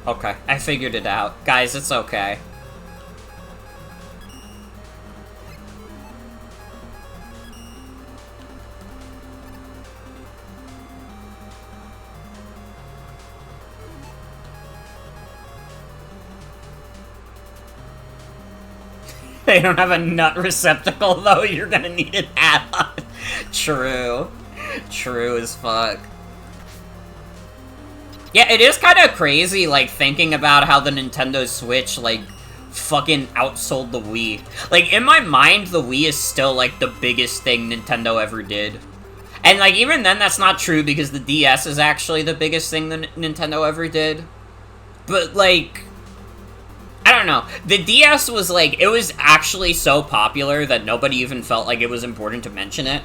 Okay, I figured it out. Guys, it's okay. They don't have a nut receptacle, though. You're gonna need an add-on. True. True as fuck. Yeah, it is kind of crazy, like, thinking about how the Nintendo Switch, like, fucking outsold the Wii. Like, in my mind, the Wii is still, like, the biggest thing Nintendo ever did. And, like, even then, that's not true, because the DS is actually the biggest thing that Nintendo ever did. But, like, I don't know. The DS was, like, it was actually so popular that nobody even felt like it was important to mention it.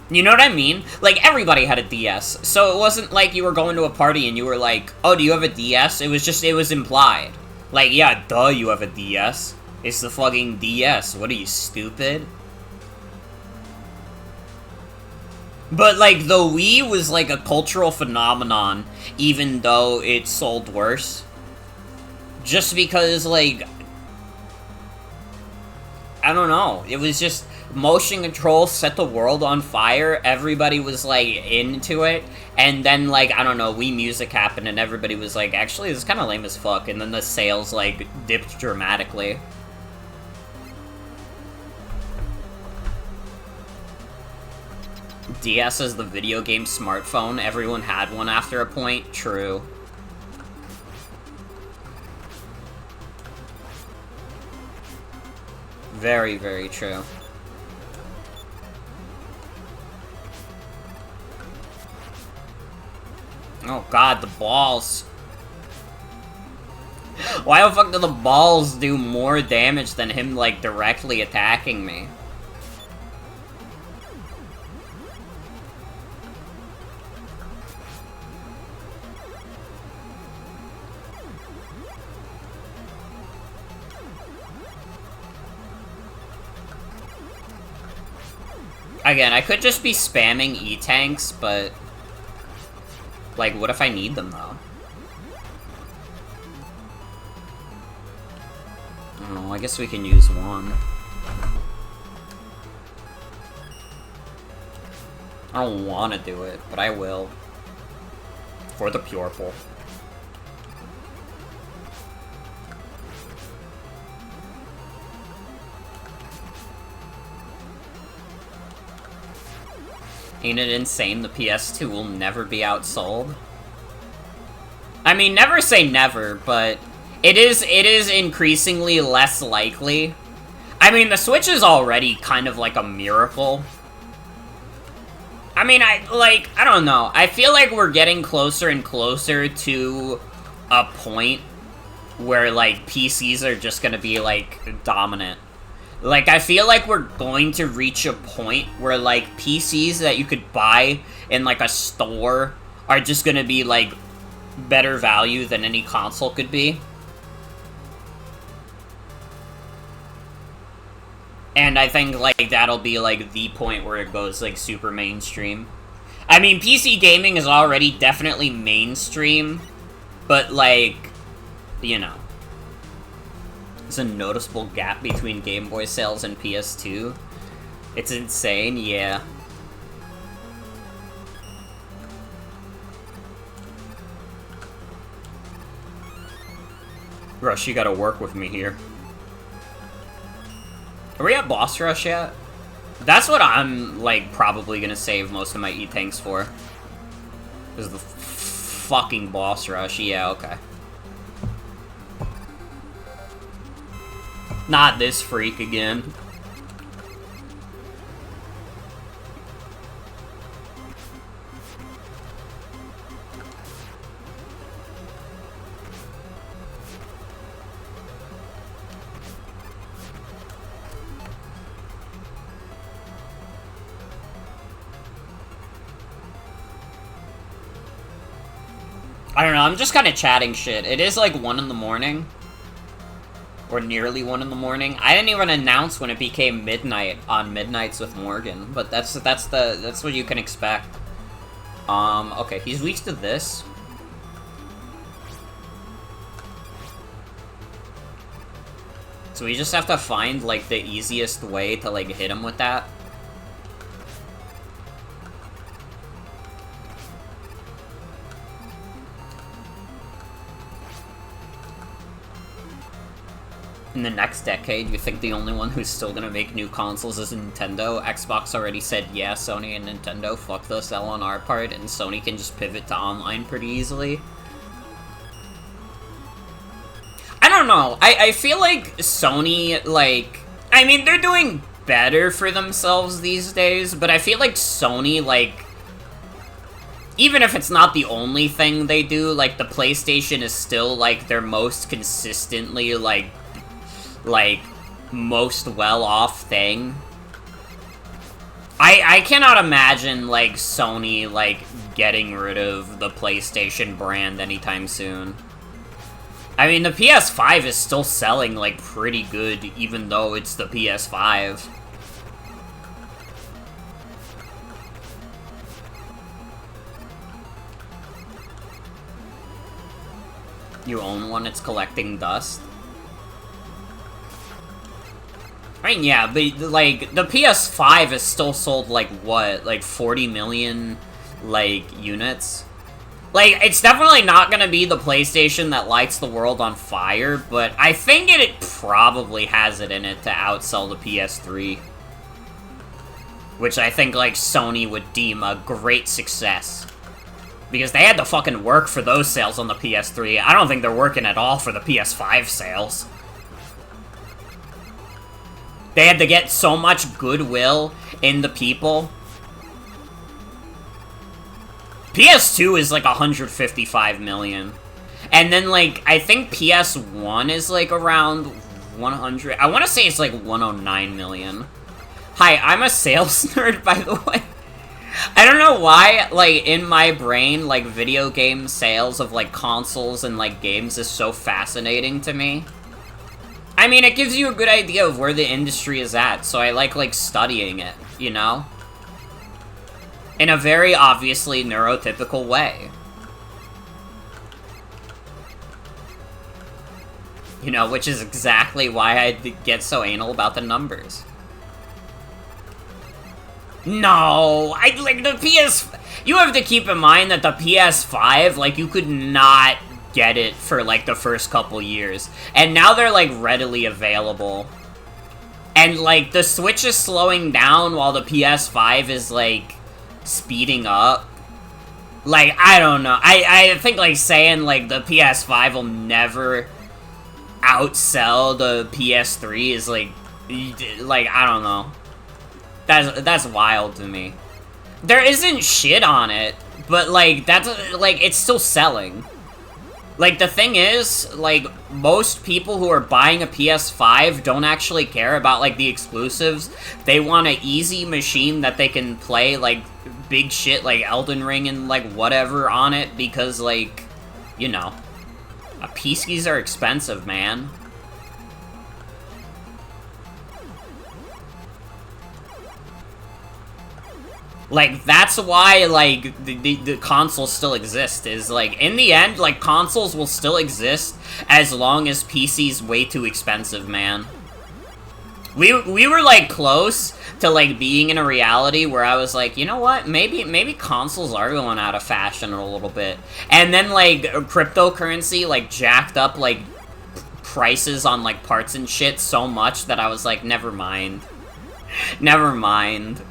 You know what I mean? Like, everybody had a DS, so it wasn't like you were going to a party and you were like, oh, do you have a DS? It was just, it was implied. Like, yeah, duh, you have a DS. It's the fucking DS. What are you, stupid? But, like, the Wii was, like, a cultural phenomenon, even though it sold worse. Just because, like, I don't know. It was just, motion control set the world on fire. Everybody was, like, into it. And then, like, I don't know, Wii Music happened and everybody was like, actually, this is kind of lame as fuck. And then the sales, like, dipped dramatically. DS is the video game smartphone. Everyone had one after a point. True. Very, very true. Oh god, the balls. Why the fuck do the balls do more damage than him, like, directly attacking me? Again, I could just be spamming E-tanks, but... Like, what if I need them, though? I don't know, I guess we can use one. I don't want to do it, but I will. For the purple. Ain't it insane the PS2 will never be outsold? I mean, never say never, but it is increasingly less likely. I mean, the Switch is already kind of like a miracle. I mean, I don't know. I feel like we're getting closer and closer to a point where, like, PCs are just gonna be, like, dominant. Like, I feel like we're going to reach a point where, like, PCs that you could buy in, like, a store are just gonna be, like, better value than any console could be. And I think, like, that'll be, like, the point where it goes, like, super mainstream. I mean, PC gaming is already definitely mainstream, but, like, you know. There's a noticeable gap between Game Boy sales and PS2. It's insane, yeah. Rush, you gotta work with me here. Are we at boss rush yet? That's what I'm, like, probably gonna save most of my E-tanks for. Is the fucking boss rush. Yeah, okay. Not this freak again. I don't know, I'm just kind of chatting shit. It is like 1 in the morning. Or nearly 1 in the morning. I didn't even announce when it became midnight on Midnights with Morgan, but that's what you can expect. Okay, he's weak to this. So we just have to find, like, the easiest way to, like, hit him with that. In the next decade, you think the only one who's still gonna make new consoles is Nintendo? Xbox already said, yeah, Sony and Nintendo, fuck the sell on our part, and Sony can just pivot to online pretty easily. I don't know. I feel like Sony, like... I mean, they're doing better for themselves these days, but I feel like Sony, like... Even if it's not the only thing they do, like, the PlayStation is still, like, their most consistently, like, most well-off thing. I cannot imagine, like, Sony, like, getting rid of the PlayStation brand anytime soon. I mean, the PS5 is still selling, like, pretty good, even though it's the PS5. You own one, it's collecting dust? I mean, yeah, but, like, the PS5 has still sold, like, what? Like, 40 million, like, units? Like, it's definitely not gonna be the PlayStation that lights the world on fire, but I think it probably has it in it to outsell the PS3. Which I think, like, Sony would deem a great success. Because they had to fucking work for those sales on the PS3. I don't think they're working at all for the PS5 sales. They had to get so much goodwill in the people. PS2 is like 155 million. And then, like, I think PS1 is like around 100. I want to say it's like 109 million. Hi, I'm a sales nerd, by the way. I don't know why, like, in my brain, like, video game sales of, like, consoles and, like, games is so fascinating to me. I mean, it gives you a good idea of where the industry is at, so I like studying it, you know? in a very obviously neurotypical way. You know, which is exactly why I get so anal about the numbers. No, like, the you have to keep in mind that the PS5, like, you could not get it for, like, the first couple years. And now they're, like, readily available. And, like, the Switch is slowing down while the PS5 is, like, speeding up. Like, I don't know. I think, like, saying, like, the PS5 will never outsell the PS3 is, like, I don't know. That's wild to me. There isn't shit on it, but, like, that's, like, it's still selling. Like, the thing is, like, most people who are buying a PS5 don't actually care about, like, the exclusives. They want an easy machine that they can play, like, big shit like Elden Ring and, like, whatever on it, because, like, you know, PCs are expensive, man. Like, that's why, like, the consoles still exist, is, like, in the end, like, consoles will still exist as long as PC's way too expensive, man. We were, like, close to, like, being in a reality where I was like, you know what, maybe consoles are going out of fashion a little bit. And then, like, cryptocurrency, like, jacked up, like, prices on, like, parts and shit so much that I was like, never mind. Never mind.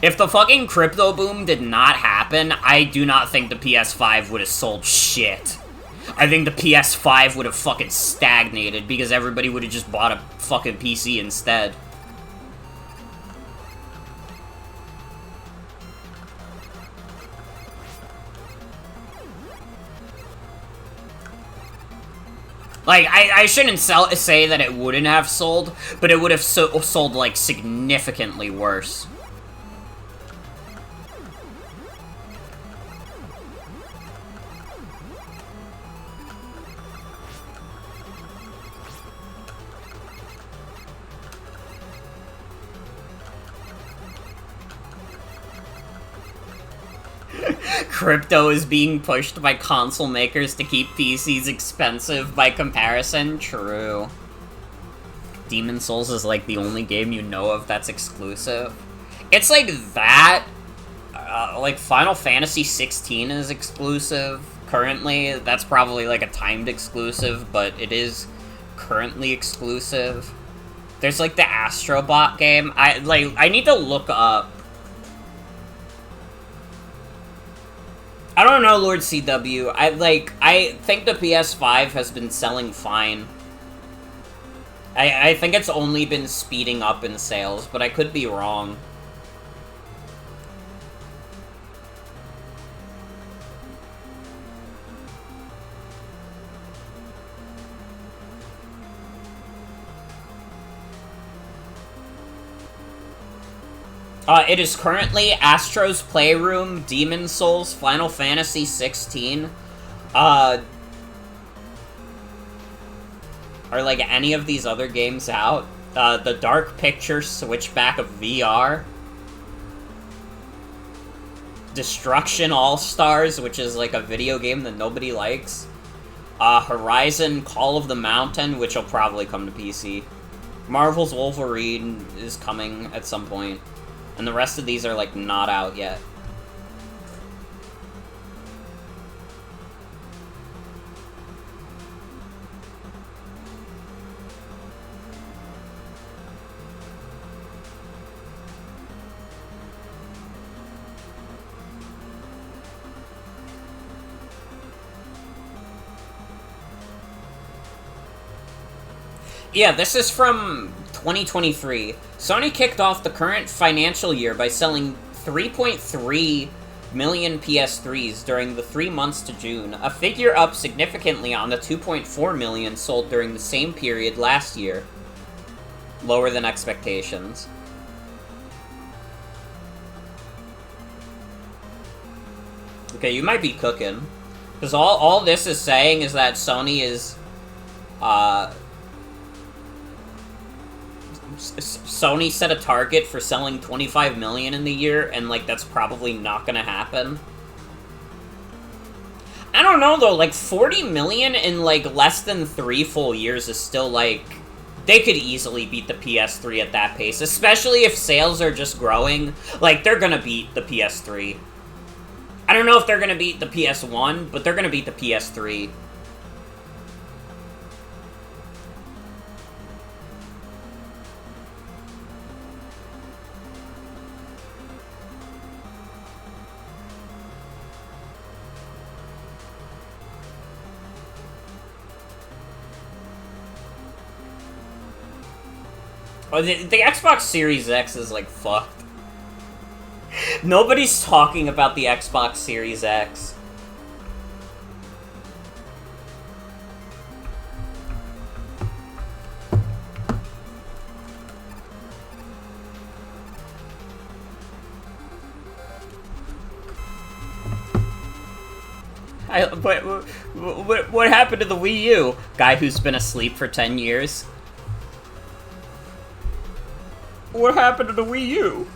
If the fucking crypto boom did not happen, I do not think the PS5 would have sold shit. I think the PS5 would have fucking stagnated because everybody would have just bought a fucking PC instead. Like, I shouldn't say that it wouldn't have sold, but it would have sold, like, significantly worse. Crypto is being pushed by console makers to keep PCs expensive by comparison. True. Demon Souls is like the only game you know of that's exclusive. It's like that. Like Final Fantasy 16 is exclusive currently. That's probably like a timed exclusive, but it is currently exclusive. There's like the Astrobot game. I need to look up. I don't know, Lord CW. I think the PS5 has been selling fine. I think it's only been speeding up in sales, but I could be wrong. It is currently Astro's Playroom, Demon Souls, Final Fantasy 16. Are, like, any of these other games out? The Dark Picture Switchback of VR. Destruction All-Stars, which is, like, a video game that nobody likes. Horizon Call of the Mountain, which will probably come to PC. Marvel's Wolverine is coming at some point. And the rest of these are, like, not out yet. Yeah, this is from 2023. Sony kicked off the current financial year by selling 3.3 million PS3s during the 3 months to June, a figure up significantly on the 2.4 million sold during the same period last year. Lower than expectations. Okay, you might be cooking. Because all this is saying is that Sony is, Sony set a target for selling 25 million in the year, and, like, that's probably not gonna happen. I don't know, though, like, 40 million in, like, less than 3 full years is still, like... They could easily beat the PS3 at that pace, especially if sales are just growing. Like, they're gonna beat the PS3. I don't know if they're gonna beat the PS1, but they're gonna beat the PS3. Oh, the Xbox Series X is, like, fucked. Nobody's talking about the Xbox Series X. What happened to the Wii U? Guy who's been asleep for 10 years? What happened to the Wii U?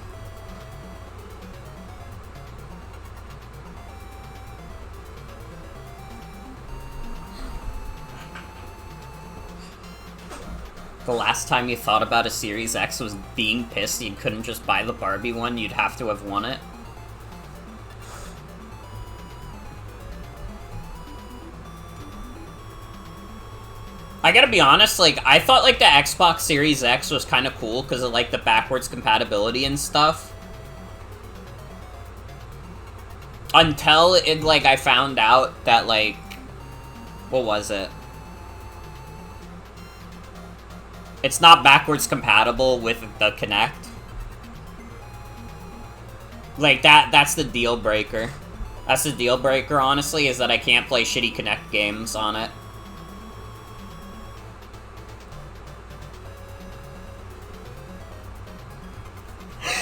The last time you thought about a Series X was being pissed you couldn't just buy the Barbie one, you'd have to have won it. I gotta be honest, like, I thought, like, the Xbox Series X was kind of cool because of, like, the backwards compatibility and stuff. Until, it, like, I found out that, like... What was it? It's not backwards compatible with the Kinect. Like, that's the deal breaker. That's the deal breaker, honestly, is that I can't play shitty Kinect games on it.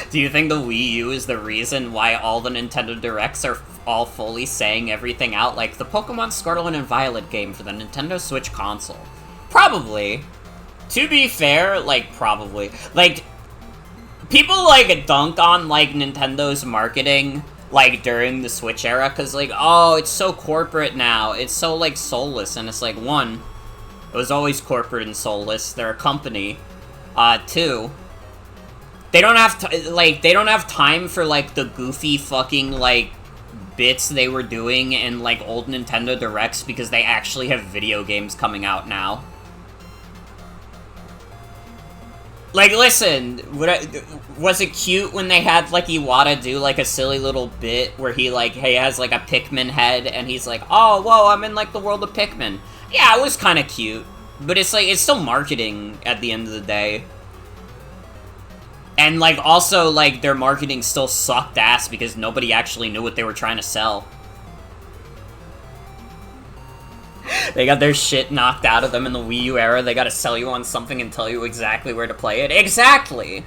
Do you think the Wii U is the reason why all the Nintendo Directs are all fully saying everything out, like the Pokemon Scarlet and Violet game for the Nintendo Switch console? Probably. To be fair, like, probably. Like, people, like, dunk on, like, Nintendo's marketing, like, during the Switch era, because, like, oh, it's so corporate now. It's so, like, soulless, and it's like, one, it was always corporate and soulless. They're a company. Two, they don't have they don't have time for, like, the goofy fucking, like, bits they were doing in, like, old Nintendo Directs because they actually have video games coming out now. Like, listen, was it cute when they had, like, Iwata do, like, a silly little bit where he, like, he has, like, a Pikmin head, and he's like, oh, whoa, I'm in, like, the world of Pikmin. Yeah, it was kind of cute, but it's, like, it's still marketing at the end of the day. And, like, also, like, their marketing still sucked ass because nobody actually knew what they were trying to sell. They got their shit knocked out of them in the Wii U era. They gotta sell you on something and tell you exactly where to play it. Exactly!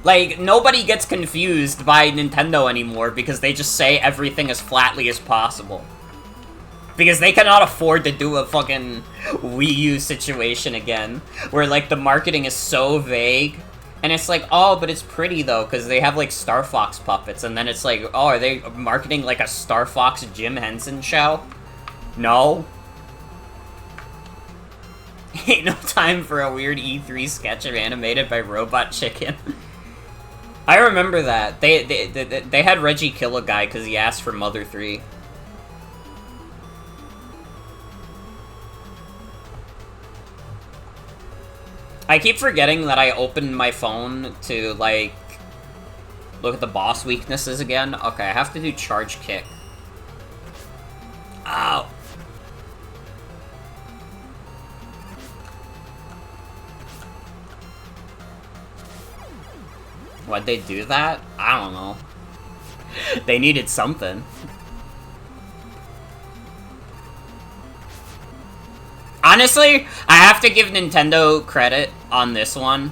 Like, nobody gets confused by Nintendo anymore because they just say everything as flatly as possible. Because they cannot afford to do a fucking Wii U situation again, where, like, the marketing is so vague. And it's like, oh, but it's pretty, though, because they have, like, Star Fox puppets. And then it's like, oh, are they marketing, like, a Star Fox Jim Henson show? No. Ain't no time for a weird E3 sketch animated by Robot Chicken. I remember that. They had Reggie kill a guy because he asked for Mother 3. I keep forgetting that I opened my phone to, like, look at the boss weaknesses again. Okay, I have to do charge kick. Ow! Why'd they do that? I don't know. They needed something. Honestly, I have to give Nintendo credit on this one.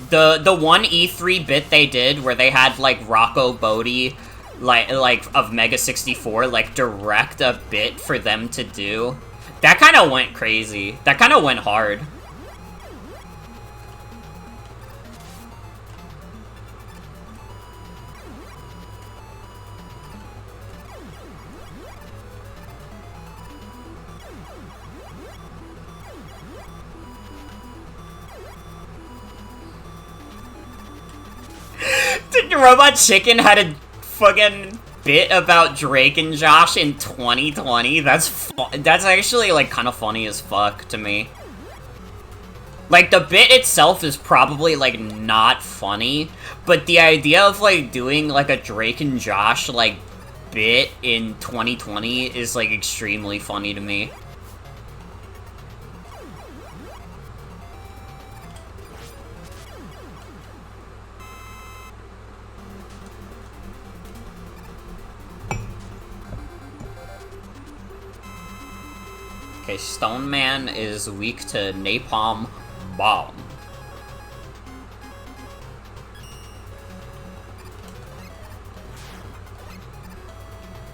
The one E3 bit they did where they had, like, Rocco Bodie, like of Mega 64, like, direct a bit for them to do. That kind of went crazy. That kind of went hard. Robot Chicken had a fucking bit about Drake and Josh in 2020. That's actually, like, kind of funny as fuck to me. Like, the bit itself is probably, like, not funny, but the idea of, like, doing, like, a Drake and Josh, like, bit in 2020 is, like, extremely funny to me. Okay, Stone Man is weak to Napalm Bomb.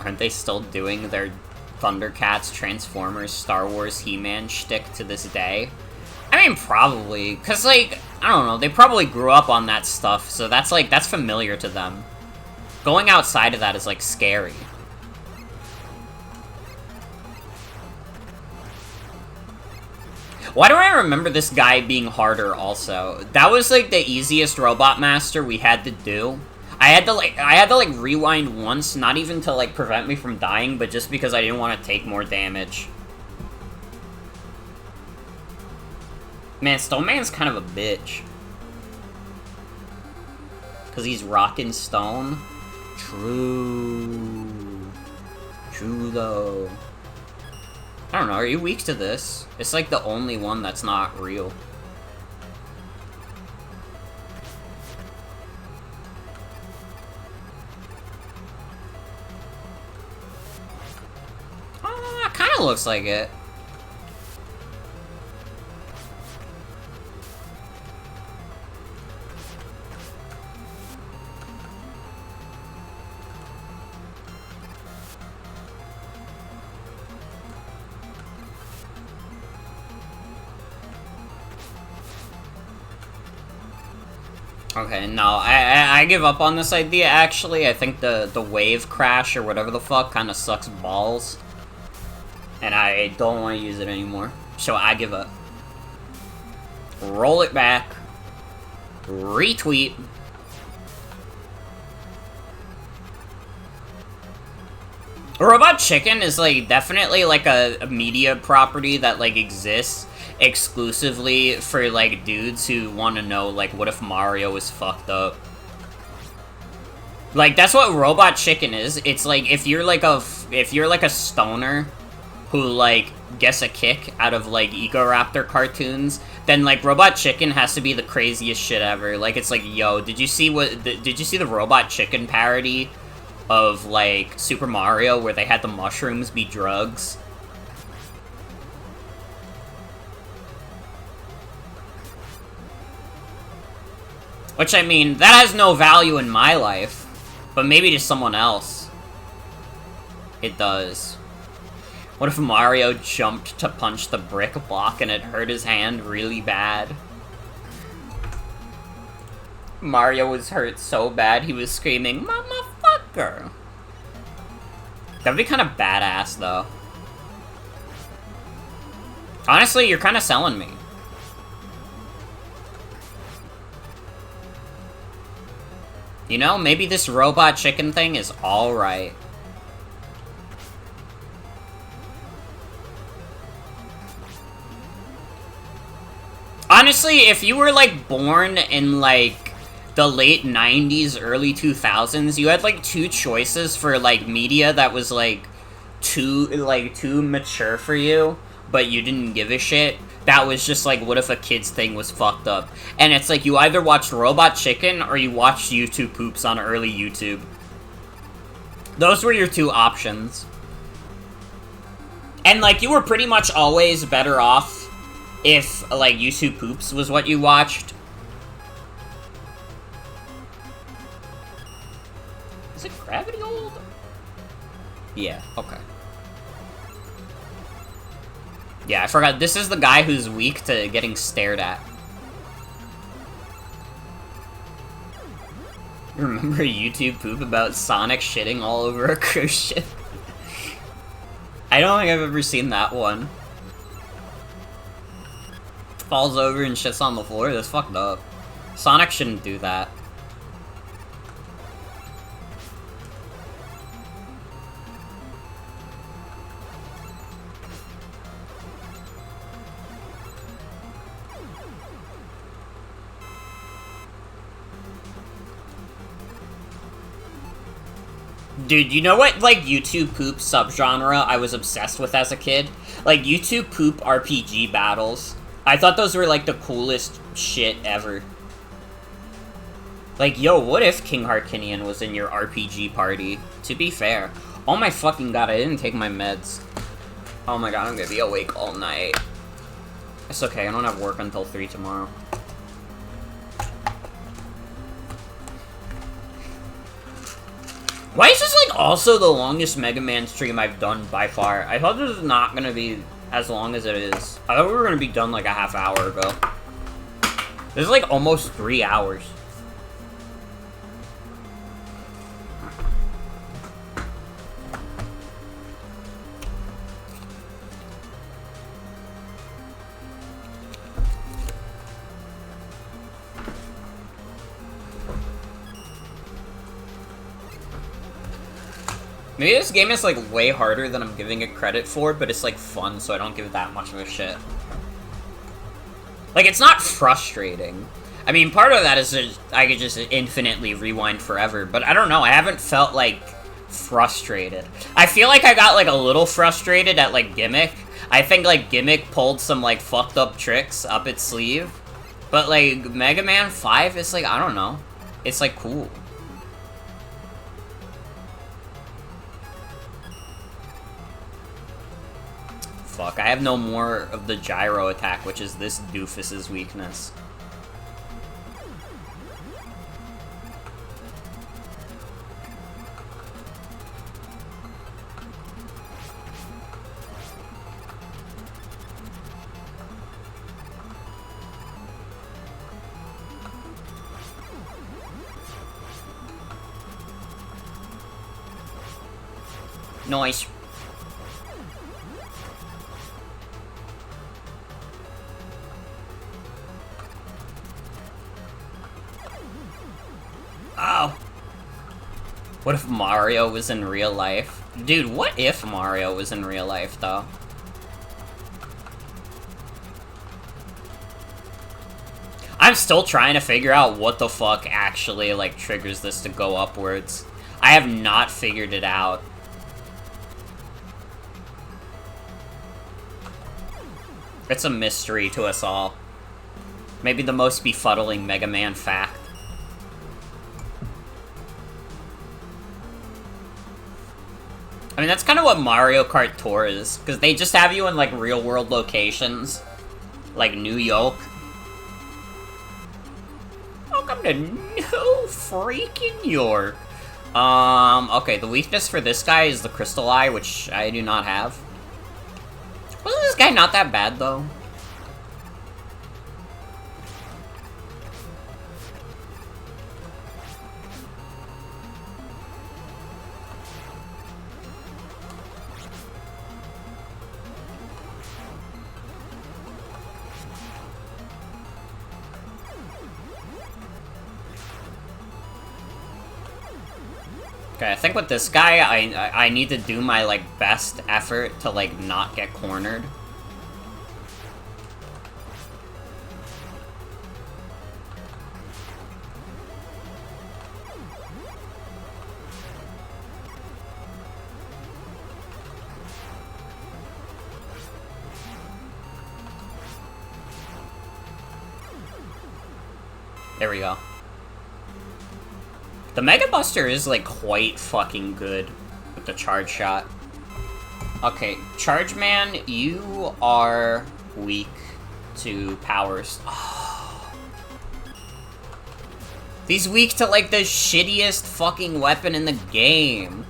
Aren't they still doing their Thundercats, Transformers, Star Wars, He-Man shtick to this day? I mean, probably, because, like, I don't know, they probably grew up on that stuff, so that's, like, that's familiar to them. Going outside of that is, like, scary. Why do I remember this guy being harder, also? That was, like, the easiest Robot Master we had to do. I had to rewind once, not even to, like, prevent me from dying, but just because I didn't want to take more damage. Man, Stone Man's kind of a bitch. Because he's rocking stone. True. True, though. I don't know, are you weak to this? It's, like, the only one that's not real. Kinda looks like it. Okay, no, I give up on this idea, actually. I think the wave crash or whatever the fuck kind of sucks balls. And I don't want to use it anymore. So I give up. Roll it back. Retweet. Robot Chicken is, like, definitely, like, a media property that, like, exists exclusively for, like, dudes who want to know, like, what if Mario was fucked up? Like, that's what Robot Chicken is. It's, like, if you're, like, a stoner who, like, gets a kick out of, like, Eco-Raptor cartoons, then, like, Robot Chicken has to be the craziest shit ever. Like, it's like, yo, did you see the Robot Chicken parody of, like, Super Mario where they had the mushrooms be drugs? Which, I mean, that has no value in my life, but maybe to someone else it does. What if Mario jumped to punch the brick block and it hurt his hand really bad? Mario was hurt so bad he was screaming, "Motherfucker!" That'd be kind of badass, though. Honestly, you're kind of selling me. You know, maybe this Robot Chicken thing is alright. Honestly, if you were, like, born in, like, the late 90s, early 2000s, you had, like, two choices for, like, media that was, like, too mature for you, but you didn't give a shit. That was just, like, what if a kid's thing was fucked up? And it's like, you either watched Robot Chicken, or you watched YouTube poops on early YouTube. Those were your two options. And, like, you were pretty much always better off if, like, YouTube poops was what you watched. Is it Gravity Old? Yeah, okay. Yeah, I forgot. This is the guy who's weak to getting stared at. Remember a YouTube poop about Sonic shitting all over a cruise ship? I don't think I've ever seen that one. Falls over and shits on the floor? That's fucked up. Sonic shouldn't do that. Dude, you know what, like, YouTube poop subgenre I was obsessed with as a kid? Like, YouTube poop RPG battles. I thought those were, like, the coolest shit ever. Like, yo, what if King Harkinian was in your RPG party? To be fair. Oh my fucking god, I didn't take my meds. Oh my god, I'm gonna be awake all night. It's okay, I don't have work until 3 tomorrow. Why is this, like, also the longest Mega Man stream I've done by far? I thought this was not gonna be as long as it is. I thought we were gonna be done, like, a half hour ago. This is, like, almost 3 hours. Maybe this game is, like, way harder than I'm giving it credit for, but it's, like, fun, so I don't give it that much of a shit. Like, it's not frustrating. I mean, part of that is just, I could just infinitely rewind forever, but I don't know, I haven't felt, like, frustrated. I feel like I got, like, a little frustrated at, like, Gimmick. I think, like, Gimmick pulled some, like, fucked up tricks up its sleeve. But, like, Mega Man 5 is, like, I don't know. It's, like, cool. Fuck, I have no more of the gyro attack, which is this doofus's weakness. Nice. Oh. What if Mario was in real life? Dude, what if Mario was in real life, though? I'm still trying to figure out what the fuck actually, like, triggers this to go upwards. I have not figured it out. It's a mystery to us all. Maybe the most befuddling Mega Man fact. I mean, that's kind of what Mario Kart Tour is, because they just have you in, like, real-world locations. Like New York. Welcome to New freaking York. Okay, the weakness for this guy is the Crystal Eye, which I do not have. Wasn't this guy not that bad, though? Okay, I think with this guy, I need to do my, like, best effort to, like, not get cornered. There we go. The Mega Buster is, like, quite fucking good with the charge shot. Okay, Charge Man, you are weak to powers. Oh. He's weak to, like, the shittiest fucking weapon in the game.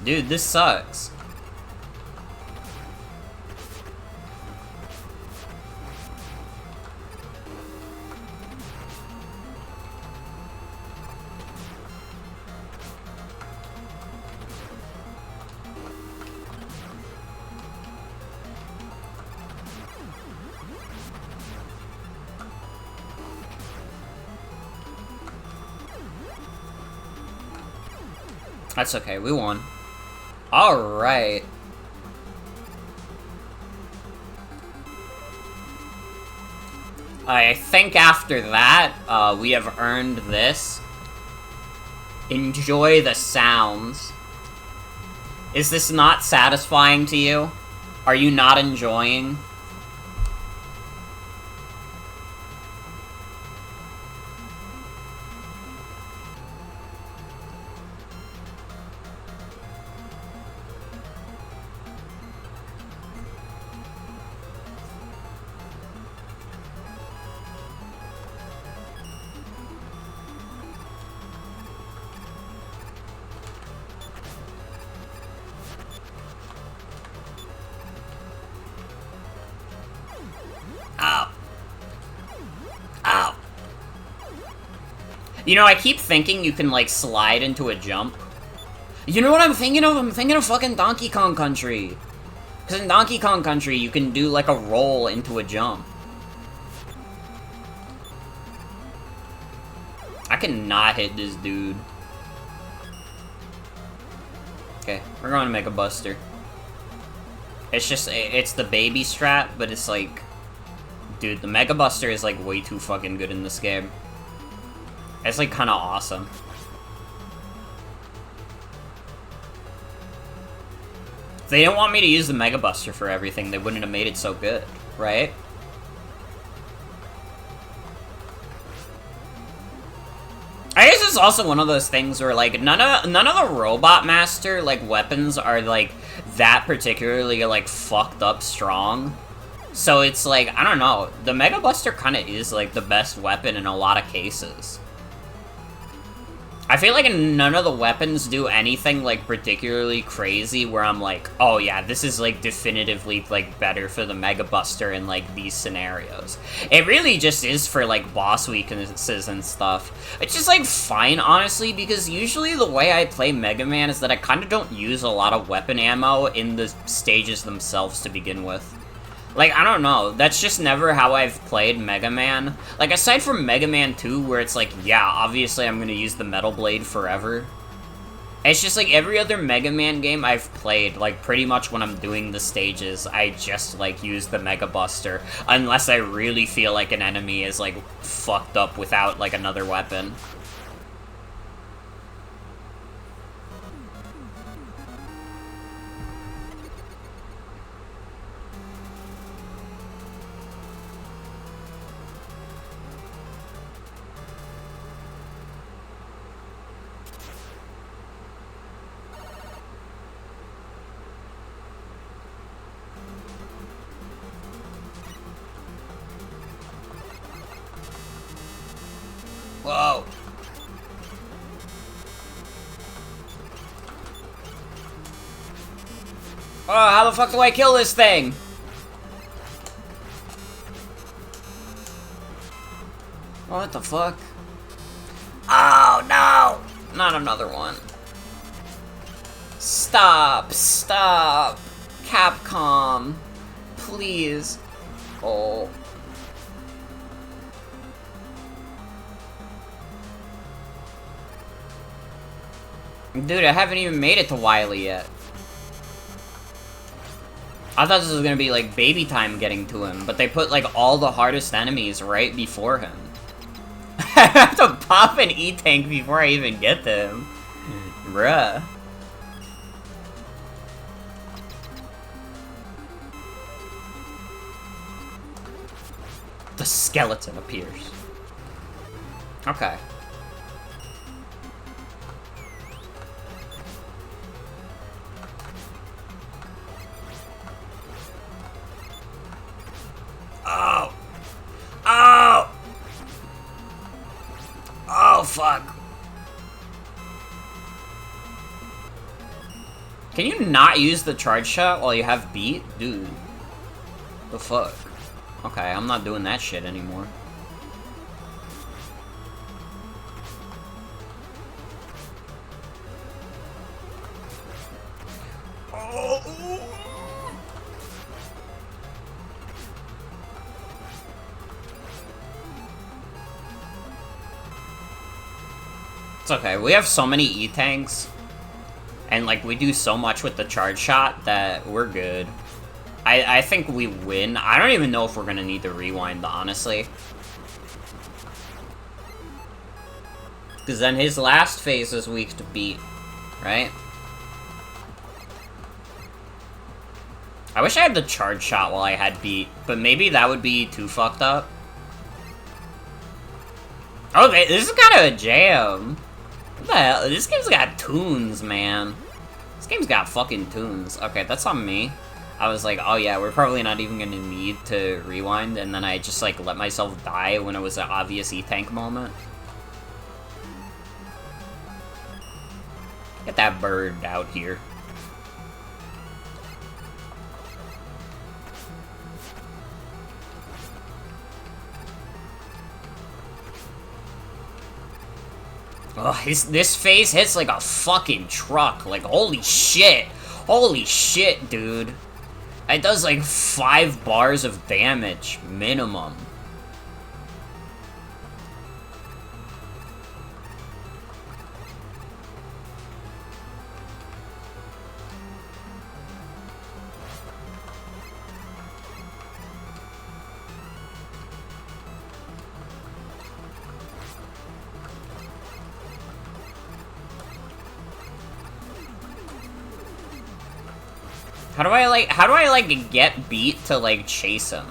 Dude, this sucks. That's okay, we won. Alright. I think after that, we have earned this. Enjoy the sounds. Is this not satisfying to you? Are you not enjoying? Ow. Ow. You know, I keep thinking you can, like, slide into a jump. You know what I'm thinking of? I'm thinking of fucking Donkey Kong Country. Because in Donkey Kong Country, you can do, like, a roll into a jump. I cannot hit this dude. Okay, we're going to make a buster. It's just, it's the baby strat, but it's like... Dude, the Mega Buster is, like, way too fucking good in this game. It's, like, kinda awesome. If they didn't want me to use the Mega Buster for everything, they wouldn't have made it so good, right? I guess it's also one of those things where, like, none of the Robot Master, like, weapons are, like, that particularly, like, fucked up strong. So it's like, I don't know, the Mega Buster kinda is, like, the best weapon in a lot of cases. I feel like none of the weapons do anything, like, particularly crazy where I'm like, oh yeah, this is, like, definitively, like, better for the Mega Buster in, like, these scenarios. It really just is for, like, boss weaknesses and stuff. It's just, like, fine, honestly, because usually the way I play Mega Man is that I kinda don't use a lot of weapon ammo in the stages themselves to begin with. Like, I don't know, that's just never how I've played Mega Man. Like, aside from Mega Man 2, where it's like, yeah, obviously I'm gonna use the Metal Blade forever. It's just like, every other Mega Man game I've played, like, pretty much when I'm doing the stages, I just, like, use the Mega Buster. Unless I really feel like an enemy is, like, fucked up without, like, another weapon. Whoa. Oh, how the fuck do I kill this thing? What the fuck? Oh, no! Not another one. Stop. Stop. Capcom. Please. Oh. Dude, I haven't even made it to Wily yet. I thought this was gonna be, like, baby time getting to him, but they put, like, all the hardest enemies right before him. I have to pop an E-Tank before I even get to him. Bruh. The skeleton appears. Okay. Oh! Oh! Oh, fuck. Can you not use the charge shot while you have beat? Dude. The fuck? Okay, I'm not doing that shit anymore. It's okay, we have so many E-Tanks, and, like, we do so much with the charge shot that we're good. I think we win. I don't even know if we're gonna need to rewind, honestly. Because then his last phase is weak to beat, right? I wish I had the charge shot while I had beat, but maybe that would be too fucked up. Oh, this is kind of a jam. What the hell? This game's got tunes, man. This game's got fucking tunes. Okay, that's on me. I was like, oh yeah, we're probably not even gonna need to rewind, and then I just like let myself die when it was an obvious E-Tank moment. Get that bird out here. Oh, this phase hits like a fucking truck. Like, holy shit. Holy shit, dude. It does like 5 bars of damage, minimum. How do I like get beat to like chase him?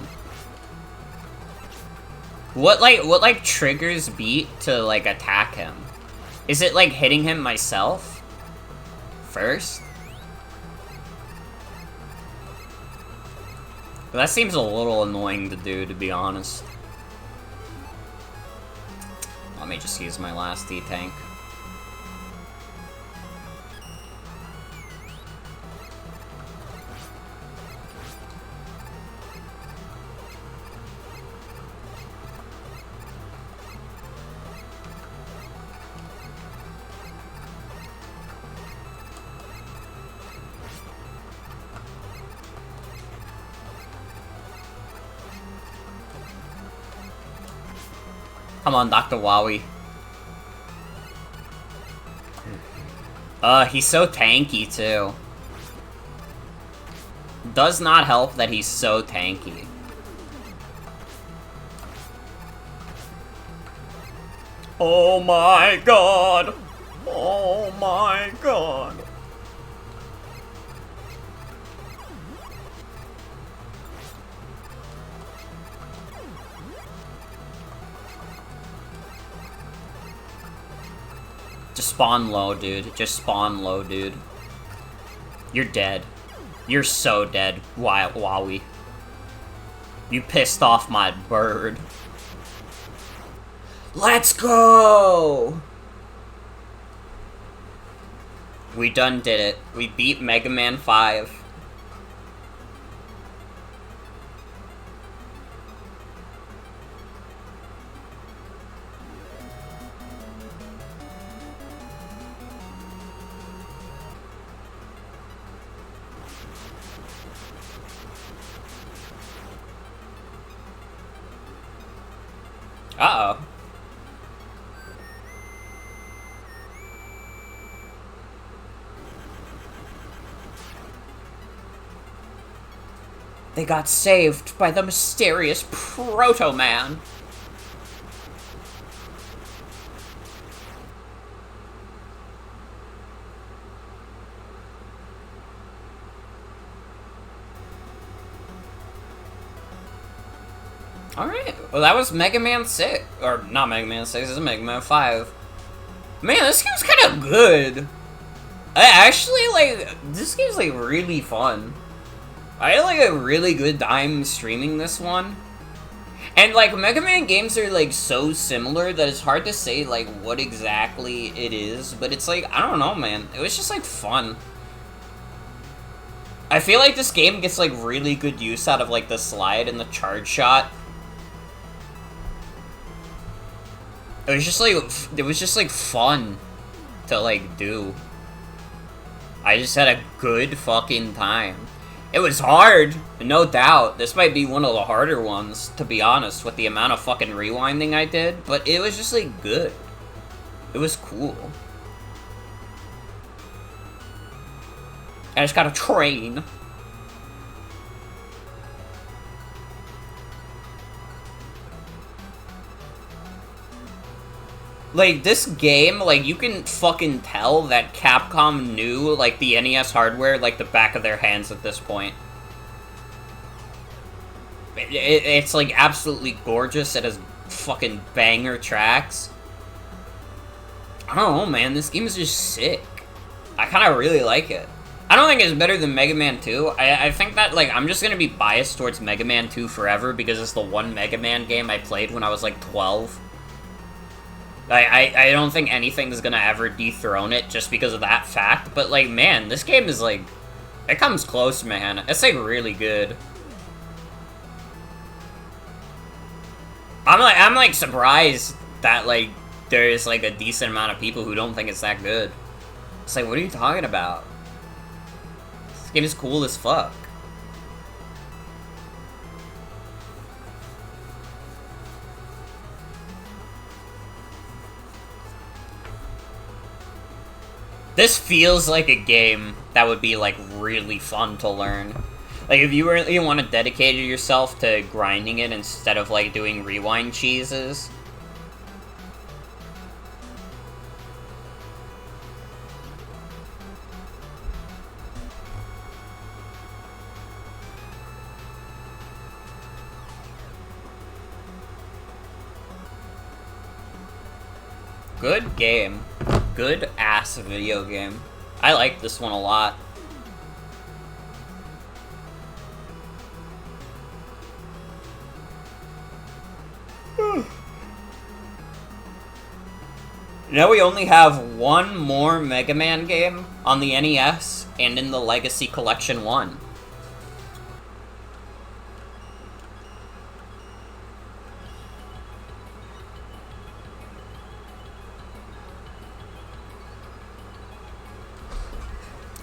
What like triggers beat to like attack him? Is it like hitting him myself first? That seems a little annoying to do, to be honest. Let me just use my last E-Tank. Come on, Dr. Wowie. He's so tanky, too. Does not help that he's so tanky. Oh my god! Oh my god! Just spawn low, dude. Just spawn low, dude. You're dead. You're so dead, Wowie. You pissed off my bird. Let's go! We done did it. We beat Mega Man 5. Uh-oh. They got saved by the mysterious Proto-Man. Alright, well that was Mega Man 6. Or, not Mega Man 6, this is Mega Man 5. Man, this game's kind of good. Actually, like, this game's, like, really fun. I had, like, a really good time streaming this one. And, like, Mega Man games are, like, so similar that it's hard to say, like, what exactly it is. But it's, like, I don't know, man. It was just, like, fun. I feel like this game gets, like, really good use out of, like, the slide and the charge shot. It was just, like, fun to, like, do. I just had a good fucking time. It was hard, no doubt. This might be one of the harder ones, to be honest, with the amount of fucking rewinding I did. But it was just, like, good. It was cool. I just got a train. Like, this game, like, you can fucking tell that Capcom knew, like, the NES hardware like the back of their hands at this point. It's, like, absolutely gorgeous. It has fucking banger tracks. I don't know, man. This game is just sick. I kind of really like it. I don't think it's better than Mega Man 2. I think that, like, I'm just gonna be biased towards Mega Man 2 forever because it's the one Mega Man game I played when I was, like, 12. I don't think anything's gonna ever dethrone it just because of that fact, but, like, man, this game is, like, it comes close, man. It's, like, really good. I'm like, surprised that, like, there's, like, a decent amount of people who don't think it's that good. It's like, what are you talking about? This game is cool as fuck. This feels like a game that would be, like, really fun to learn. Like, if you really want to dedicate yourself to grinding it instead of, like, doing rewind cheeses. Good game. Good ass video game. I like this one a lot. Now we only have one more Mega Man game on the NES and in the Legacy Collection 1.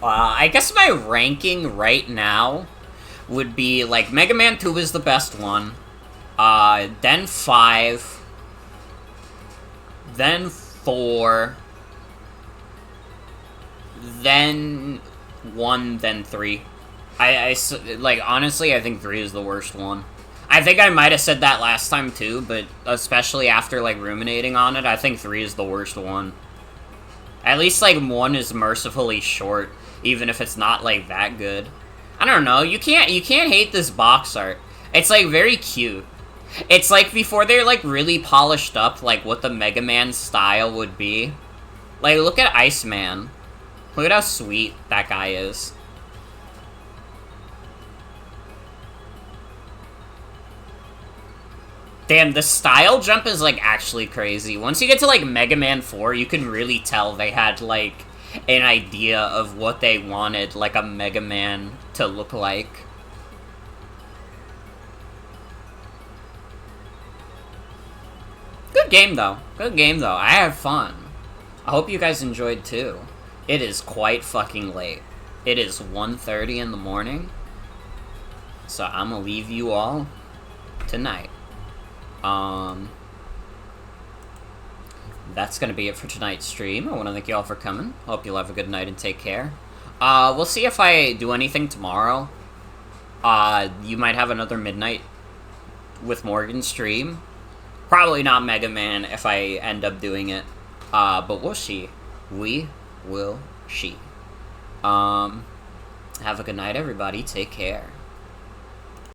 I guess my ranking right now would be, like, Mega Man 2 is the best one, then 5, then 4, then 1, then 3. Like, honestly, I think 3 is the worst one. I think I might have said that last time, too, but especially after, like, ruminating on it, I think 3 is the worst one. At least, like, 1 is mercifully short, even if it's not, like, that good. I don't know, you can't hate this box art. It's, like, very cute. It's, like, before they're, like, really polished up, like, what the Mega Man style would be. Like, look at Iceman. Look at how sweet that guy is. Damn, the style jump is, like, actually crazy. Once you get to, like, Mega Man 4, you can really tell they had, like, an idea of what they wanted, like, a Mega Man to look like. Good game, though. Good game, though. I had fun. I hope you guys enjoyed, too. It is quite fucking late. It is 1:30 in the morning. So I'm gonna leave you all tonight. That's gonna be it for tonight's stream. I want to thank you all for coming. Hope you'll have a good night and take care. We'll see if I do anything tomorrow. You might have another midnight with Morgan stream. Probably not Mega Man if I end up doing it. But we'll see. We will see. Have a good night, everybody. Take care.